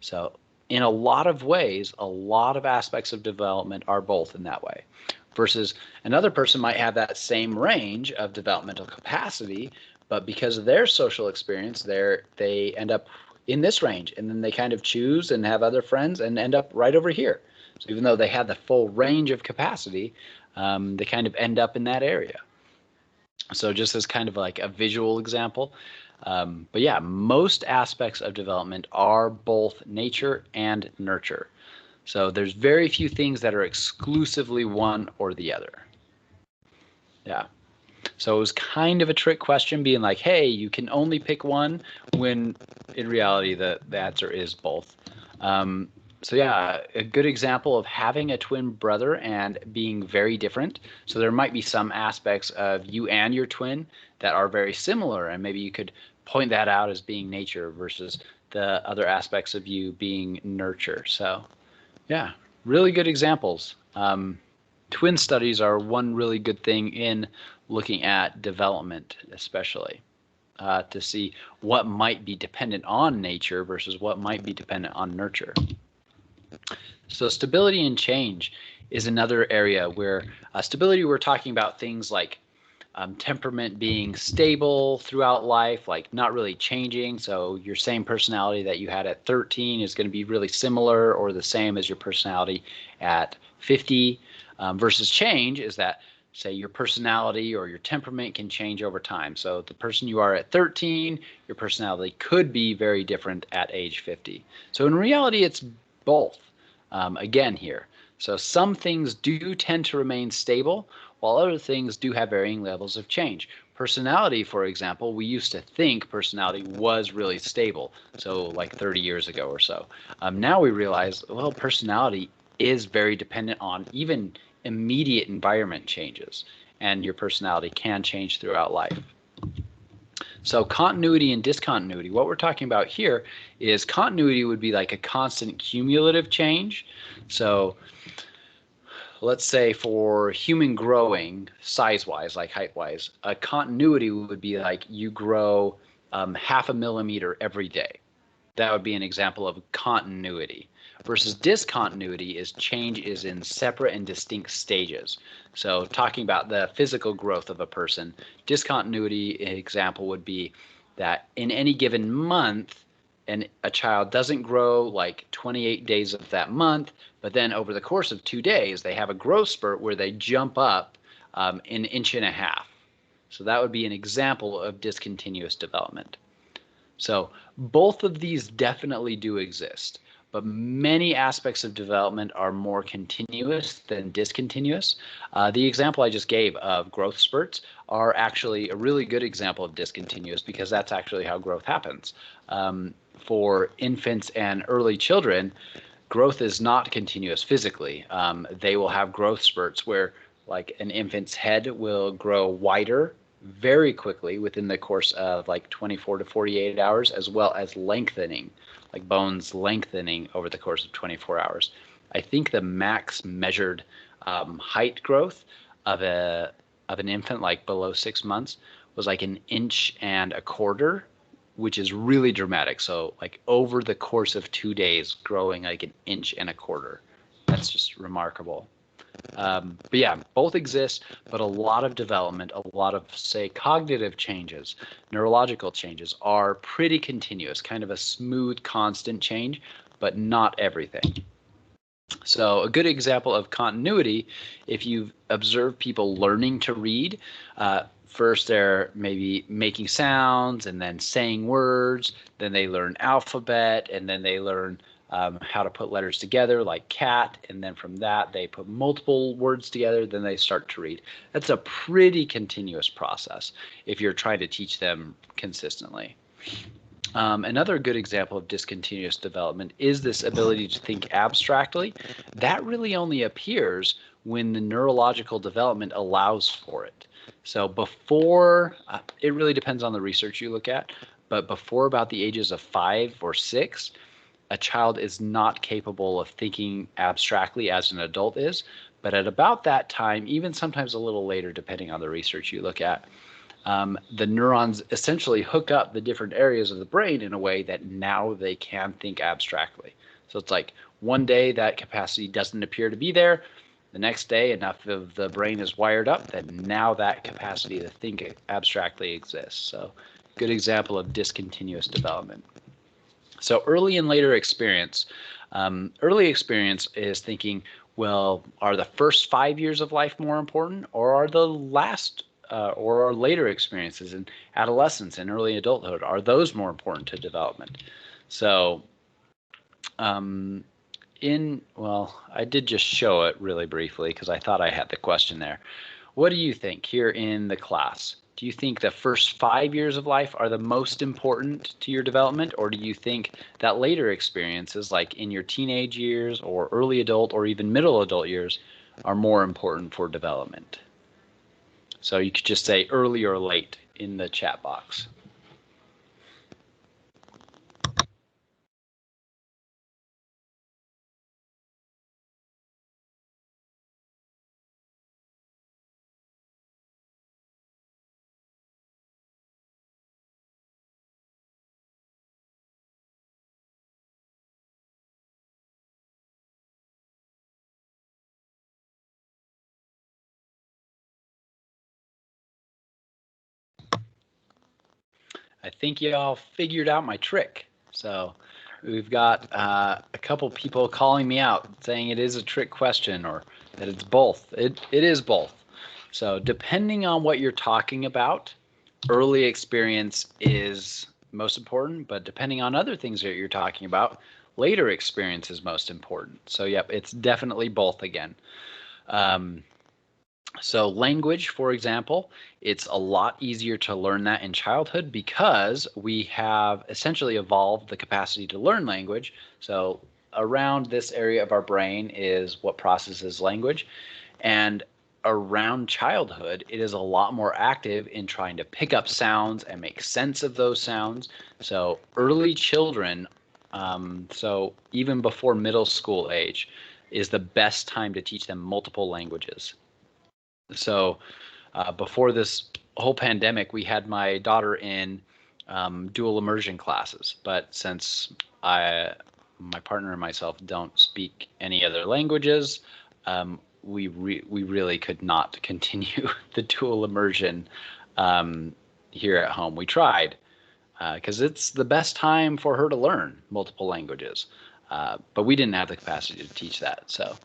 So in a lot of ways, a lot of aspects of development are both in that way. Versus another person might have that same range of developmental capacity, but because of their social experience, they end up in this range, and then they kind of choose and have other friends and end up right over here. So even though they had the full range of capacity, they kind of end up in that area. So just as kind of like a visual example. But yeah, most aspects of development are both nature and nurture. So there's very few things that are exclusively one or the other. Yeah. So it was kind of a trick question being like, hey, you can only pick one, when in reality the answer is both. So yeah, a good example of having a twin brother and being very different. So there might be some aspects of you and your twin that are very similar, and maybe you could point that out as being nature versus the other aspects of you being nurture. So yeah, really good examples. Twin studies are one really good thing in looking at development, especially to see what might be dependent on nature versus what might be dependent on nurture. So stability and change is another area where stability, we're talking about things like temperament being stable throughout life, like not really changing. So your same personality that you had at 13 is going to be really similar or the same as your personality at 50. Versus change is that, say, your personality or your temperament can change over time. So the person you are at 13, your personality could be very different at age 50. So in reality, it's both, again here. So some things do tend to remain stable, while other things do have varying levels of change. Personality, for example, we used to think personality was really stable, so like 30 years ago or so. Now we realize, well, personality is very dependent on even immediate environment changes, and your personality can change throughout life. So continuity and discontinuity, what we're talking about here is continuity would be like a constant cumulative change. So let's say for human growing size-wise, like height-wise, a continuity would be like you grow 0.5 millimeter every day. That would be an example of continuity. Versus discontinuity is change is in separate and distinct stages. So talking about the physical growth of a person, discontinuity example would be that in any given month, and a child doesn't grow like 28 days of that month, but then over the course of 2 days, they have a growth spurt where they jump up an 1.5 inches. So that would be an example of discontinuous development. So both of these definitely do exist, but many aspects of development are more continuous than discontinuous. The example I just gave of growth spurts are actually a really good example of discontinuous because that's actually how growth happens. For infants and early children, growth is not continuous physically. They will have growth spurts where like an infant's head will grow wider very quickly within the course of like 24 to 48 hours, as well as lengthening, like bones lengthening over the course of 24 hours. I think the max measured height growth of an infant like below 6 months was like 1.25 inches, which is really dramatic. So like over the course of 2 days, growing like 1.25 inches. That's just remarkable. But yeah, both exist, but a lot of development, a lot of, say, cognitive changes, neurological changes are pretty continuous, kind of a smooth, constant change, but not everything. So a good example of continuity, if you've observed people learning to read, first they're maybe making sounds and then saying words, then they learn alphabet, and then they learn how to put letters together like cat, and then from that they put multiple words together, then they start to read. That's a pretty continuous process if you're trying to teach them consistently. Another good example of discontinuous development is this ability to think abstractly. That really only appears when the neurological development allows for it. So before, it really depends on the research you look at, but before about the ages of 5 or 6, a child is not capable of thinking abstractly as an adult is. But at about that time, even sometimes a little later, depending on the research you look at, the neurons essentially hook up the different areas of the brain in a way that now they can think abstractly. So it's like one day that capacity doesn't appear to be there. The next day, enough of the brain is wired up that now that capacity to think abstractly exists. So good example of discontinuous development. So early and later experience. Early experience is thinking, well, are the first 5 years of life more important, or are the last or our later experiences in adolescence and early adulthood, are those more important to development? So well, I did just show it really briefly because I thought I had the question there. What do you think here in the class? Do you think the first 5 years of life are the most important to your development, or do you think that later experiences, like in your teenage years or early adult or even middle adult years, are more important for development? So you could just say early or late in the chat box. I think y'all figured out my trick. So we've got a couple people calling me out saying it is a trick question or that it's both. It is both. So depending on what you're talking about, early experience is most important, but depending on other things that you're talking about, later experience is most important. So yep, it's definitely both again. So language, for example, it's a lot easier to learn that in childhood because we have essentially evolved the capacity to learn language. So around this area of our brain is what processes language. And around childhood, it is a lot more active in trying to pick up sounds and make sense of those sounds. So early children, so even before middle school age, is the best time to teach them multiple languages. So before this whole pandemic, we had my daughter in dual immersion classes. But since my partner and myself don't speak any other languages, we really could not continue the dual immersion here at home. We tried because it's the best time for her to learn multiple languages. But we didn't have the capacity to teach that. So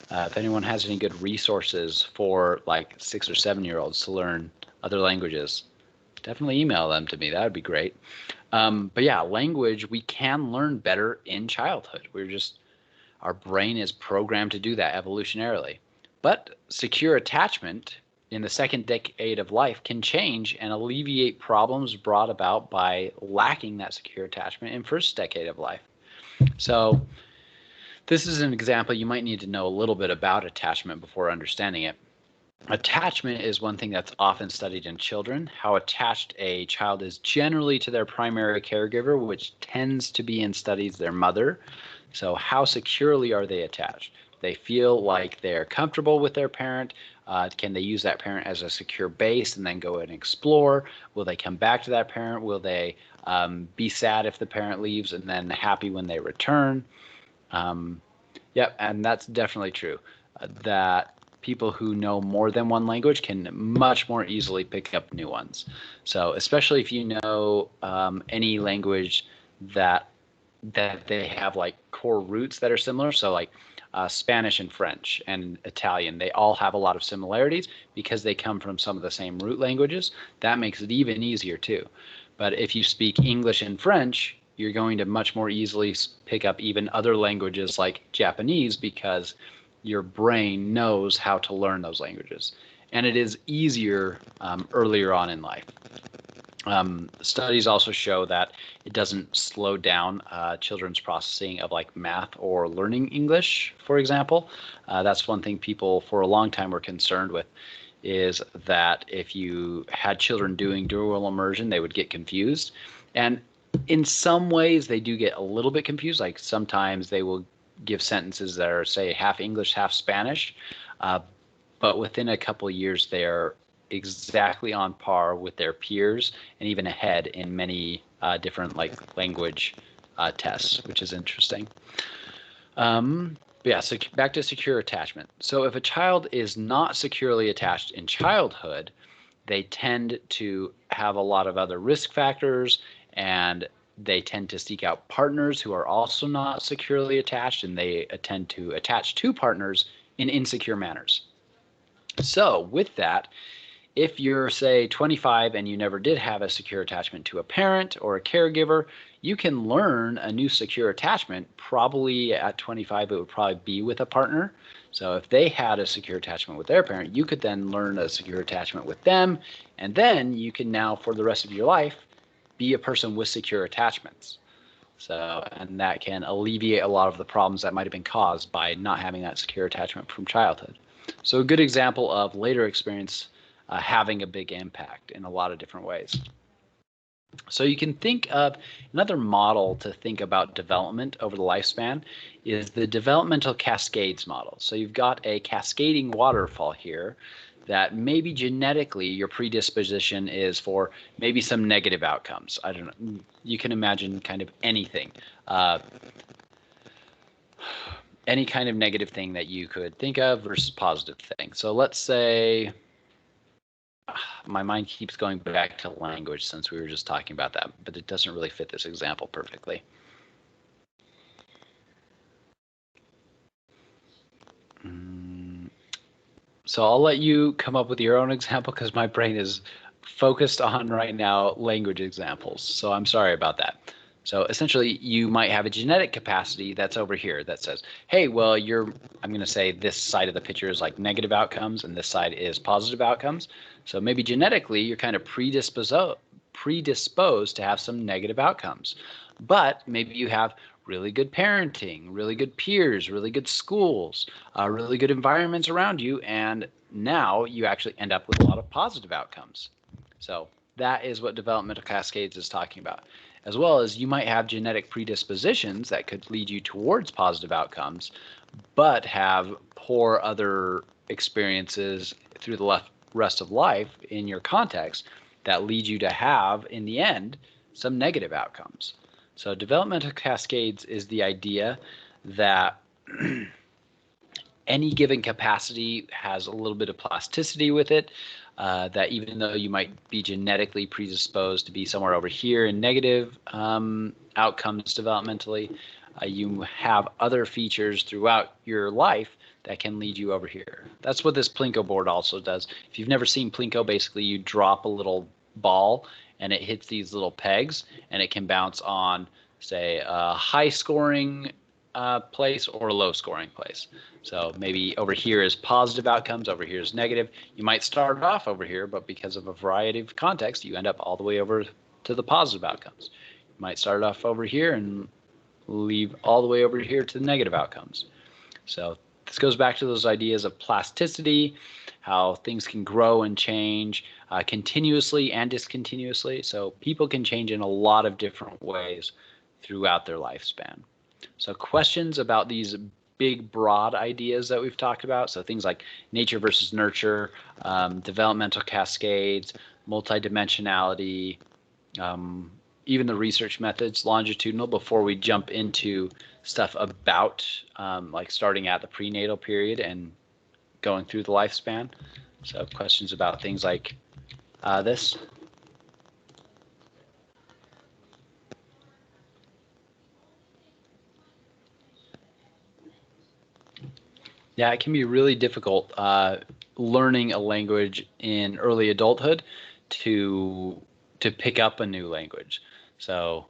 if anyone has any good resources for like 6 or 7-year-olds to learn other languages, definitely email them to me. That would be great. But yeah, language, we can learn better in childhood. Our brain is programmed to do that evolutionarily. But secure attachment in the second decade of life can change and alleviate problems brought about by lacking that secure attachment in first decade of life. So this is an example. You might need to know a little bit about attachment before understanding it. Attachment is one thing that's often studied in children, how attached a child is generally to their primary caregiver, which tends to be in studies their mother. So how securely are they attached? They feel like they're comfortable with their parent. Can they use that parent as a secure base and then go and explore? Will they come back to that parent? Will they be sad if the parent leaves and then happy when they return? Yep, and that's definitely true. That people who know more than one language can much more easily pick up new ones. So especially if you know any language that they have like core roots that are similar. So like Spanish and French and Italian, they all have a lot of similarities because they come from some of the same root languages. That makes it even easier too. But if you speak English and French, you're going to much more easily pick up even other languages like Japanese because your brain knows how to learn those languages. And it is easier earlier on in life. Studies also show that it doesn't slow down children's processing of like math or learning English, for example. That's one thing people for a long time were concerned with, is that if you had children doing dual immersion, they would get confused. And in some ways, they do get a little bit confused. Like sometimes they will give sentences that are, say, half English, half Spanish. But within a couple of years, they're exactly on par with their peers and even ahead in many different like language tests, which is interesting. But yeah, so back to secure attachment. So if a child is not securely attached in childhood, they tend to have a lot of other risk factors, and they tend to seek out partners who are also not securely attached, and they tend to attach to partners in insecure manners. So with that, if you're, say, 25 and you never did have a secure attachment to a parent or a caregiver, you can learn a new secure attachment. Probably at 25, it would probably be with a partner. So if they had a secure attachment with their parent, you could then learn a secure attachment with them. And then you can now, for the rest of your life, be a person with secure attachments. So, and that can alleviate a lot of the problems that might have been caused by not having that secure attachment from childhood. So a good example of later experience having a big impact in a lot of different ways. So you can think of another model to think about development over the lifespan is the developmental cascades model. So you've got a cascading waterfall here that maybe genetically your predisposition is for maybe some negative outcomes. I don't know. You can imagine kind of anything. Any kind of negative thing that you could think of versus positive thing. So let's say, my mind keeps going back to language since we were just talking about that, but it doesn't really fit this example perfectly. So I'll let you come up with your own example because my brain is focused on right now language examples. So I'm sorry about that. So essentially, you might have a genetic capacity that's over here that says, hey, well, I'm going to say this side of the picture is like negative outcomes and this side is positive outcomes. So maybe genetically, you're kind of predisposed to have some negative outcomes. But maybe you have really good parenting, really good peers, really good schools, really good environments around you, and now you actually end up with a lot of positive outcomes. So that is what developmental cascades is talking about. As well as you might have genetic predispositions that could lead you towards positive outcomes, but have poor other experiences through the rest of life in your context that lead you to have, in the end, some negative outcomes. So developmental cascades is the idea that any given capacity has a little bit of plasticity with it, that even though you might be genetically predisposed to be somewhere over here in negative outcomes developmentally, you have other features throughout your life that can lead you over here. That's what this Plinko board also does. If you've never seen Plinko, basically you drop a little ball and it hits these little pegs and it can bounce on, say, a high scoring place or a low scoring place. So maybe over here is positive outcomes, over here is negative. You might start off over here, but because of a variety of contexts, you end up all the way over to the positive outcomes. You might start off over here and leave all the way over here to the negative outcomes. So this goes back to those ideas of plasticity, how things can grow and change continuously and discontinuously. So people can change in a lot of different ways throughout their lifespan. So questions about these big, broad ideas that we've talked about. So things like nature versus nurture, developmental cascades, multidimensionality, even the research methods, longitudinal, before we jump into stuff about like starting at the prenatal period and going through the lifespan. So questions about things like this. Yeah, it can be really difficult learning a language in early adulthood to pick up a new language. So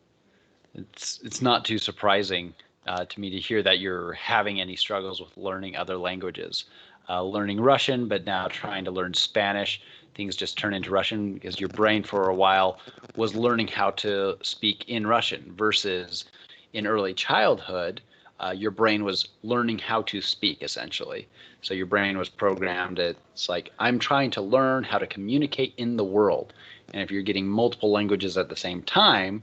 it's not too surprising to me to hear that you're having any struggles with learning other languages. Learning Russian, but now trying to learn Spanish, things just turn into Russian because your brain for a while was learning how to speak in Russian versus in early childhood, your brain was learning how to speak essentially. So your brain was programmed. It's like, I'm trying to learn how to communicate in the world. And if you're getting multiple languages at the same time,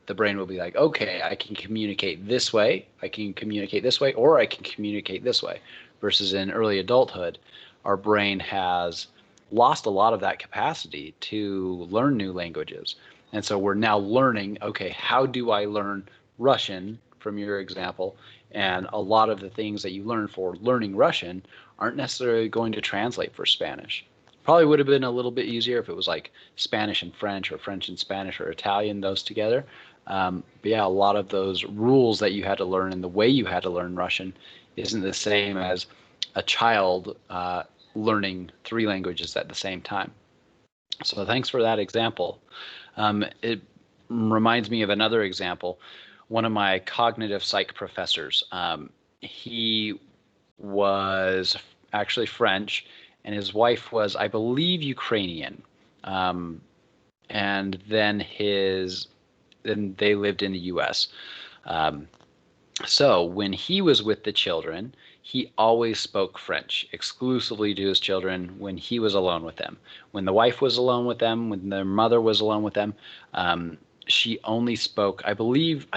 the brain will be like, okay, I can communicate this way, I can communicate this way, or I can communicate this way. Versus in early adulthood, our brain has lost a lot of that capacity to learn new languages. And so we're now learning, okay, how do I learn Russian, from your example? And a lot of the things that you learn for learning Russian aren't necessarily going to translate for Spanish. Probably would have been a little bit easier if it was like Spanish and French, or French and Spanish, or Italian, those together. But yeah, a lot of those rules that you had to learn and the way you had to learn Russian isn't the same as a child learning 3 languages at the same time. So thanks for that example. It reminds me of another example. One of my cognitive psych professors, he was actually French, and his wife was, I believe, Ukrainian. And then they lived in the U.S. So when he was with the children, he always spoke French exclusively to his children when he was alone with them. When the wife was alone with them, when their mother was alone with them, she only spoke, I believe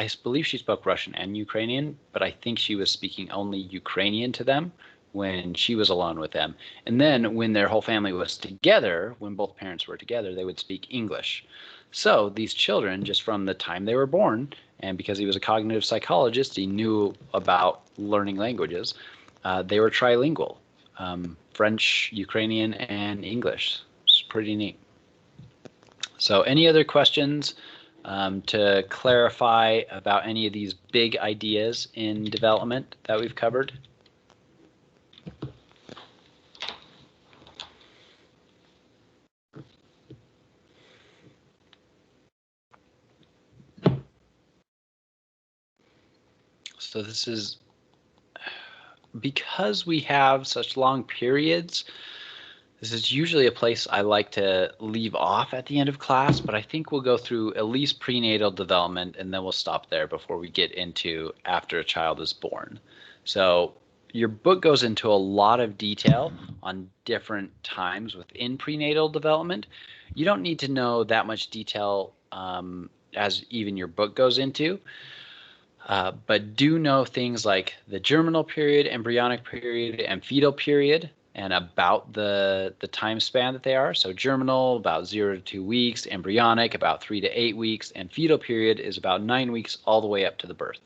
she spoke Russian and Ukrainian, but I think she was speaking only Ukrainian to them when she was alone with them. And then when their whole family was together, when both parents were together, they would speak English. So these children, just from the time they were born, and because he was a cognitive psychologist, he knew about learning languages, they were trilingual, French, Ukrainian, and English. It's pretty neat. So any other questions to clarify about any of these big ideas in development that we've covered? So this is because we have such long periods. This is usually a place I like to leave off at the end of class, but I think we'll go through at least prenatal development and then we'll stop there before we get into after a child is born. So your book goes into a lot of detail on different times within prenatal development. You don't need to know that much detail as even your book goes into. But do know things like the germinal period, embryonic period, and fetal period, and about the time span that they are. So germinal, about 0 to 2 weeks, embryonic, about 3 to 8 weeks, and fetal period is about 9 weeks all the way up to the birth.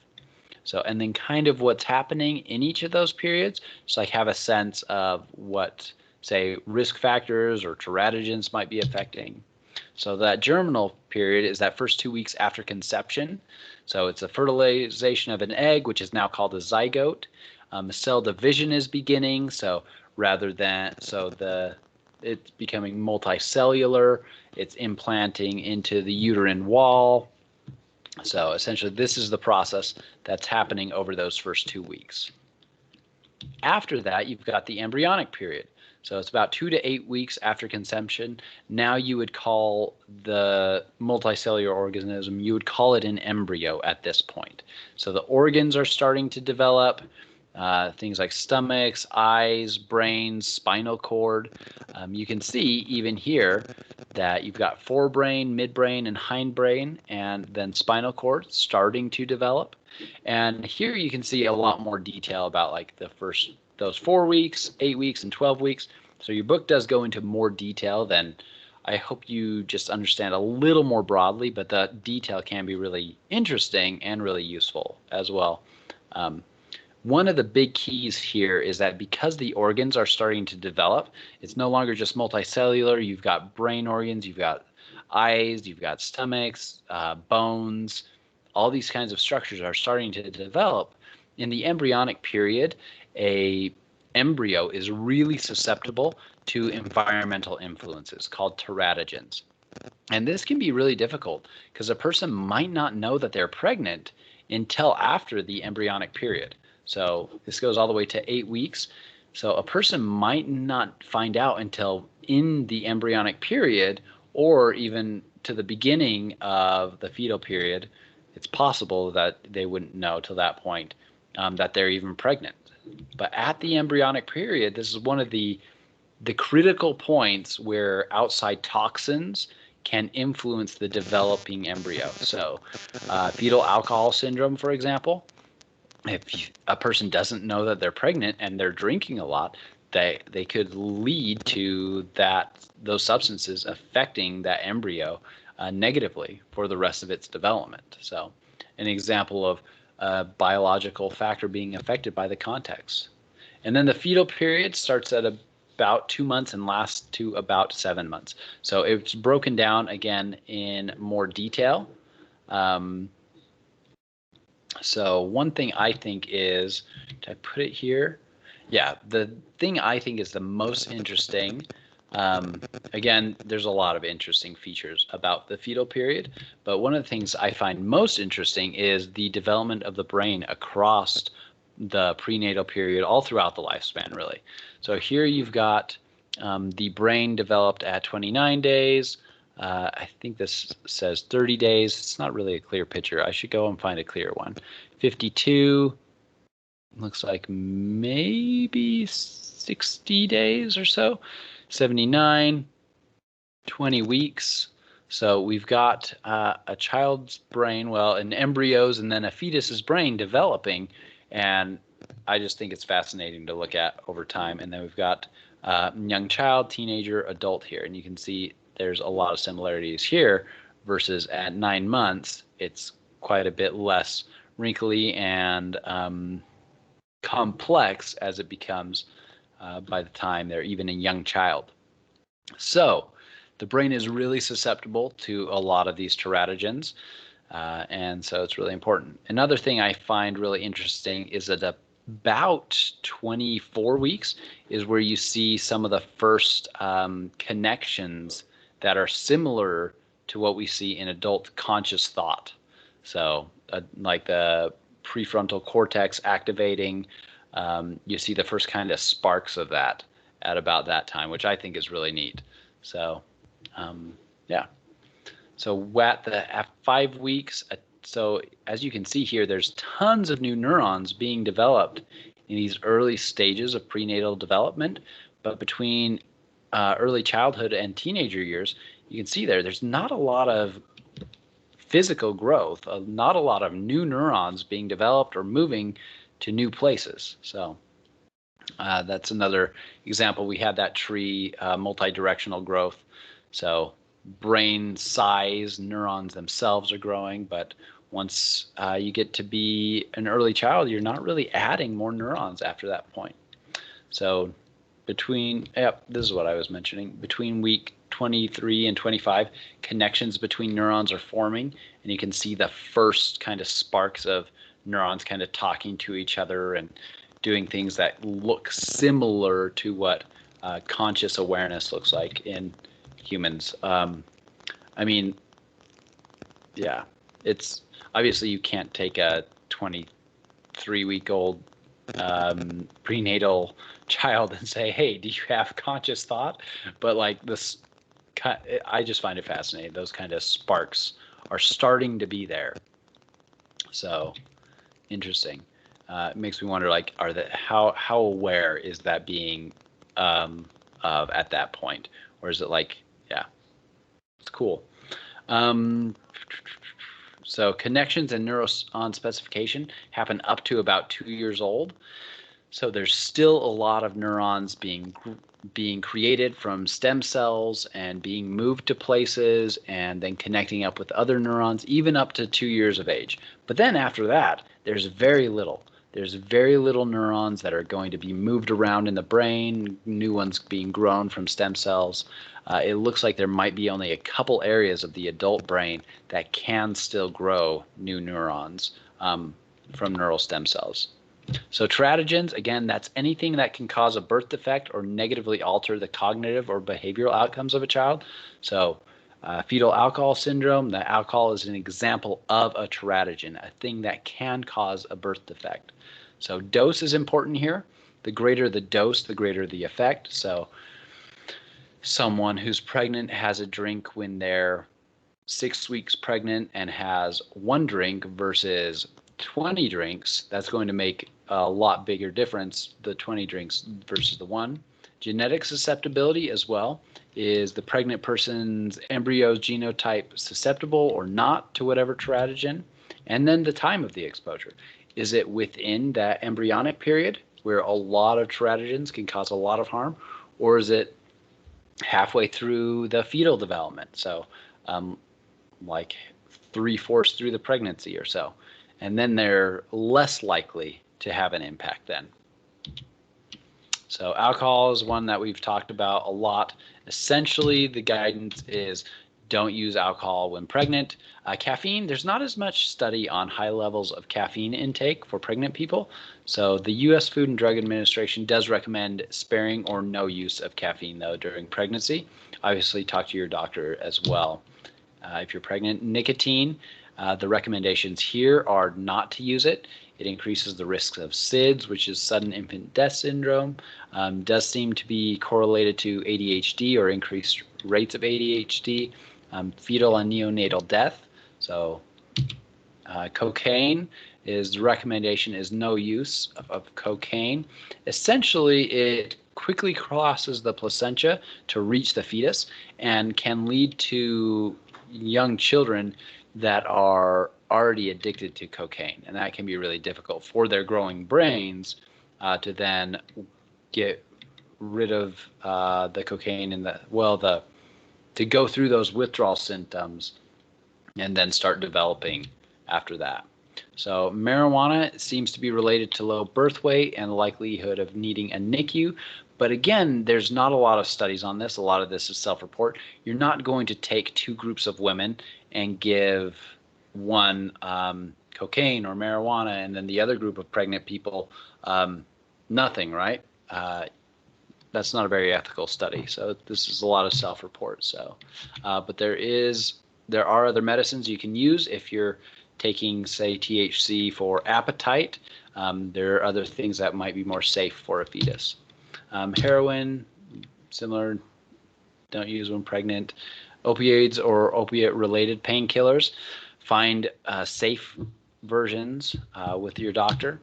So, and then kind of what's happening in each of those periods, so like have a sense of what, say, risk factors or teratogens might be affecting. So that germinal period is that first 2 weeks after conception. So it's the fertilization of an egg, which is now called a zygote. Cell division is beginning. So rather than it's becoming multicellular, it's implanting into the uterine wall. So essentially, this is the process that's happening over those first 2 weeks. After that, you've got the embryonic period. So it's about 2 to 8 weeks after conception. Now you would call the multicellular organism, you would call it an embryo at this point. So the organs are starting to develop, things like stomachs, eyes, brains, spinal cord. You can see even here that you've got forebrain, midbrain, and hindbrain, and then spinal cord starting to develop. And here you can see a lot more detail about like those 4 weeks, 8 weeks, and 12 weeks. So your book does go into more detail than I hope you just understand a little more broadly, but the detail can be really interesting and really useful as well. One of the big keys here is that because the organs are starting to develop, it's no longer just multicellular. You've got brain organs, you've got eyes, you've got stomachs, bones. All these kinds of structures are starting to develop. In the embryonic period, a embryo is really susceptible to environmental influences called teratogens. And this can be really difficult because a person might not know that they're pregnant until after the embryonic period. So this goes all the way to 8 weeks. So a person might not find out until in the embryonic period or even to the beginning of the fetal period. It's possible that they wouldn't know till that point that they're even pregnant. But at the embryonic period, this is one of the critical points where outside toxins can influence the developing embryo. So fetal alcohol syndrome, for example, if a person doesn't know that they're pregnant and they're drinking a lot, they could lead to those substances affecting that embryo negatively for the rest of its development. So an example of a biological factor being affected by the context. And then the fetal period starts at about 2 months and lasts to about 7 months. So it's broken down again in more detail. So one thing I think is, did I put it here? Yeah, the thing I think is the most interesting, again, there's a lot of interesting features about the fetal period, but one of the things I find most interesting is the development of the brain across the prenatal period all throughout the lifespan, really. So here you've got the brain developed at 29 days. I think this says 30 days. It's not really a clear picture. I should go and find a clear one. 52, looks like maybe 60 days or so. 79, 20 weeks. So we've got a child's brain, well, an embryo's and then a fetus's brain developing. And I just think it's fascinating to look at over time. And then we've got young child, teenager, adult here. And you can see there's a lot of similarities here versus at 9 months, it's quite a bit less wrinkly and complex as it becomes by the time they're even a young child. So the brain is really susceptible to a lot of these teratogens, and so it's really important. Another thing I find really interesting is that about 24 weeks is where you see some of the first connections that are similar to what we see in adult conscious thought. So like the prefrontal cortex activating. You see the first kind of sparks of that at about that time, which I think is really neat. So, yeah. So at 5 weeks, so as you can see here, there's tons of new neurons being developed in these early stages of prenatal development. But between early childhood and teenager years, you can see there's not a lot of physical growth, not a lot of new neurons being developed or moving to new places. So that's another example. We had that tree, multi-directional growth. So brain size, neurons themselves are growing, but once you get to be an early child, you're not really adding more neurons after that point. So this is what I was mentioning, between week 23 and 25, connections between neurons are forming, and you can see the first kind of sparks of neurons kind of talking to each other and doing things that look similar to what conscious awareness looks like in humans. I mean, yeah, it's obviously you can't take a 23-week-old prenatal child and say, hey, do you have conscious thought? But like this, I just find it fascinating. Those kind of sparks are starting to be there. So interesting. It makes me wonder, like, how aware is that being of at that point, or is it like, yeah, it's cool. So connections and neuron specification happen up to about 2 years old. So there's still a lot of neurons being created from stem cells and being moved to places and then connecting up with other neurons, even up to 2 years of age. But then after that, there's very little. There's very little neurons that are going to be moved around in the brain, new ones being grown from stem cells. It looks like there might be only a couple areas of the adult brain that can still grow new neurons from neural stem cells. So teratogens, again, that's anything that can cause a birth defect or negatively alter the cognitive or behavioral outcomes of a child. So fetal alcohol syndrome, the alcohol is an example of a teratogen, a thing that can cause a birth defect. So dose is important here. The greater the dose, the greater the effect. So someone who's pregnant has a drink when they're 6 weeks pregnant and has 1 drink versus 20 drinks, that's going to make a lot bigger difference, the 20 drinks versus the 1. Genetic susceptibility as well. Is the pregnant person's embryo's genotype susceptible or not to whatever teratogen? And then the time of the exposure. Is it within that embryonic period where a lot of teratogens can cause a lot of harm, or is it halfway through the fetal development? So like 3/4 through the pregnancy or so. And then they're less likely to have an impact then. So alcohol is one that we've talked about a lot. Essentially, the guidance is don't use alcohol when pregnant. Caffeine, there's not as much study on high levels of caffeine intake for pregnant people. So the U.S. Food and Drug Administration does recommend sparing or no use of caffeine, though, during pregnancy. Obviously, talk to your doctor as well if you're pregnant. Nicotine, the recommendations here are not to use it. It increases the risks of SIDS, which is sudden infant death syndrome. Does seem to be correlated to ADHD or increased rates of ADHD, fetal and neonatal death. So cocaine is the recommendation is no use of cocaine. Essentially, it quickly crosses the placenta to reach the fetus and can lead to young children that are already addicted to cocaine, and that can be really difficult for their growing brains to then get rid of the cocaine and to go through those withdrawal symptoms and then start developing after that. So marijuana seems to be related to low birth weight and the likelihood of needing a NICU. But again, there's not a lot of studies on this. A lot of this is self-report. You're not going to take 2 groups of women and give one cocaine or marijuana and then the other group of pregnant people nothing, right? That's not a very ethical study. So this is a lot of self-report. So, but there are other medicines you can use if you're taking, say, THC for appetite. There are other things that might be more safe for a fetus. Heroin, similar, don't use when pregnant. Opioids or opiate-related painkillers, find safe versions with your doctor.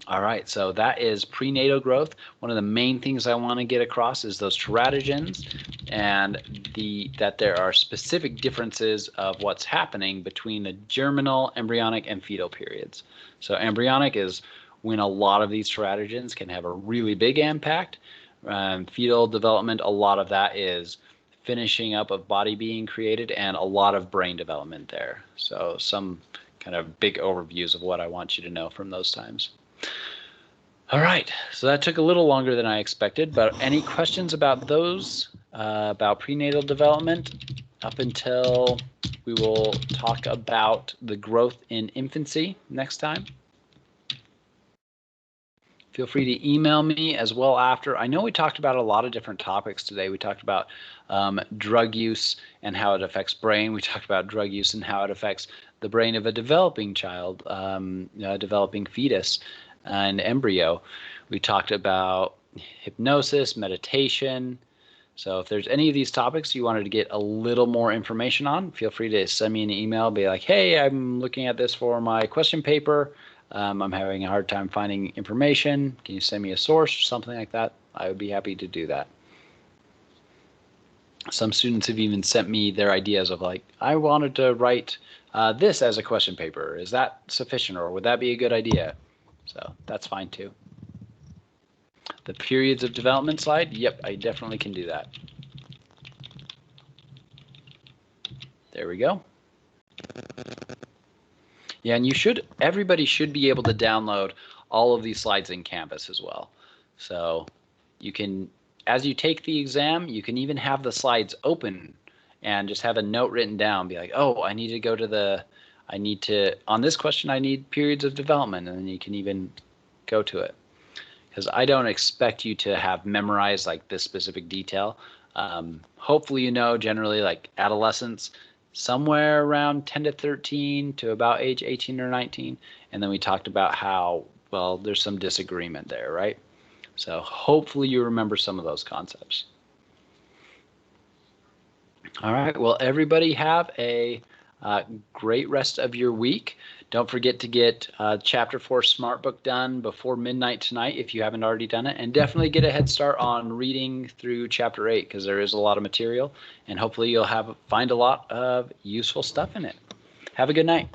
All right, so that is prenatal growth. One of the main things I want to get across is those teratogens, and that there are specific differences of what's happening between the germinal, embryonic, and fetal periods. So embryonic is when a lot of these teratogens can have a really big impact. Fetal development, a lot of that is finishing up of body being created and a lot of brain development there. So some kind of big overviews of what I want you to know from those times. All right, so that took a little longer than I expected, but any questions about those, about prenatal development up until we will talk about the growth in infancy next time? Feel free to email me as well after. I know we talked about a lot of different topics today. We talked about drug use and how it affects brain. We talked about drug use and how it affects the brain of a developing child, a developing fetus and embryo. We talked about hypnosis, meditation. So if there's any of these topics you wanted to get a little more information on, feel free to send me an email. Be like, hey, I'm looking at this for my question paper. I'm having a hard time finding information. Can you send me a source or something like that? I would be happy to do that. Some students have even sent me their ideas of like, I wanted to write this as a question paper. Is that sufficient, or would that be a good idea? So that's fine too. The periods of development slide, yep, I definitely can do that. There we go. Yeah, and everybody should be able to download all of these slides in Canvas as well. So you can, as you take the exam, you can even have the slides open and just have a note written down, be like, oh, on this question, I need periods of development, and then you can even go to it. Because I don't expect you to have memorized like this specific detail. Hopefully you know generally like adolescence, somewhere around 10 to 13 to about age 18 or 19. And then we talked about how, well, there's some disagreement there, right? So hopefully you remember some of those concepts. All right, well, everybody have a great rest of your week. Don't forget to get Chapter 4 Smart Book done before midnight tonight if you haven't already done it. And definitely get a head start on reading through Chapter 8 because there is a lot of material. And hopefully you'll find a lot of useful stuff in it. Have a good night.